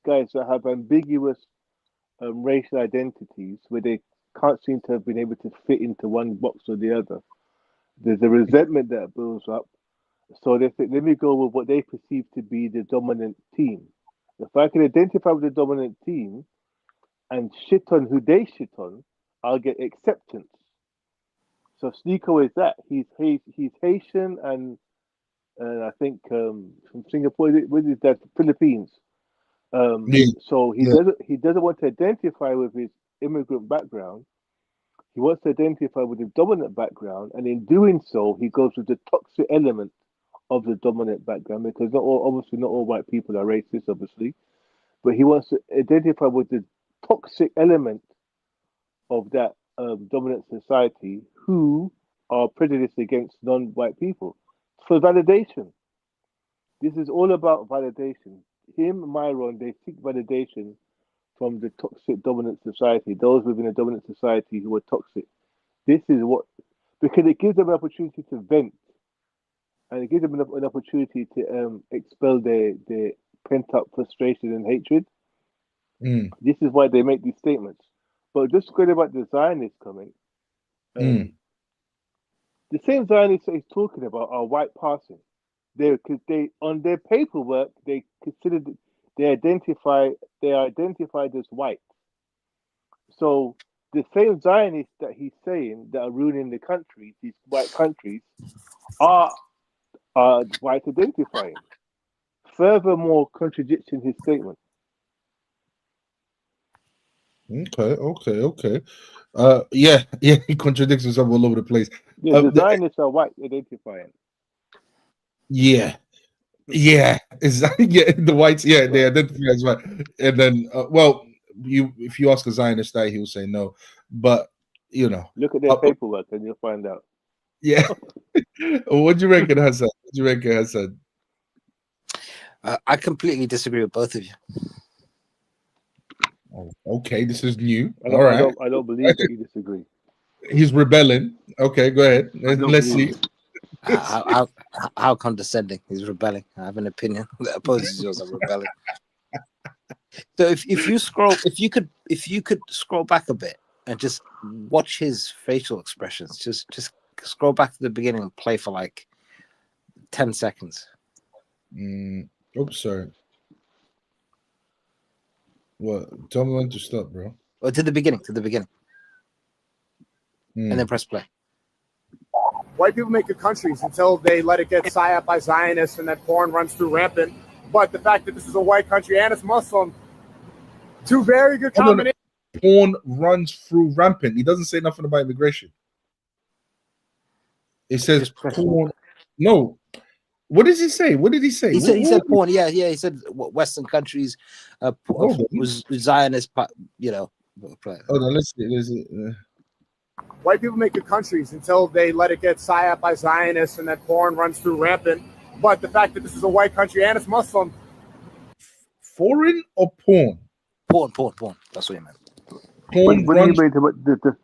guys that have ambiguous racial identities where they can't seem to have been able to fit into one box or the other. There's a resentment that builds up. So they think, let me go with what they perceive to be the dominant team. If I can identify with the dominant team and shit on who they shit on, I'll get acceptance. So Sneako is that. He's Haitian and and I think from Singapore. What is that? Philippines. Yeah. So he doesn't want to identify with his immigrant background. He wants to identify with the dominant background, and in doing so, he goes with the toxic element of the dominant background, because obviously not all white people are racist, obviously, but he wants to identify with the toxic element of that dominant society who are prejudiced against non-white people for validation. This is all about validation. Him, Myron, they seek validation from the toxic dominant society, those within a dominant society who are toxic. This is what, because it gives them an opportunity to vent, and it gives them an opportunity to expel their pent-up frustration and hatred. This is why they make these statements. But just going about the Zionists coming, the same Zionists that he's talking about are white passing. They on their paperwork they are identified as white. So the same Zionists that he's saying that are ruining the countries, these white countries, are white identifying. Furthermore, contradicting his statement. Okay. Yeah, he contradicts himself all over the place. Yeah, the Zionists are white identifying. Yeah, exactly. Yeah, the whites. Yeah, right. They identify as white, and then, if you ask a Zionist that, he will say no. But look at their paperwork, and you'll find out. Yeah. What do you reckon, Hassan? I completely disagree with both of you. Oh, okay, this is new. All right. I don't believe that you disagree. He's rebelling. Okay, go ahead. Let's see. How condescending. He's rebelling. I have an opinion that opposes yours. I'm rebelling. So if you could scroll back a bit and just watch his facial expressions, just scroll back to the beginning and play for like 10 seconds. Oops, sorry. What? Tell me when to stop, bro. Or to the beginning. And then press play. White people make good countries until they let it get psyoped by Zionists and that porn runs through rampant. But the fact that this is a white country and it's Muslim, two very good combinations. Porn runs through rampant. He doesn't say nothing about immigration. It says porn. No. What does he say? What did he say? He said porn. Yeah. He said Western countries was Zionist, Hold on, let's see. White people make good countries until they let it get psyoped by Zionists and that porn runs through rampant. But the fact that this is a white country and it's Muslim. Foreign or porn? Porn. That's what he meant. Porn. What do you mean about the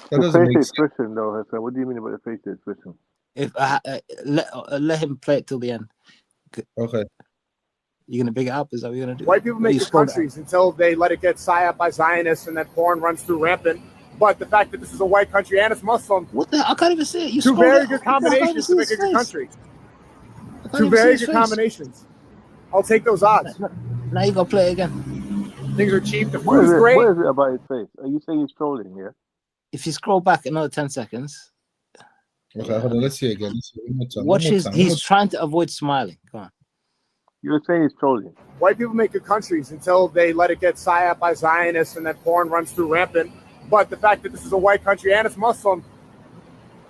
facial expression, though, Hassan? What do you mean about the facial expression? If let him play it till the end. Okay. You're gonna big it up? Is that what you're gonna do? White people make good countries until they let it get psyoped by Zionists and that porn runs through rampant. But the fact that this is a white country and it's Muslim. What the hell? I can't even see it. Two very good combinations to make a good country. Two very good combinations. I'll take those odds. Now you gotta play it again. Things are cheap. The food is great. What is it about his face? Are you saying he's trolling here? If you scroll back another 10 seconds. Okay, hold on. Let's see again. Watch he's trying to avoid smiling. Go on. You're saying he's trolling. White people make good countries until they let it get psyoped by Zionists and that porn runs through rampant. But the fact that this is a white country and it's Muslim,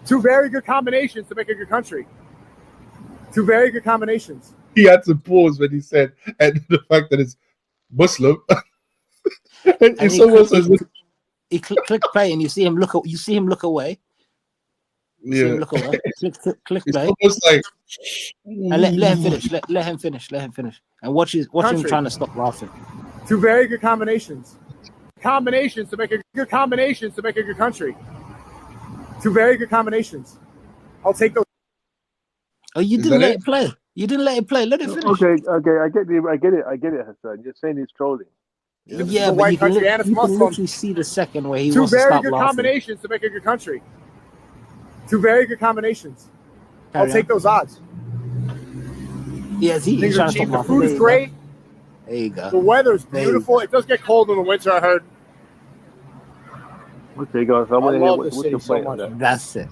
two very good combinations to make a good country. Two very good combinations. He had to pause when he said, and the fact that it's Muslim. and he click play, and you see him look away. Yeah. Click play. It's almost like, and let him finish. Let him finish. And watch him trying to stop laughing. Two very good combinations. Combinations to make a good country. Two very good combinations. I'll take those. Oh, you didn't let it play. You didn't let it play. Let it finish. Okay. I get it, Hassan. You're saying he's trolling. Yeah, but you can literally see the second where he wants to stop laughing. Two very good combinations to make a good country. Two very good combinations. I'll take those odds. Yeah, he's trying to stop laughing. The food is great. There you go. The weather's beautiful. It does get cold in the winter, I heard. Okay, guys. I love this city so much. That's it.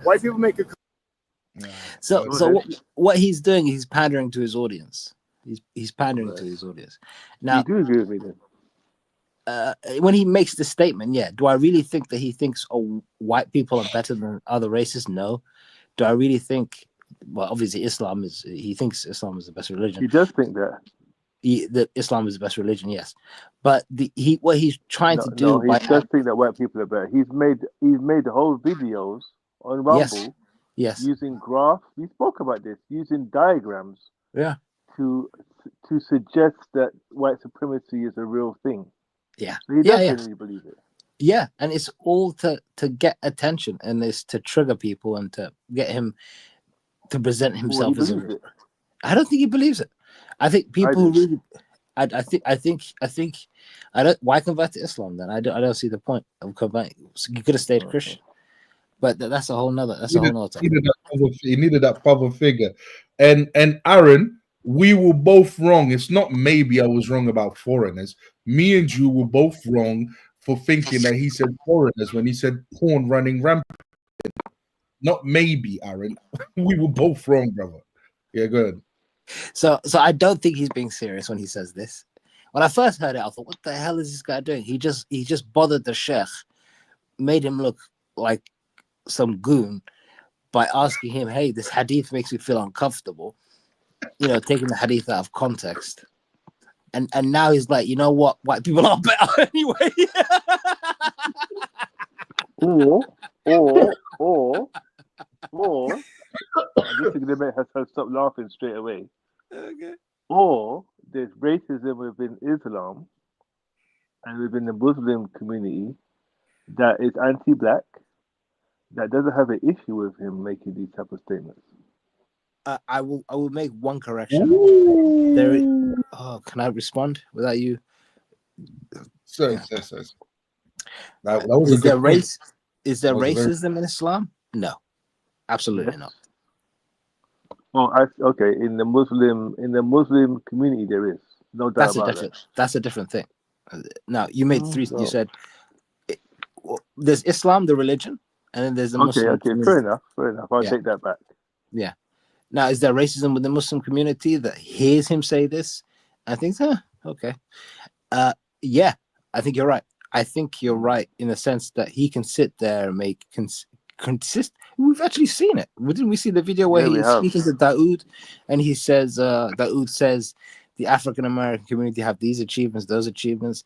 White people make good. So what he's doing, he's pandering to his audience. He's pandering to his audience. Now, you do agree with me then? when he makes the statement, yeah, do I really think that he thinks white people are better than other races? No. Do I really think? Well, obviously, he thinks Islam is the best religion. He does think that. That Islam is the best religion, yes. But what he's trying to do, he does think that white people are better. He's made the whole videos on Rumble, yes, using graphs. We spoke about this, using diagrams, to suggest that white supremacy is a real thing. Yeah, so he definitely believes it. Yeah, and it's all to get attention, and it's to trigger people and to get him to present himself as a. I don't think he believes it. I think people who really, I think, I don't. Why convert to Islam then? I don't see the point of converting. You could have stayed Christian, but that's a whole nother. That's a whole nother topic. He needed that father figure, and Aaron, we were both wrong. It's not maybe I was wrong about foreigners. Me and you were both wrong for thinking that he said foreigners when he said porn running rampant. Not maybe, Aaron. We were both wrong, brother. Yeah, go ahead. So I don't think he's being serious when he says this. When I first heard it, I thought, what the hell is this guy doing? He just bothered the sheikh, made him look like some goon by asking him, hey, this hadith makes me feel uncomfortable. You know, taking the hadith out of context. And now he's like, you know what? White people are better anyway. or I'm just going to make her stop laughing straight away. Okay. Or there's racism within Islam and within the Muslim community that is anti-black, that doesn't have an issue with him making these type of statements. I will make one correction. Can I respond without you? Sorry. Is there racism in Islam? No, absolutely not. Oh, okay. In the Muslim community, there is no doubt about that. That's a different thing. Now you made three. You said there's Islam, the religion, and then there's the Muslim. Okay, fair enough. I'll take that back. Yeah. Now, is there racism with the Muslim community that hears him say this? I think, okay. Yeah, I think you're right. I think you're right in the sense that he can sit there and make consist. We've actually seen it. Didn't we see the video where he's speaking to Daoud, and he says, Daoud says, the African American community have these achievements, those achievements,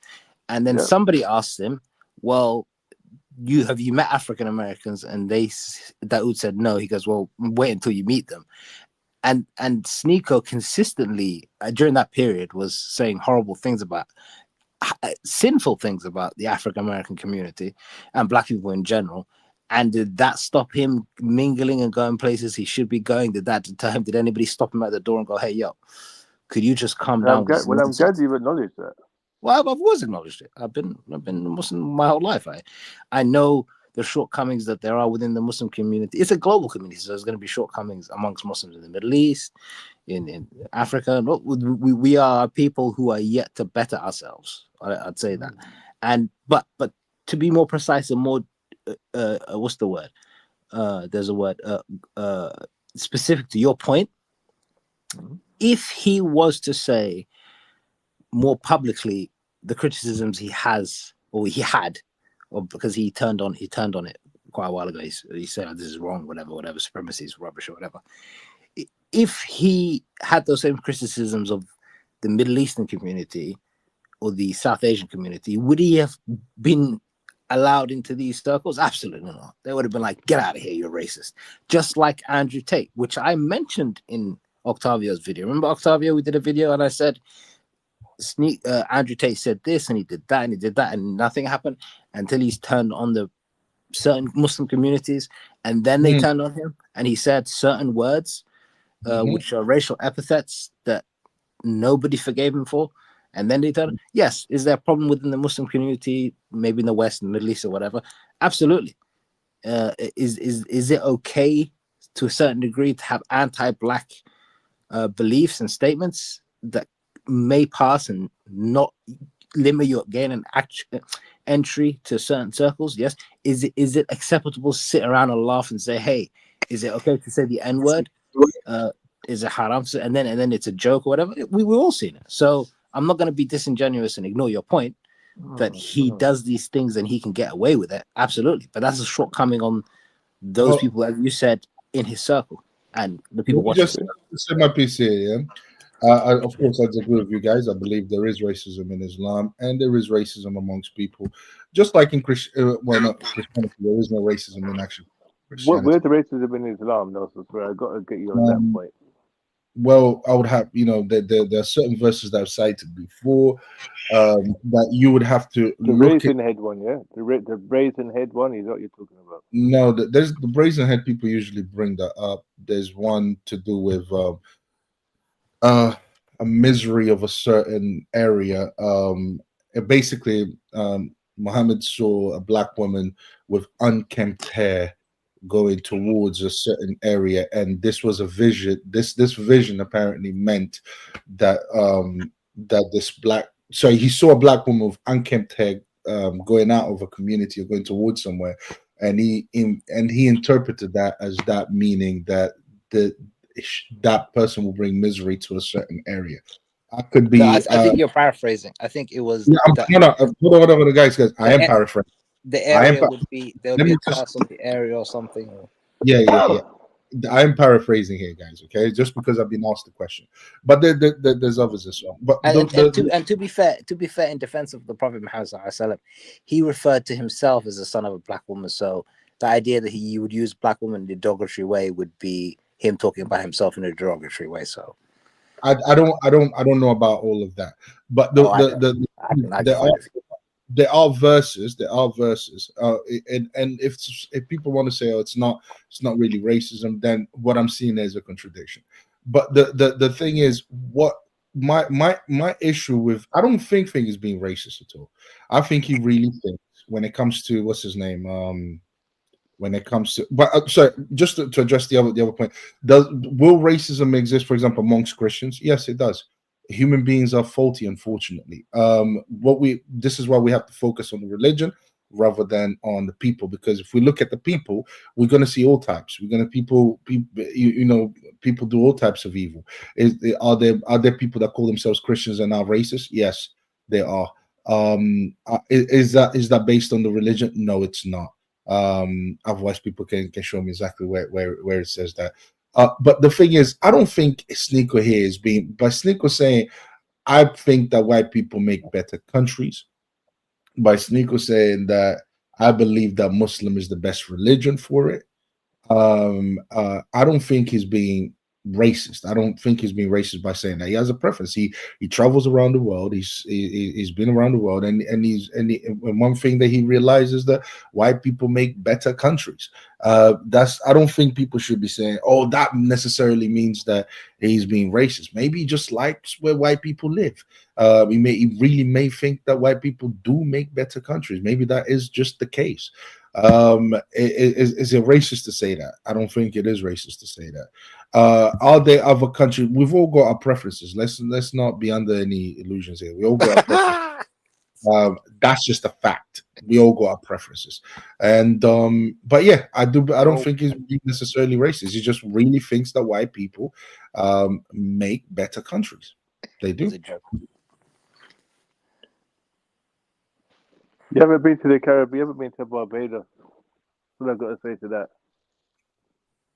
and then somebody asks him, well, have you met African Americans? And Daoud said no. He goes, well, wait until you meet them. And Sneako consistently during that period was saying horrible things sinful things about the African American community and black people in general. And did that stop him mingling and going places he should be going? Did that deter him? Did anybody stop him at the door and go, hey, yo, could you just calm down? I'm glad you've acknowledged that. Well, I've always acknowledged it. I've been Muslim my whole life. I know the shortcomings that there are within the Muslim community. It's a global community, so there's going to be shortcomings amongst Muslims in the Middle East, in Africa. We are people who are yet to better ourselves. I'd say that. And but to be more precise and more, what's the word? There's a word specific to your point. If he was to say more publicly the criticisms he has or he had, or because he turned on it quite a while ago, he said, oh, this is wrong, whatever, supremacy is rubbish or whatever. If he had those same criticisms of the Middle Eastern community or the South Asian community, would he have been allowed into these circles? Absolutely not. They would have been like, get out of here, you're racist. Just like Andrew Tate, which I mentioned in Octavio's video. Remember Octavio? We did a video and I said, Andrew Tate said this and he did that and nothing happened until he's turned on the certain Muslim communities, and then they turned on him and he said certain words which are racial epithets that nobody forgave him for, and then they turned. Yes, is there a problem within the Muslim community, maybe in the West, in the Middle East or whatever? Absolutely. Is it okay to a certain degree to have anti-black beliefs and statements that may pass and not limit your gain and entry to certain circles? Yes. Is it acceptable to sit around and laugh and say, hey, Is it okay to say the N word? Is it haram? And then it's a joke or whatever. We've all seen it. So I'm not going to be disingenuous and ignore your point that he does these things and he can get away with it. Absolutely. But that's a shortcoming on those people, as you said, in his circle and the people watching. Just say my piece here, yeah. Of course, I agree with you guys. I believe there is racism in Islam and there is racism amongst people. Just like in not Christianity, there is no racism in actual Christianity. Where's the racism in Islam, though? So I got to get you on that point. Well, I would have, there are certain verses that I've cited before that you would have to the brazen head one, yeah, the brazen head one is what you're talking about. No, there's the brazen head. People usually bring that up. There's one to do with a misery of a certain area. Basically, Muhammad saw a black woman with unkempt hair going towards a certain area, and this was a vision. This vision apparently meant that he saw a black woman with unkempt hair going out of a community or going towards somewhere, and he interpreted that as that meaning that that person will bring misery to a certain area. I could be. No, I think you're paraphrasing. I think it was. Hold on, guys. I am paraphrasing. The area would be there would be a class of the area or something. Yeah. I am paraphrasing here, guys. Okay, just because I've been asked the question, but there's others as well. But to be fair, in defense of the Prophet Muhammad sallallahu, he referred to himself as the son of a black woman. So the idea that he would use black woman in a derogatory way would be him talking about himself in a derogatory way. So I don't know about all of that, but there are verses, and if people want to say, oh, it's not really racism, then what I'm seeing there is a contradiction. But the thing is, what my issue with, I don't think Thing is being racist at all. I think he really thinks when it comes to what's his name, sorry, just to address the other point, will racism exist, for example, amongst Christians? Yes, it does. Human beings are faulty, unfortunately. This is why we have to focus on the religion rather than on the people, because if we look at the people, we're going to see all types. We're going to people do all types of evil. Are there people that call themselves Christians and are racist? Yes, there are. Is that based on the religion? No, it's not. Otherwise people can show me exactly where it says that. But the thing is, I don't think Sneako here is being, by Sneako saying, I think that white people make better countries, by Sneako saying that I believe that Muslim is the best religion for it, I don't think he's being racist. I don't think he's being racist by saying that. He has a preference. He travels around the world. He's been around the world, and one thing that he realizes that white people make better countries. I don't think people should be saying, oh, that necessarily means that he's being racist. Maybe he just likes where white people live. He really may think that white people do make better countries. Maybe that is just the case. Is it racist to say that? I don't think it is racist to say that. Are there other countries? We've all got our preferences. Let's not be under any illusions here. We all got our preferences. That's just a fact. We all got our preferences, and but yeah, I don't think he's necessarily racist. He just really thinks that white people make better countries. They do. You haven't been to the Caribbean, you haven't been to Barbados. What I've got to say to that.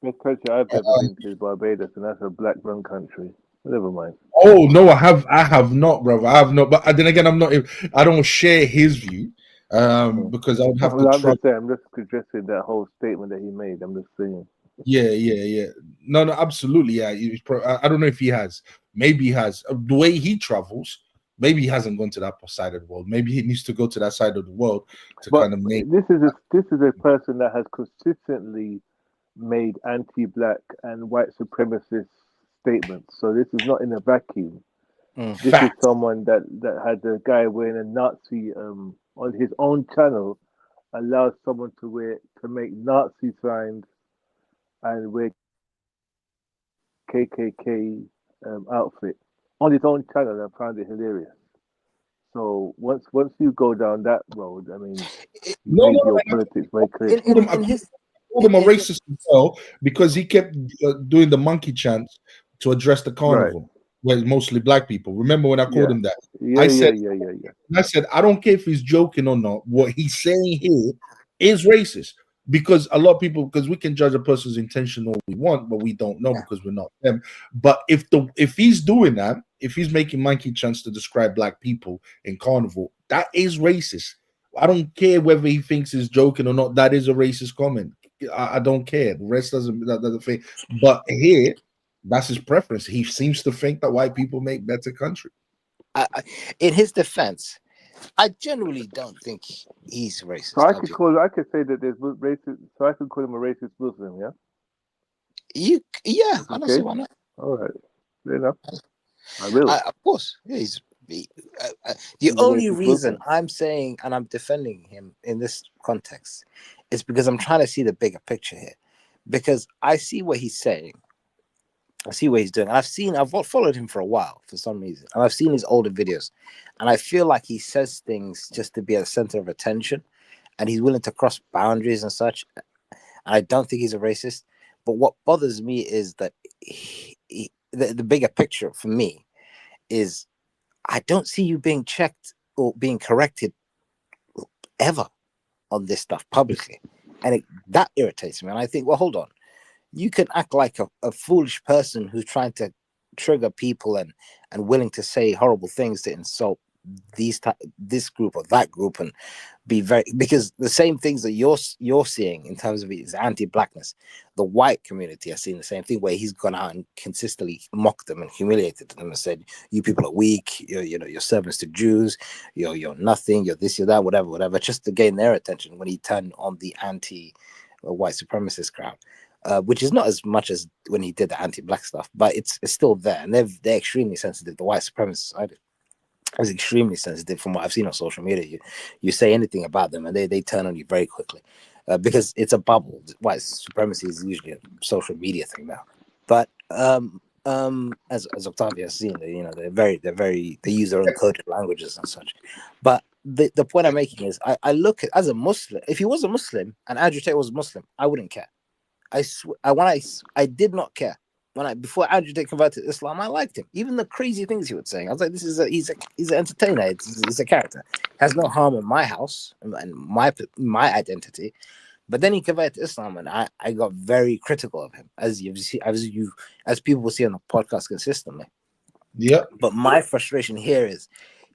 Best country I've ever been to is Barbados, and that's a black run country. Never mind. Oh no, I have not, brother. I have not. But then again, I don't share his view, because I would have to. I'm just addressing that whole statement that he made. I'm just saying. Yeah. No, absolutely. Yeah, I don't know if he has. Maybe he has. The way he travels, maybe he hasn't gone to that side of the world. Maybe he needs to go to that side of the world to kind of make. This is a person that has consistently made anti-black and white supremacist statements. So this is not in a vacuum. This is someone that had the guy wearing a Nazi on his own channel allows someone to make Nazi signs and wear KKK outfit on his own channel. I found it hilarious. So once you go down that road, I mean, your politics very clear. called him a racist as well because he kept doing the monkey chants to address the carnival, where it's mostly black people. Remember when I called him that? I said, I don't care if he's joking or not. What he's saying here is racist. Because a lot of people, because we can judge a person's intention all we want, but we don't know because we're not them. But if he's doing that, if he's making monkey chants to describe black people in carnival, that is racist. I don't care whether he thinks he's joking or not. That is a racist comment. I don't care. The rest doesn't think. But here, that's his preference. He seems to think that white people make better country. In his defense, I generally don't think he's racist. So I could say that there's racist. So I could call him a racist Muslim. Yeah. I don't see why not. All right. Fair enough. I will. Of course. Yeah, the only reason I'm saying and I'm defending him in this context is because I'm trying to see the bigger picture here. Because I see what he's saying. I see what he's doing. And I've followed him for a while for some reason. And I've seen his older videos. And I feel like he says things just to be at the center of attention. And he's willing to cross boundaries and such. And I don't think he's a racist. But what bothers me is that the bigger picture for me is I don't see you being checked or being corrected ever on this stuff publicly. And that irritates me. And I think, well, hold on. You can act like a foolish person who's trying to trigger people and willing to say horrible things to insult this group or that group and be very, because the same things that you're seeing in terms of his anti-blackness, the white community are seeing the same thing where he's gone out and consistently mocked them and humiliated them and said, you people are weak, you're servants to Jews, you're nothing, you're this, you're that, whatever, just to gain their attention when he turned on the anti-white supremacist crowd. Which is not as much as when he did the anti-black stuff, but it's still there, and they're extremely sensitive. The white supremacist side is extremely sensitive from what I've seen on social media. You say anything about them, and they turn on you very quickly because it's a bubble. White supremacy is usually a social media thing now, but as Octavia has seen, they use their own coded languages and such. But the point I'm making is, I look at as a Muslim. If he was a Muslim and Andrew Tate was a Muslim, I wouldn't care. I did not care before Andrew Tate converted to Islam. I liked him, even the crazy things he was saying. I was like, he's an entertainer. He's a character. Has no harm in my house and my identity. But then he converted to Islam, and I got very critical of him, as people will see on the podcast consistently. Yeah. But my frustration here is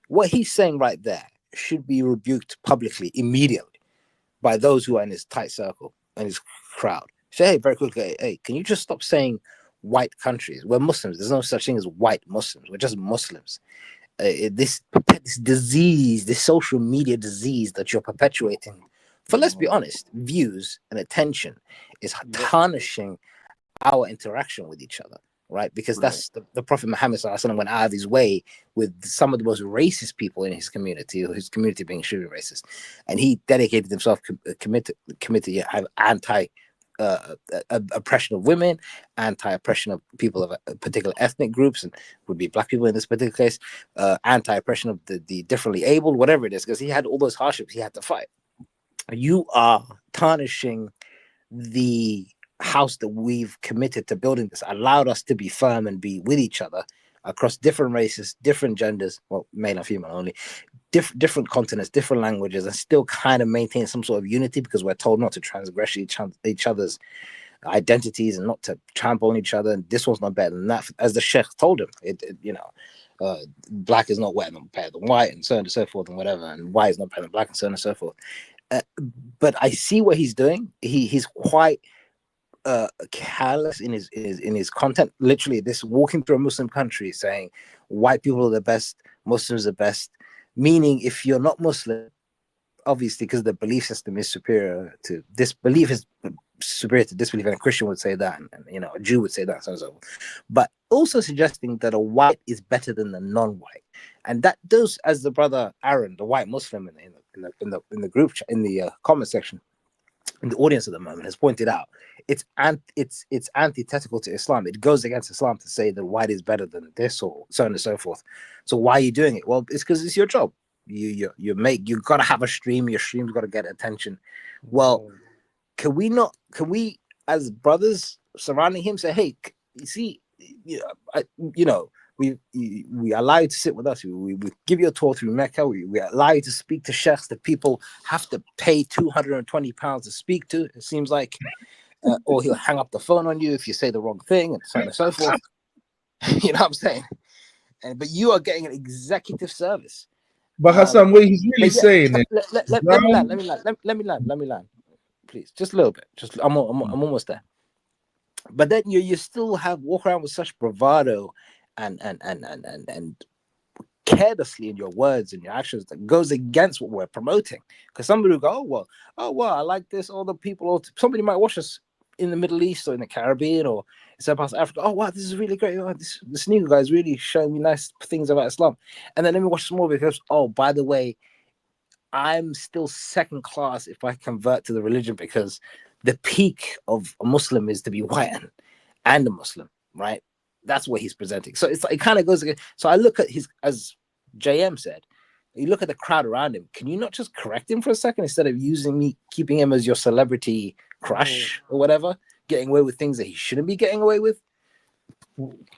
what he's saying right there should be rebuked publicly immediately by those who are in his tight circle and his crowd. Say, hey, very quickly, hey, can you just stop saying white countries? We're Muslims. There's no such thing as white Muslims. We're just Muslims. This disease, this social media disease that you're perpetuating, for, let's be honest, views and attention is tarnishing our interaction with each other, right? Because that's the Prophet Muhammad went out of his way with some of the most racist people in his community, or his community being extremely racist. And he dedicated himself, committed anti oppression of women, anti-oppression of people of particular ethnic groups, and would be black people in this particular case, anti-oppression of the differently abled, whatever it is, because he had all those hardships he had to fight. You are tarnishing the house that we've committed to building, this allowed us to be firm and be with each other across different races, different genders, well, male and female only, different continents, different languages, and still kind of maintain some sort of unity, because we're told not to transgress each other's identities and not to trample on each other. And this one's not better than that, as the Sheikh told him. Black is not better than white, and so on and so forth, and whatever. And white is not better than black, and so on and so forth. But I see what he's doing. He's quite careless in his content. Literally, this walking through a Muslim country saying white people are the best, Muslims are the best. Meaning, if you're not Muslim, obviously, because the belief system is superior to disbelief, is superior to disbelief, and a Christian would say that, and a Jew would say that, so on and so forth. But also suggesting that a white is better than the non-white, and that does, as the brother Aaron, the white Muslim in the group in the comment section, in the audience at the moment, has pointed out, it's antithetical to Islam. It goes against Islam to say that white is better than this, or so on and so forth. So why are you doing it? Well, it's because it's your job. You gotta have a stream. Your stream's gotta get attention. Well, can we as brothers surrounding him say, hey, you see, we allow you to sit with us. We give you a tour through Mecca. We allow you to speak to sheikhs that people have to pay £220 to speak to. It seems like, or he'll hang up the phone on you if you say the wrong thing, and so on and so forth. You know what I'm saying? But you are getting an executive service. But Hassan, what he's really saying is, let me land, please, just a little bit. I'm almost there. But then you still walk around with such bravado and carelessly in your words and your actions that goes against what we're promoting. Because somebody will go, oh well, I like this. All the people, or somebody might watch us in the Middle East or in the Caribbean or South Africa. Oh wow, this is really great. Oh, this Sneako guy is really showing me nice things about Islam. And then let me watch some more because, oh, by the way, I'm still second class if I convert to the religion, because the peak of a Muslim is to be white and a Muslim, right? That's what he's presenting. So it's like, it kind of goes again. So I look at as JM said, you look at the crowd around him. Can you not just correct him for a second instead of keeping him as your celebrity crush or whatever, getting away with things that he shouldn't be getting away with?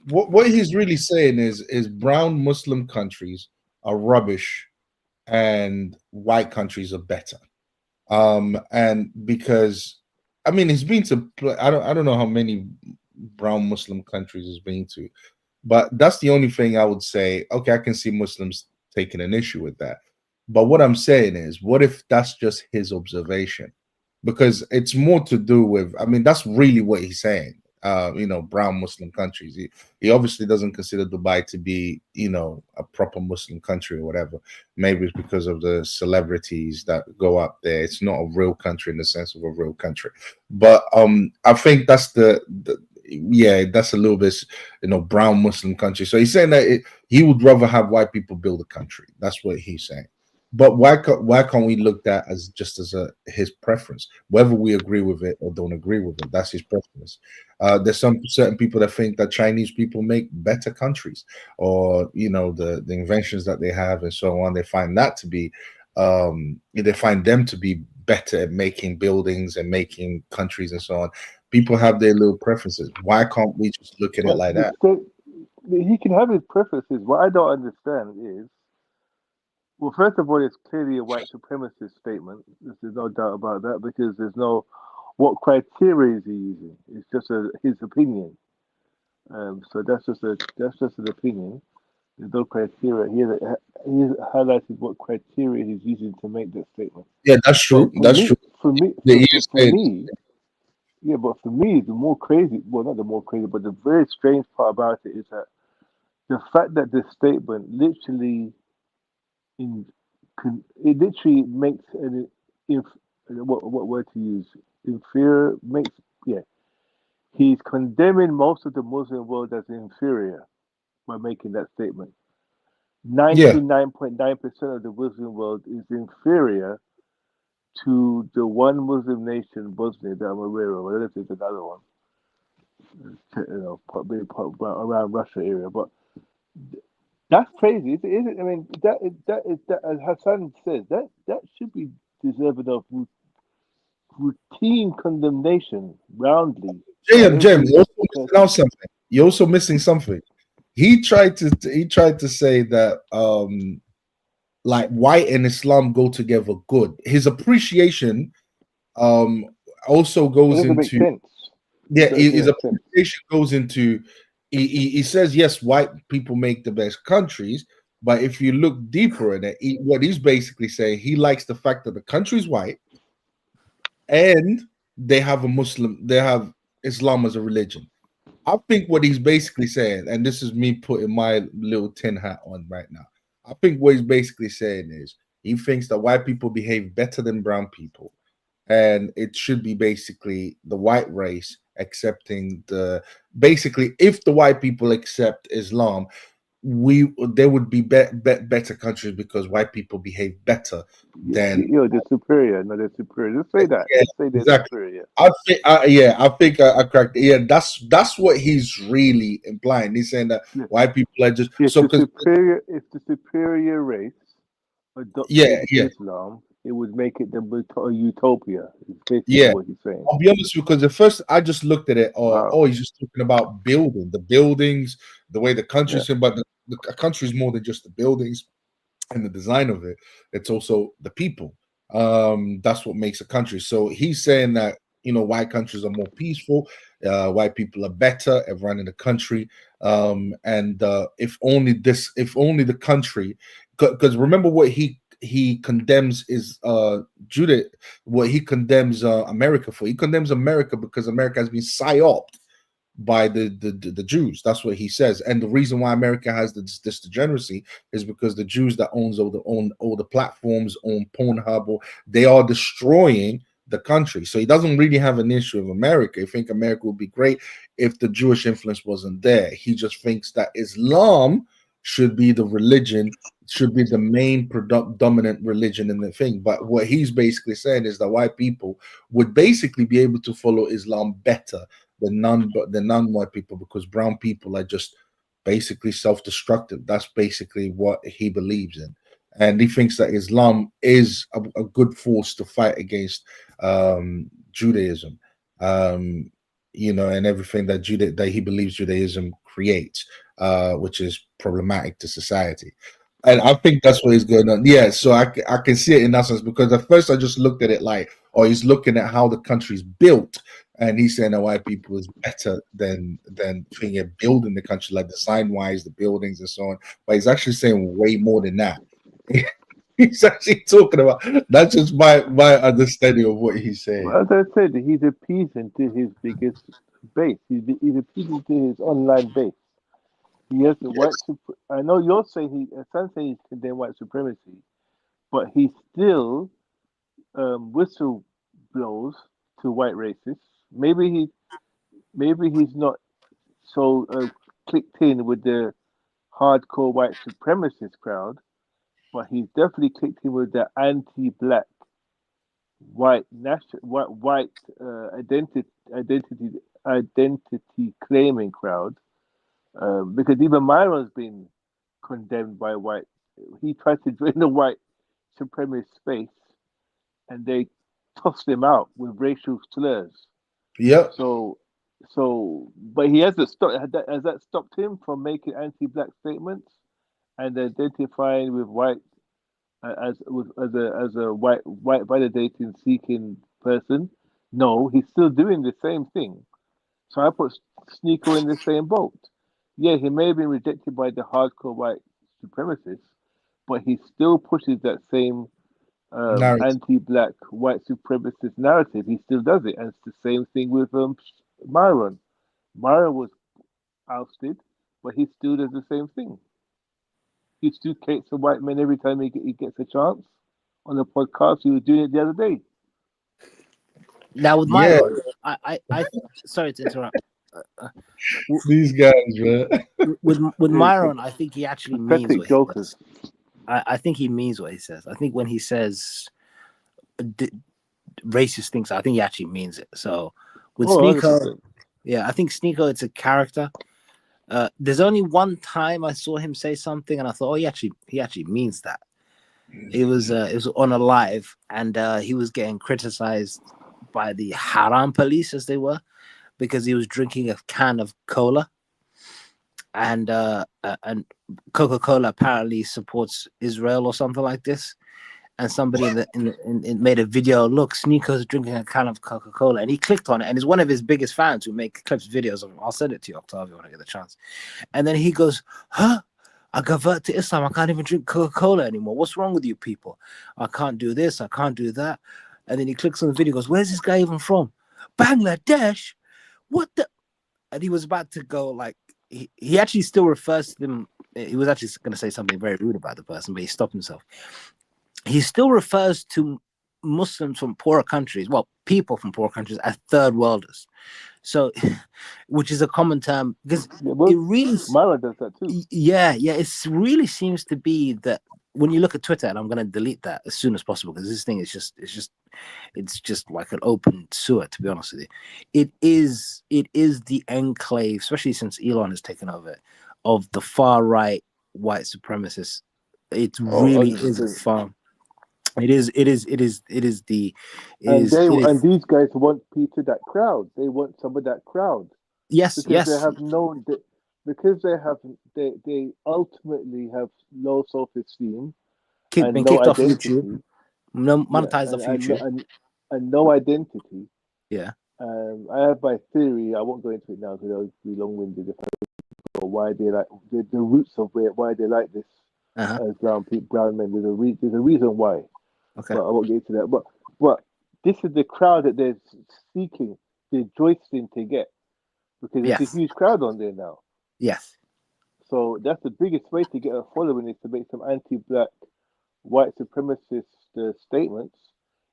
What he's really saying is brown Muslim countries are rubbish and white countries are better. And because, I mean, he's been to, I don't know how many brown Muslim countries he's been to, but that's the only thing I would say. Okay, I can see Muslims taking an issue with that. But what I'm saying is, what if that's just his observation? Because it's more to do with, I mean, that's really what he's saying. Brown Muslim countries. He obviously doesn't consider Dubai to be, a proper Muslim country or whatever. Maybe it's because of the celebrities that go up there. It's not a real country in the sense of a real country. But I think that's that's a little bit, brown Muslim country. So he's saying that he would rather have white people build a country. That's what he's saying. But why can't we look at that as his preference? Whether we agree with it or don't agree with it, that's his preference. There's certain people that think that Chinese people make better countries, or the inventions that they have and so on. They find that to be, they find them to be better at making buildings and making countries and so on. People have their little preferences. Why can't we just look at it like that? He can have his preferences. What I don't understand is, well, first of all, it's clearly a white supremacist statement. There's no doubt about that, because there's no what criteria is he using. It's just his opinion. So that's just an opinion. There's no criteria. He highlighted what criteria he's using to make that statement. Yeah, that's true. True. For me, yeah, but for me, the more crazy, well, not the more crazy, but the very strange part about it is that the fact that this statement literally makes what word to use? Inferior makes, yeah. He's condemning most of the Muslim world as inferior by making that statement. 99.9% of the Muslim world is inferior to the one Muslim nation, Bosnia, that I'm aware of. I don't know if there's another one, around Russia area, but that's crazy. Is it? I mean, that is as Hassan says, that should be deserving of routine condemnation roundly. James, you're also missing something. He tried to say that like white and Islam go together good. His appreciation also goes into his appreciation goes into he says yes, white people make the best countries, but if you look deeper in it, what he's basically saying, he likes the fact that the country's white and they have Islam as a religion. I think what he's basically saying, and this is me putting my little tin hat on right now, I think what he's basically saying is he thinks that white people behave better than brown people, and it should be basically the white race accepting basically if the white people accept Islam, there would be better countries because white people behave better than they're superior. No, they're superior. Just say that. Yeah, just say they're exactly. superior. I think I cracked it. Yeah, that's what he's really implying. He's saying that white people are just if the superior race adopted Islam, it would make it a utopia. It's basically Yeah. what he's saying. I'll be honest, because at first I just looked at it, Wow. oh, he's just talking about the buildings, the way the country's Yeah. but the country is more than just the buildings and the design of it. It's also the people. That's what makes a country. So he's saying that, white countries are more peaceful, white people are better at running the country. And if only the country, because remember what he condemns is Judah, what he condemns America for. He condemns America because America has been psyoped by the Jews. That's what he says. And the reason why America has this degeneracy is because the Jews that own all the platforms, own Pornhub, they are destroying the country. So he doesn't really have an issue with America. He thinks America would be great if the Jewish influence wasn't there. He just thinks that Islam should be the religion, should be the main dominant religion in the thing. But what he's basically saying is that white people would basically be able to follow Islam better than non-white people, because brown people are just basically self-destructive. That's basically what he believes in. And he thinks that Islam is a good force to fight against Judaism, and everything that he believes Judaism creates, which is problematic to society. And I think that's what he's going on. Yeah, so I can see it in that sense, because at first I just looked at it like, he's looking at how the country's built, and he's saying that white people is better than building the country, like design-wise, the buildings and so on. But he's actually saying way more than that. He's actually talking about, that's just my understanding of what he's saying. Well, as I said, he's appeasing to his biggest base. He's appeasing to his online base. He has the white. I know you're saying some say he's condemned white supremacy, but he still whistle blows to white racists. Maybe he's not so clicked in with the hardcore white supremacist crowd, but he's definitely clicked in with the anti-black white identity claiming crowd. Because even Myron's been condemned by white. He tried to join the white supremacist space, and they tossed him out with racial slurs. Yep. But he hasn't stopped. Has that stopped him from making anti-black statements and identifying with white as a white validating seeking person? No, he's still doing the same thing. So I put Sneako in the same boat. Yeah, he may have been rejected by the hardcore white supremacists, but he still pushes that same anti-black white supremacist narrative. He still does it, and it's the same thing with Myron. Myron was ousted, but he still does the same thing. He still cates to white men every time he gets a chance on the podcast. He was doing it the other day. Now with Myron, I sorry to interrupt. These guys, man. With Myron, I think he actually means what he says. I think he means what he says. I think when he says racist things, I think he actually means it. So with Sneako, I think Sneako, it's a character. There's only one time I saw him say something, and I thought, he actually means that. It was on a live, and he was getting criticized by the Haram police, as they were, because he was drinking a can of cola, and Coca-Cola apparently supports Israel or something like this. And somebody in made a video. Look, Sneako's drinking a can of Coca-Cola, and he clicked on it. And he's one of his biggest fans who make clips, videos of him. I'll send it to you, Octavio, when I get the chance. And then he goes, "Huh? I convert to Islam. I can't even drink Coca-Cola anymore. What's wrong with you people? I can't do this. I can't do that." And then he clicks on the video. Goes, "Where's this guy even from? Bangladesh? What the?" And he was about to go like he actually still refers to them. He was actually going to say something very rude about the person, but he stopped himself. He still refers to Muslims from poorer countries, people from poorer countries, as third worlders. So, which is a common term, because it really, Mara does that too. Yeah, it really seems to be that when you look at Twitter, and I'm going to delete that as soon as possible, because this thing is it's just like an open sewer, to be honest with you. It is the enclave, especially since Elon has taken over, of the far right white supremacists. It really is a far. It is And these guys want Peter that crowd. They want some of that crowd. Yes, because yes. they have known that, because they ultimately have low self-esteem and Been no kicked off identity, YouTube, no monetized off and, YouTube. and no identity. Yeah. I have my theory. I won't go into it now because I'll be long-winded. But why they like the roots of why they like this as brown men. There's a reason why. Okay. But I won't get into that. But this is the crowd that they're seeking, they're joisting to get, because there's a huge crowd on there now. Yes. So that's the biggest way to get a following, is to make some anti-black, white supremacist statements.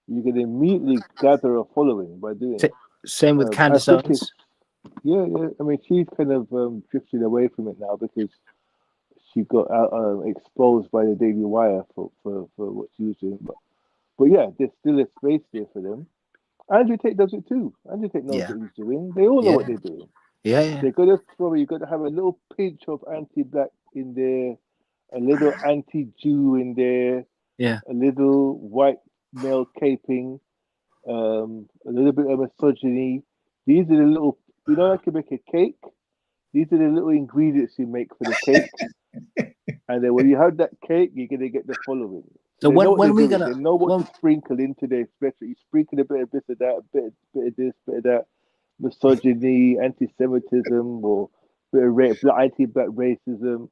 You can immediately gather a following by doing it. Same with Candace Owens. Yeah. I mean, she's kind of drifted away from it now because she got exposed by the Daily Wire for what she was doing. But yeah, there's still a space there for them. Andrew Tate does it too. Andrew Tate knows what he's doing. They all know what they're doing. Yeah. They're gonna you got to have a little pinch of anti-black in there, a little anti-Jew in there, a little white male caping, a little bit of misogyny. These are the little, like you make a cake. These are the little ingredients you make for the cake. And then when you have that cake, you're gonna get the following. So they know what to sprinkle into their special. You sprinkle a bit of this or that, a bit of this, bit of that, misogyny, anti-Semitism, or bit of anti-black racism,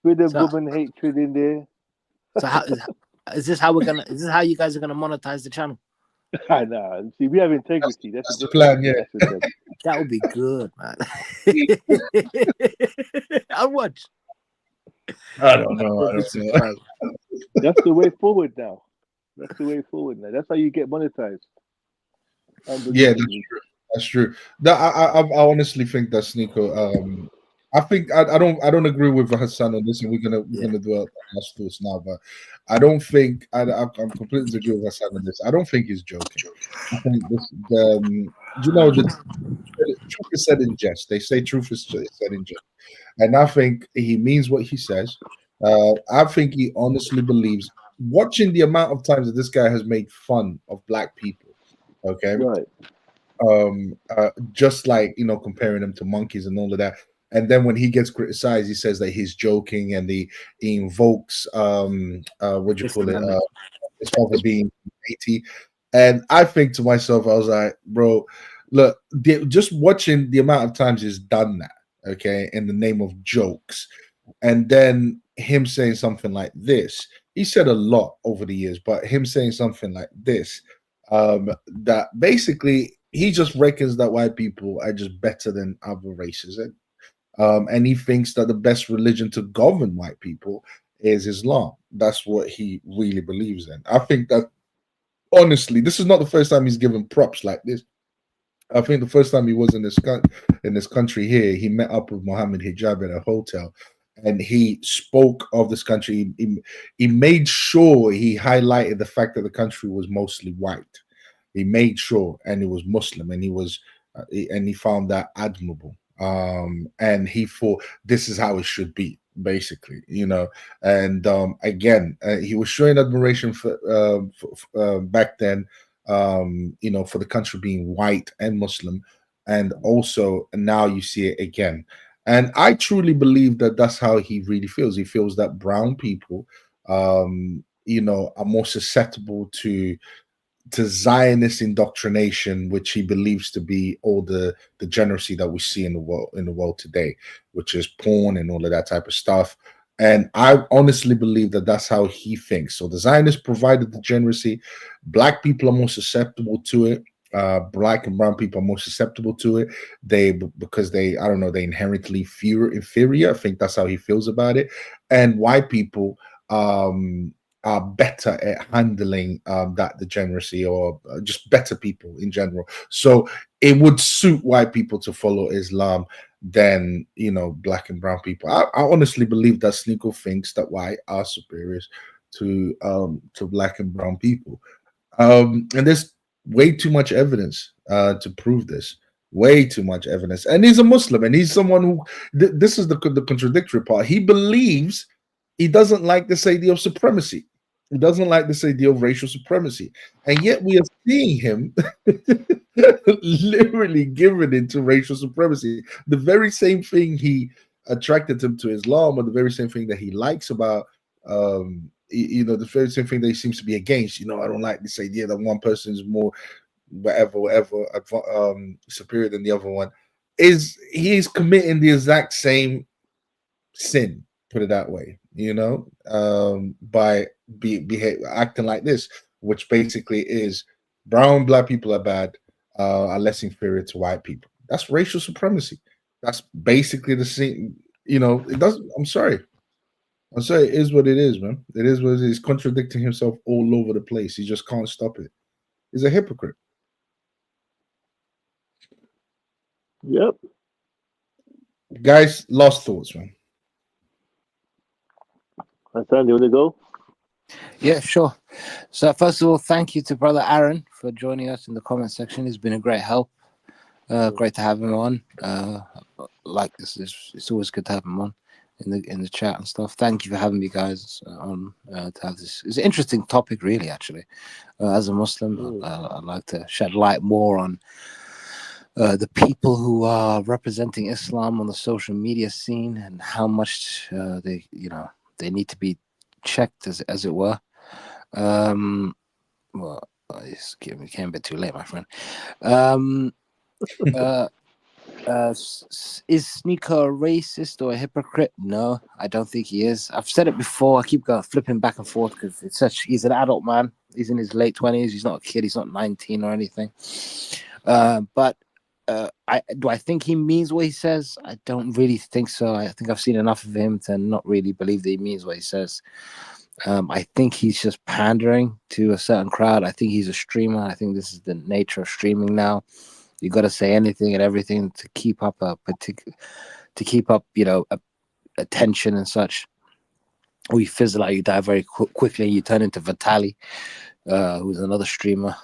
bit of woman hatred in there. So is this how you guys are gonna monetize the channel? Nah, see, we have integrity. That's the plan. Yeah, that would be good, man. I'll watch. I don't know. That's the way forward now. That's how you get monetized. Yeah, that's true. I honestly think that Sneako. I think I don't agree with Hassan on this, and we're gonna do our thoughts now. But I don't think I'm completely agree with Hassan on this. I don't think he's joking. I think the truth is said in jest. They say truth is said in jest, and I think he means what he says. I think he honestly believes. Watching the amount of times that this guy has made fun of black people, okay, right? Just like comparing them to monkeys and all of that. And then when he gets criticized, he says that he's joking, and he invokes what do you call it? His father being 80. And I think to myself, I was like, bro, look, just watching the amount of times he's done that, okay, in the name of jokes, and then him saying something like this. He said a lot over the years, but him saying something like this, that basically he just reckons that white people are just better than other races. And he thinks that the best religion to govern white people is Islam. That's what he really believes in. I think that, honestly, this is not the first time he's given props like this. I think the first time he was in this country here, he met up with Mohammed Hijab at a hotel, and he spoke of this country. He made sure he highlighted the fact that the country was mostly white. He made sure, and it was Muslim, and he found that admirable. And he thought this is how it should be, basically, and again, he was showing admiration for back then, for the country being white and Muslim, and also now you see it again. And I truly believe that that's how he really feels. He feels that brown people are more susceptible to Zionist indoctrination, which he believes to be all the degeneracy that we see in the world today, which is porn and all of that type of stuff. And I honestly believe that that's how he thinks. So the Zionists provided degeneracy. Black people are more susceptible to it. Black and brown people are more susceptible to it. Because they inherently inferior. I think that's how he feels about it. And white people are better at handling that degeneracy, or just better people in general. So it would suit white people to follow Islam than black and brown people. I honestly believe that Sneako thinks that white are superiors to black and brown people, and there's way too much evidence to prove this. Way too much evidence. And he's a Muslim, and he's someone who this is the contradictory part. He believes, he doesn't like this idea of supremacy. He doesn't like this idea of racial supremacy. And yet we are seeing him literally given into racial supremacy. The very same thing he attracted him to Islam, or the very same thing that he likes about the very same thing that he seems to be against. I don't like this idea that one person is more whatever superior than the other one. He's committing the exact same sin, put it that way, by acting like this, which basically is black people are bad, are less inferior to white people. That's racial supremacy. That's basically the same. It doesn't. I'm sorry. It is what it is, man. It is what it is. He's contradicting himself all over the place. He just can't stop it. He's a hypocrite. Yep. Guys, last thoughts, man. Hassan, you want to go? Yeah, sure. So first of all, thank you to Brother Aaron for joining us in the comment section. He's been a great help. Great to have him on. Like this, it's always good to have him on in the chat and stuff. Thank you for having me, guys, on to have this. It's an interesting topic, really. Actually, as a Muslim, I'd like to shed light more on the people who are representing Islam on the social media scene and how much they need to be checked, as it were. Well, it came a bit too late, my friend. Is Sneako a racist or a hypocrite? No, I don't think he is. I've said it before. I keep flipping back and forth because he's an adult man. He's in his late 20s. He's not a kid. He's not 19 or anything. But do I think he means what he says? I don't really think so. I think I've seen enough of him to not really believe that he means what he says. I think he's just pandering to a certain crowd. I think he's a streamer. I think this is the nature of streaming now. You got to say anything and everything to keep up attention and such. Or you fizzle out, you die very quickly. You turn into Vitali, who's another streamer,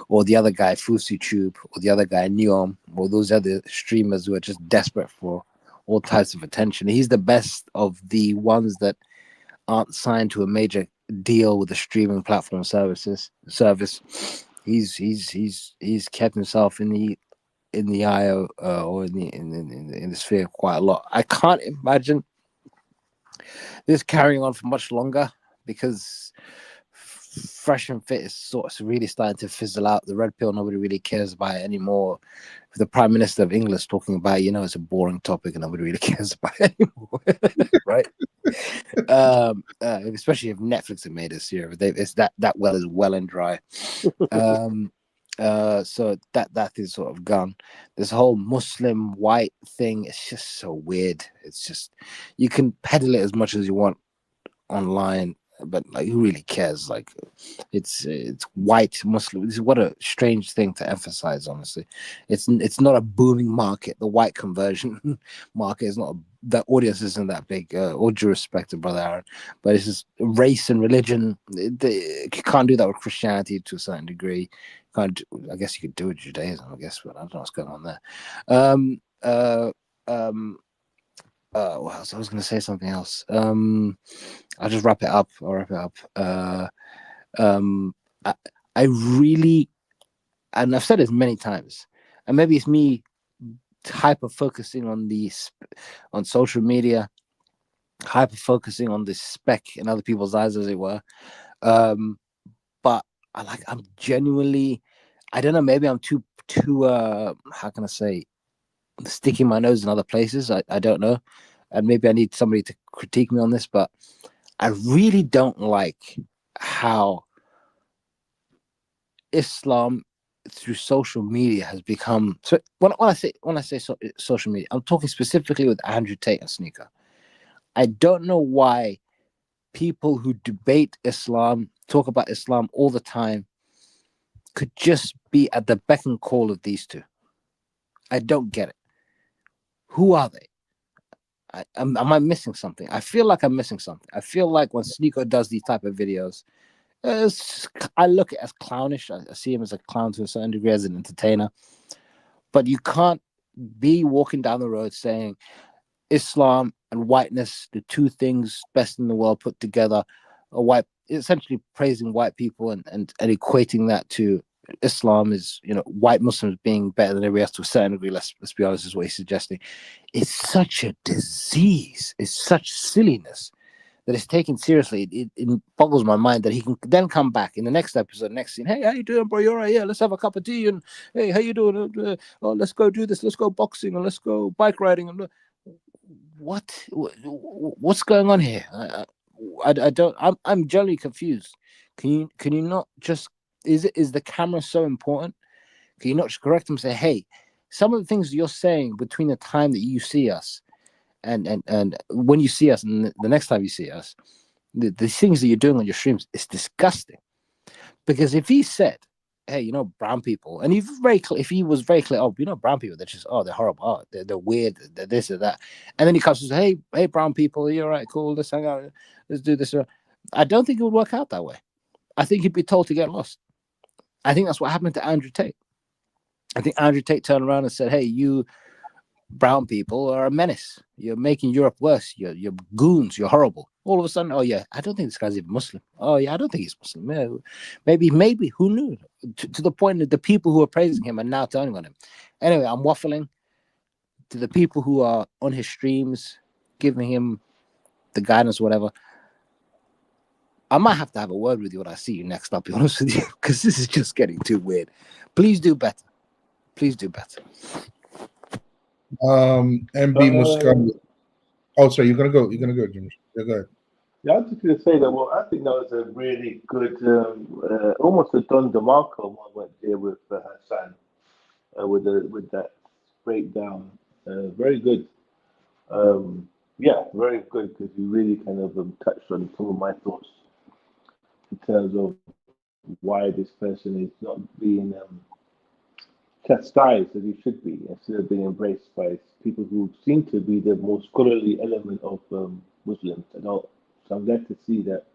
or the other guy FusiTube, or the other guy Neom, or those other streamers who are just desperate for all types of attention. He's the best of the ones that aren't signed to a major deal with the streaming platform service. He's kept himself in the eye or in the sphere quite a lot. I can't imagine this carrying on for much longer because Fresh and Fit is sort of really starting to fizzle out. The red pill, nobody really cares about it anymore. The Prime Minister of England is talking about, it's a boring topic and nobody really cares about it anymore, right? Especially if Netflix have made a series, it's that well is well and dry. So that is sort of gone. This whole Muslim white thing is just so weird. It's just, you can peddle it as much as you want online, but like, who really cares? Like, it's white Muslim. This is what a strange thing to emphasize. Honestly, it's not a booming market. The white conversion market is not. The audience isn't that big. All due respect to Brother Aaron, but it's just race and religion. You can't do that with Christianity to a certain degree. I guess you could do it with Judaism, I guess, but I don't know what's going on there. What else? I was going to say something else. I'll just wrap it up. I really, and I've said this many times, and maybe it's me hyper focusing on social media, hyper focusing on the speck in other people's eyes, as it were. But I'm genuinely, I don't know, maybe I'm too how can I say, sticking my nose in other places. I don't know, and maybe I need somebody to critique me on this, but I really don't like how Islam through social media has become. So when I say social media, I'm talking specifically with Andrew Tate and Sneako. I don't know why people who debate Islam, talk about Islam all the time, could just be at the beck and call of these two. I don't get it. Who are they? Am I missing something? I feel like I'm missing something. I feel like when Sneako does these type of videos, I look at it as clownish. I see him as a clown to a certain degree, as an entertainer. But you can't be walking down the road saying Islam and whiteness, the two things best in the world put together, essentially praising white people and equating that to Islam is, white Muslims being better than everybody else to a certain degree. Let's be honest, is what he's suggesting. It's such a disease. It's such silliness that it's taken seriously. It boggles my mind that he can then come back in the next episode, next scene. Hey, how you doing, bro? You're right. Yeah, let's have a cup of tea. And hey, how you doing? Oh, let's go do this. Let's go boxing and let's go bike riding. And what's going on here? I don't. I'm generally confused. Can you not just? Is the camera so important? Can you not just correct him and say, hey, some of the things you're saying between the time that you see us and when you see us and the next time you see us, the things that you're doing on your streams is disgusting. Because if he said, hey, brown people, and if he was very clear, brown people, they're just, they're horrible, they're weird, they're this or that, and then he comes and says, hey, brown people, you're right, cool, let's hang out, let's do this. I don't think it would work out that way. I think he'd be told to get lost. I think that's what happened to Andrew Tate. I think Andrew Tate turned around and said, hey, you brown people are a menace. You're making Europe worse. You're goons. You're horrible. All of a sudden, oh, yeah, I don't think this guy's even Muslim. Oh, yeah, I don't think he's Muslim. Yeah, maybe, who knew? To the point that the people who are praising him are now turning on him. Anyway, I'm waffling. To the people who are on his streams, giving him the guidance or whatever, I might have to have a word with you when I see you next, I'll be honest with you, because this is just getting too weird. Please do better. Please do better. MB Muscari. Oh, sorry, you're gonna go, Jim. Yeah, go ahead. Yeah, I was just gonna say that. Well, I think that was a really good, almost a Don DeMarco moment there with Hassan, with that breakdown. Very good. Yeah, very good, because you really kind of touched on some of my thoughts in terms of why this person is not being chastised as he should be, instead of being embraced by people who seem to be the most scholarly element of Muslims. So I'm glad to see that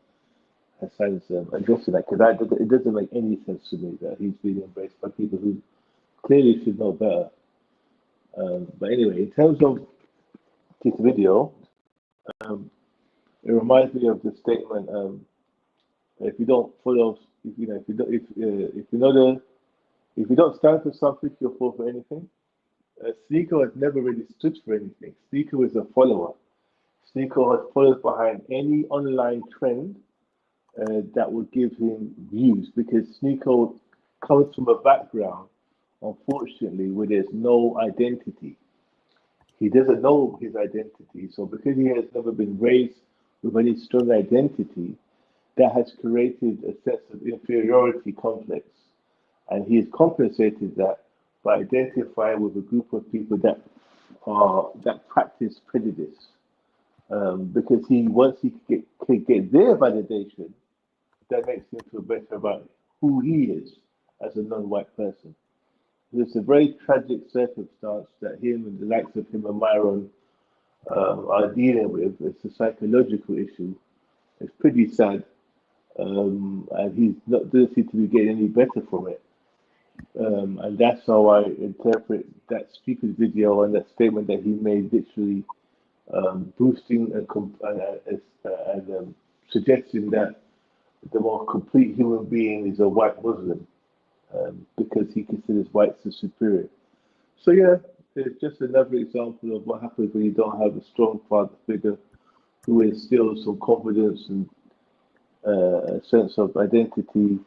Hassan's addressing that, because it doesn't make any sense to me that he's being embraced by people who clearly should know better. But anyway, in terms of this video, it reminds me of the statement: if you don't follow, if you don't stand for something, you'll fall for anything. Sneako has never really stood for anything. Sneako is a follower. Sneako has followed behind any online trend that would give him views, because Sneako comes from a background, unfortunately, where there's no identity. He doesn't know his identity. So because he has never been raised with any strong identity, that has created a sense of inferiority complex. And he has compensated that by identifying with a group of people that practice prejudice. Because once he can get their validation, that makes him feel better about who he is as a non-white person. It's a very tragic circumstance that him and the likes of him and Myron are dealing with. It's a psychological issue. It's pretty sad. And he's not doesn't seem to be getting any better from it. And that's how I interpret that stupid video and that statement that he made, literally boosting and suggesting that the more complete human being is a white Muslim, because he considers whites as superior. So yeah, it's just another example of what happens when you don't have a strong father figure who instills some confidence and a sense of identity,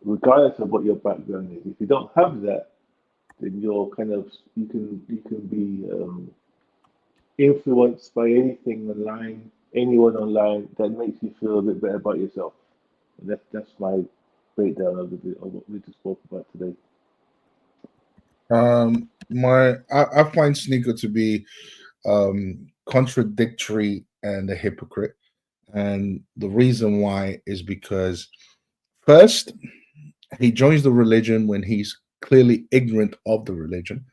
regardless of what your background is. If you don't have that, then you're you can be influenced by anything online, anyone online that makes you feel a bit better about yourself. And that's my breakdown of what we just spoke about today. I find Sneako to be contradictory and a hypocrite. And the reason why is because, first, he joins the religion when he's clearly ignorant of the religion.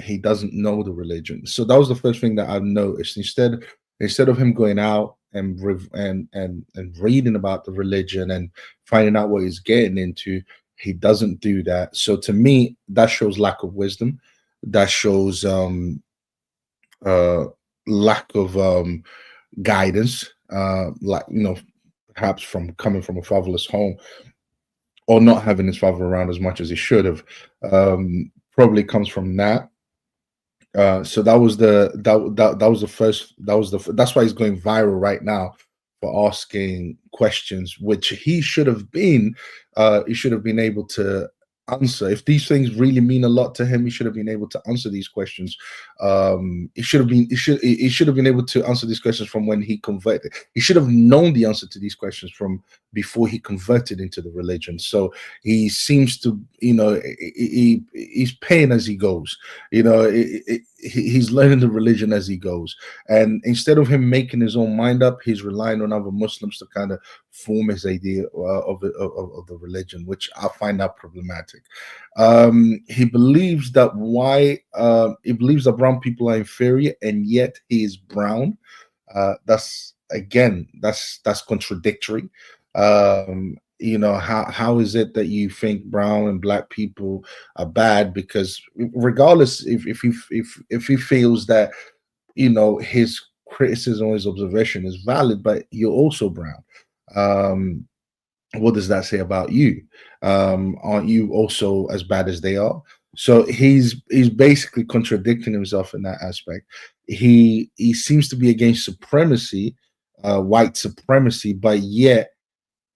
He doesn't know the religion. So that was the first thing that I've noticed. Instead of him going out and reading about the religion and finding out what he's getting into, he doesn't do that. So to me, that shows lack of wisdom. That shows lack of guidance. perhaps from coming from a fatherless home or not having his father around as much as he should have, probably comes from that. So that was the first. That's why he's going viral right now for asking questions, which he should have been. He should have been able to answer. If these things really mean a lot to him, he should have been able to answer these questions. He should have been able to answer these questions from when he converted. He should have known the answer to these questions from before he converted into the religion. So he seems to, he's paying as he goes. He's learning the religion as he goes, and instead of him making his own mind up, he's relying on other Muslims to kind of form his idea of the religion, which I find that problematic. He believes that brown people are inferior, and yet he is brown. That's contradictory. How is it that you think brown and black people are bad? Because regardless, if he feels that his criticism or his observation is valid, but you're also brown, what does that say about you? Aren't you also as bad as they are? So he's basically contradicting himself in that aspect. He seems to be against supremacy, white supremacy, but yet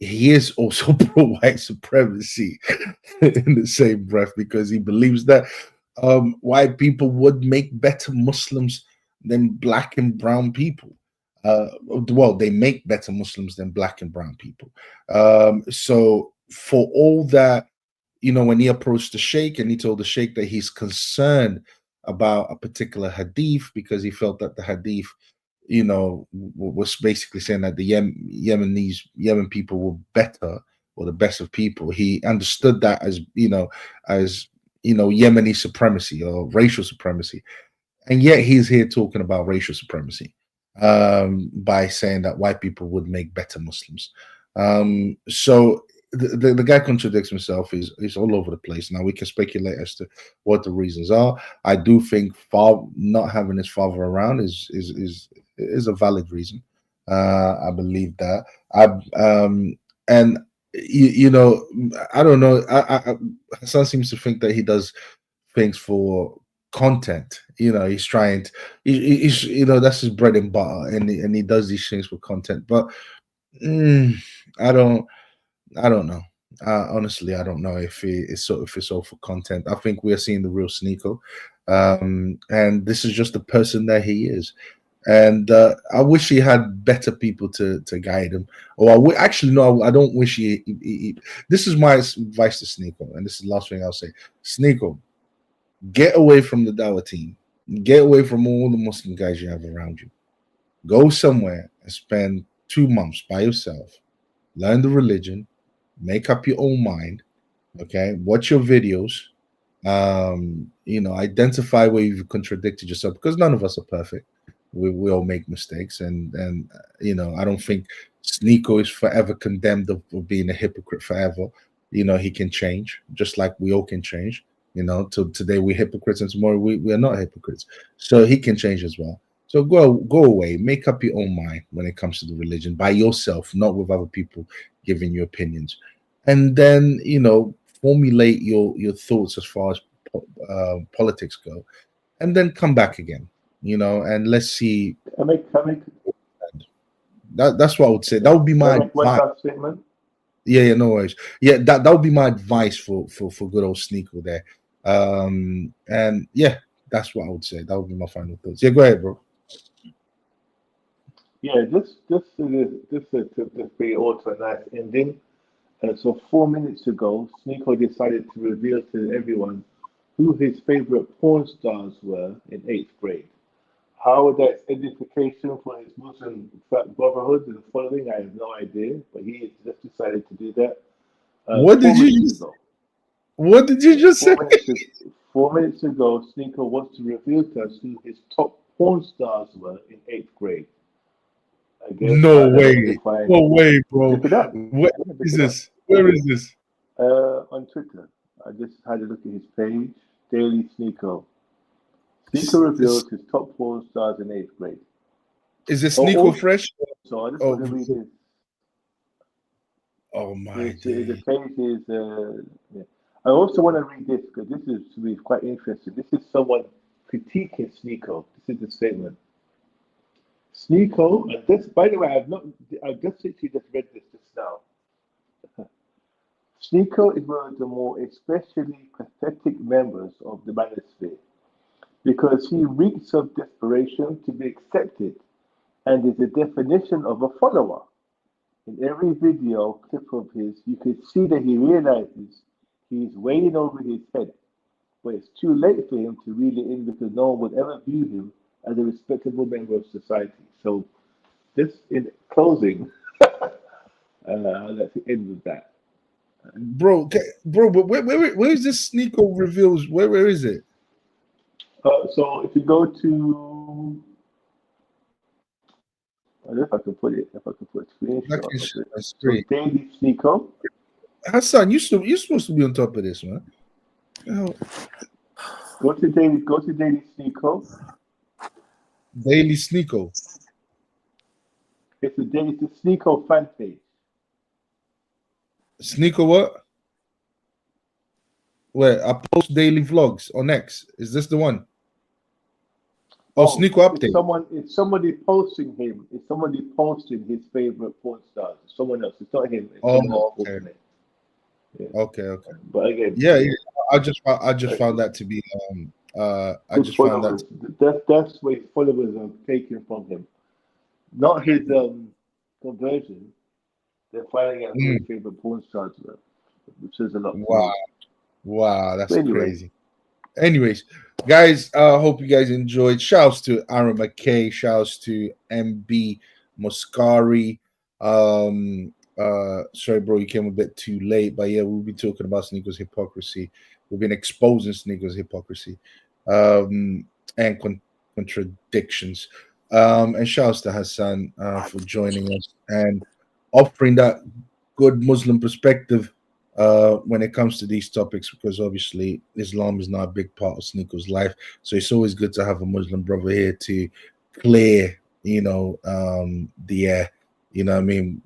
he is also pro-white supremacy in the same breath, because he believes that white people would make better Muslims than black and brown people. Well, they make better Muslims than black and brown people. So for all that, when he approached the sheikh and he told the sheikh that he's concerned about a particular hadith because he felt that the hadith was basically saying that the Yemen people were better, or the best of people. He understood that as Yemeni supremacy or racial supremacy, and yet he's here talking about racial supremacy by saying that white people would make better Muslims. So the guy contradicts himself. He's all over the place. Now we can speculate as to what the reasons are. I do think not having his father around is a valid reason. I believe that. I don't know. Hassan seems to think that he does things for content. He's trying to, he's that's his bread and butter, and he does these things for content. But I don't know. Honestly, I don't know if it's all for content. I think we are seeing the real Sneako, and this is just the person that he is. And I wish he had better people to guide him. Or actually, no, I don't wish he. This is my advice to Sneako, and this is the last thing I'll say. Sneako, get away from the Dawah team. Get away from all the Muslim guys you have around you. Go somewhere and spend 2 months by yourself. Learn the religion. Make up your own mind. Okay, watch your videos. Identify where you've contradicted yourself, because none of us are perfect. We all make mistakes, and I don't think Sneako is forever condemned of being a hypocrite forever. He can change, just like we all can change. Till today we're hypocrites, and tomorrow we are not hypocrites. So he can change as well. So go away, make up your own mind when it comes to the religion by yourself, not with other people giving you opinions, and then formulate your thoughts as far as politics go, and then come back again. And let's see. That's what I would say. That would be my advice. Yeah, no worries. Yeah, that would be my advice for good old Sneako there. And yeah, that's what I would say. That would be my final thoughts. Yeah, go ahead, bro. Yeah, just to bring it all to a nice ending. So 4 minutes ago, Sneako decided to reveal to everyone who his favorite porn stars were in 8th grade. How that's edification for his Muslim brotherhood and following, I have no idea, but he just decided to do that. What did you just say? 4 minutes ago, Sneako wants to reveal to us who his top porn stars were in 8th grade. No way, bro. Where is this? On Twitter. I just had a look at his page, Daily Sneako. Sneako reveals his top porn stars in 8th grade. Is it Sneako fresh? So I just want to read this. Oh my His days. page is. Yeah. I also want to read this because this is to be quite interesting. This is someone critiquing Sneako. This is the statement. Sneako, and this, by the way, I've just literally just read this just now. Sneako is one of the more especially pathetic members of the manosphere because he reeks of desperation to be accepted and is the definition of a follower. In every video clip of his, you can see that he realizes he's way over his head, but it's too late for him to reel it in because no one would ever view him as a respectable member of society. So, this in closing, let's end with that. Bro, but where is this Sneako reveals? Where is it? So if you go to, I don't know if I can put it, if I can put a screenshot of it. So Daily Sneako. Hassan, you're supposed to be on top of this, man. Oh. Go to Daily Sneako. Daily Sneako. It's the Sneako fan page. Sneako what? Where I post daily vlogs on X. Is this the one? Oh, Sneako update. It's somebody posting him. It's somebody posting his favorite porn stars. It's someone else. It's not him. It's someone else posting it. Yeah. Okay. But again, yeah. I just found that to be I just found that's where his followers are taken from him, not his conversion. They're finding out who his favorite porn stars are, which is a lot. Wow, that's crazy. Anyways, guys, hope you guys enjoyed. Shouts to Aaron McKay, shouts to MB Moscari. Sorry, bro, you came a bit too late, but yeah, we'll be talking about Sneako'S hypocrisy. We've been exposing Sneako'S hypocrisy and contradictions. And shouts to Hassan for joining us and offering that good Muslim perspective when it comes to these topics, because obviously Islam is not a big part of Sneako'S life. So it's always good to have a Muslim brother here to clear, the air. You know what I mean?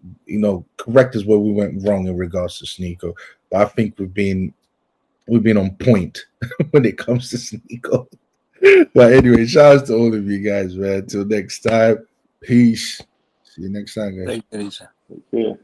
Correct us where we went wrong in regards to Sneako. But I think we've been on point when it comes to Sneako. But anyway, shout out to all of you guys, man. Till next time. Peace. See you next time, guys. Take it easy. Yeah.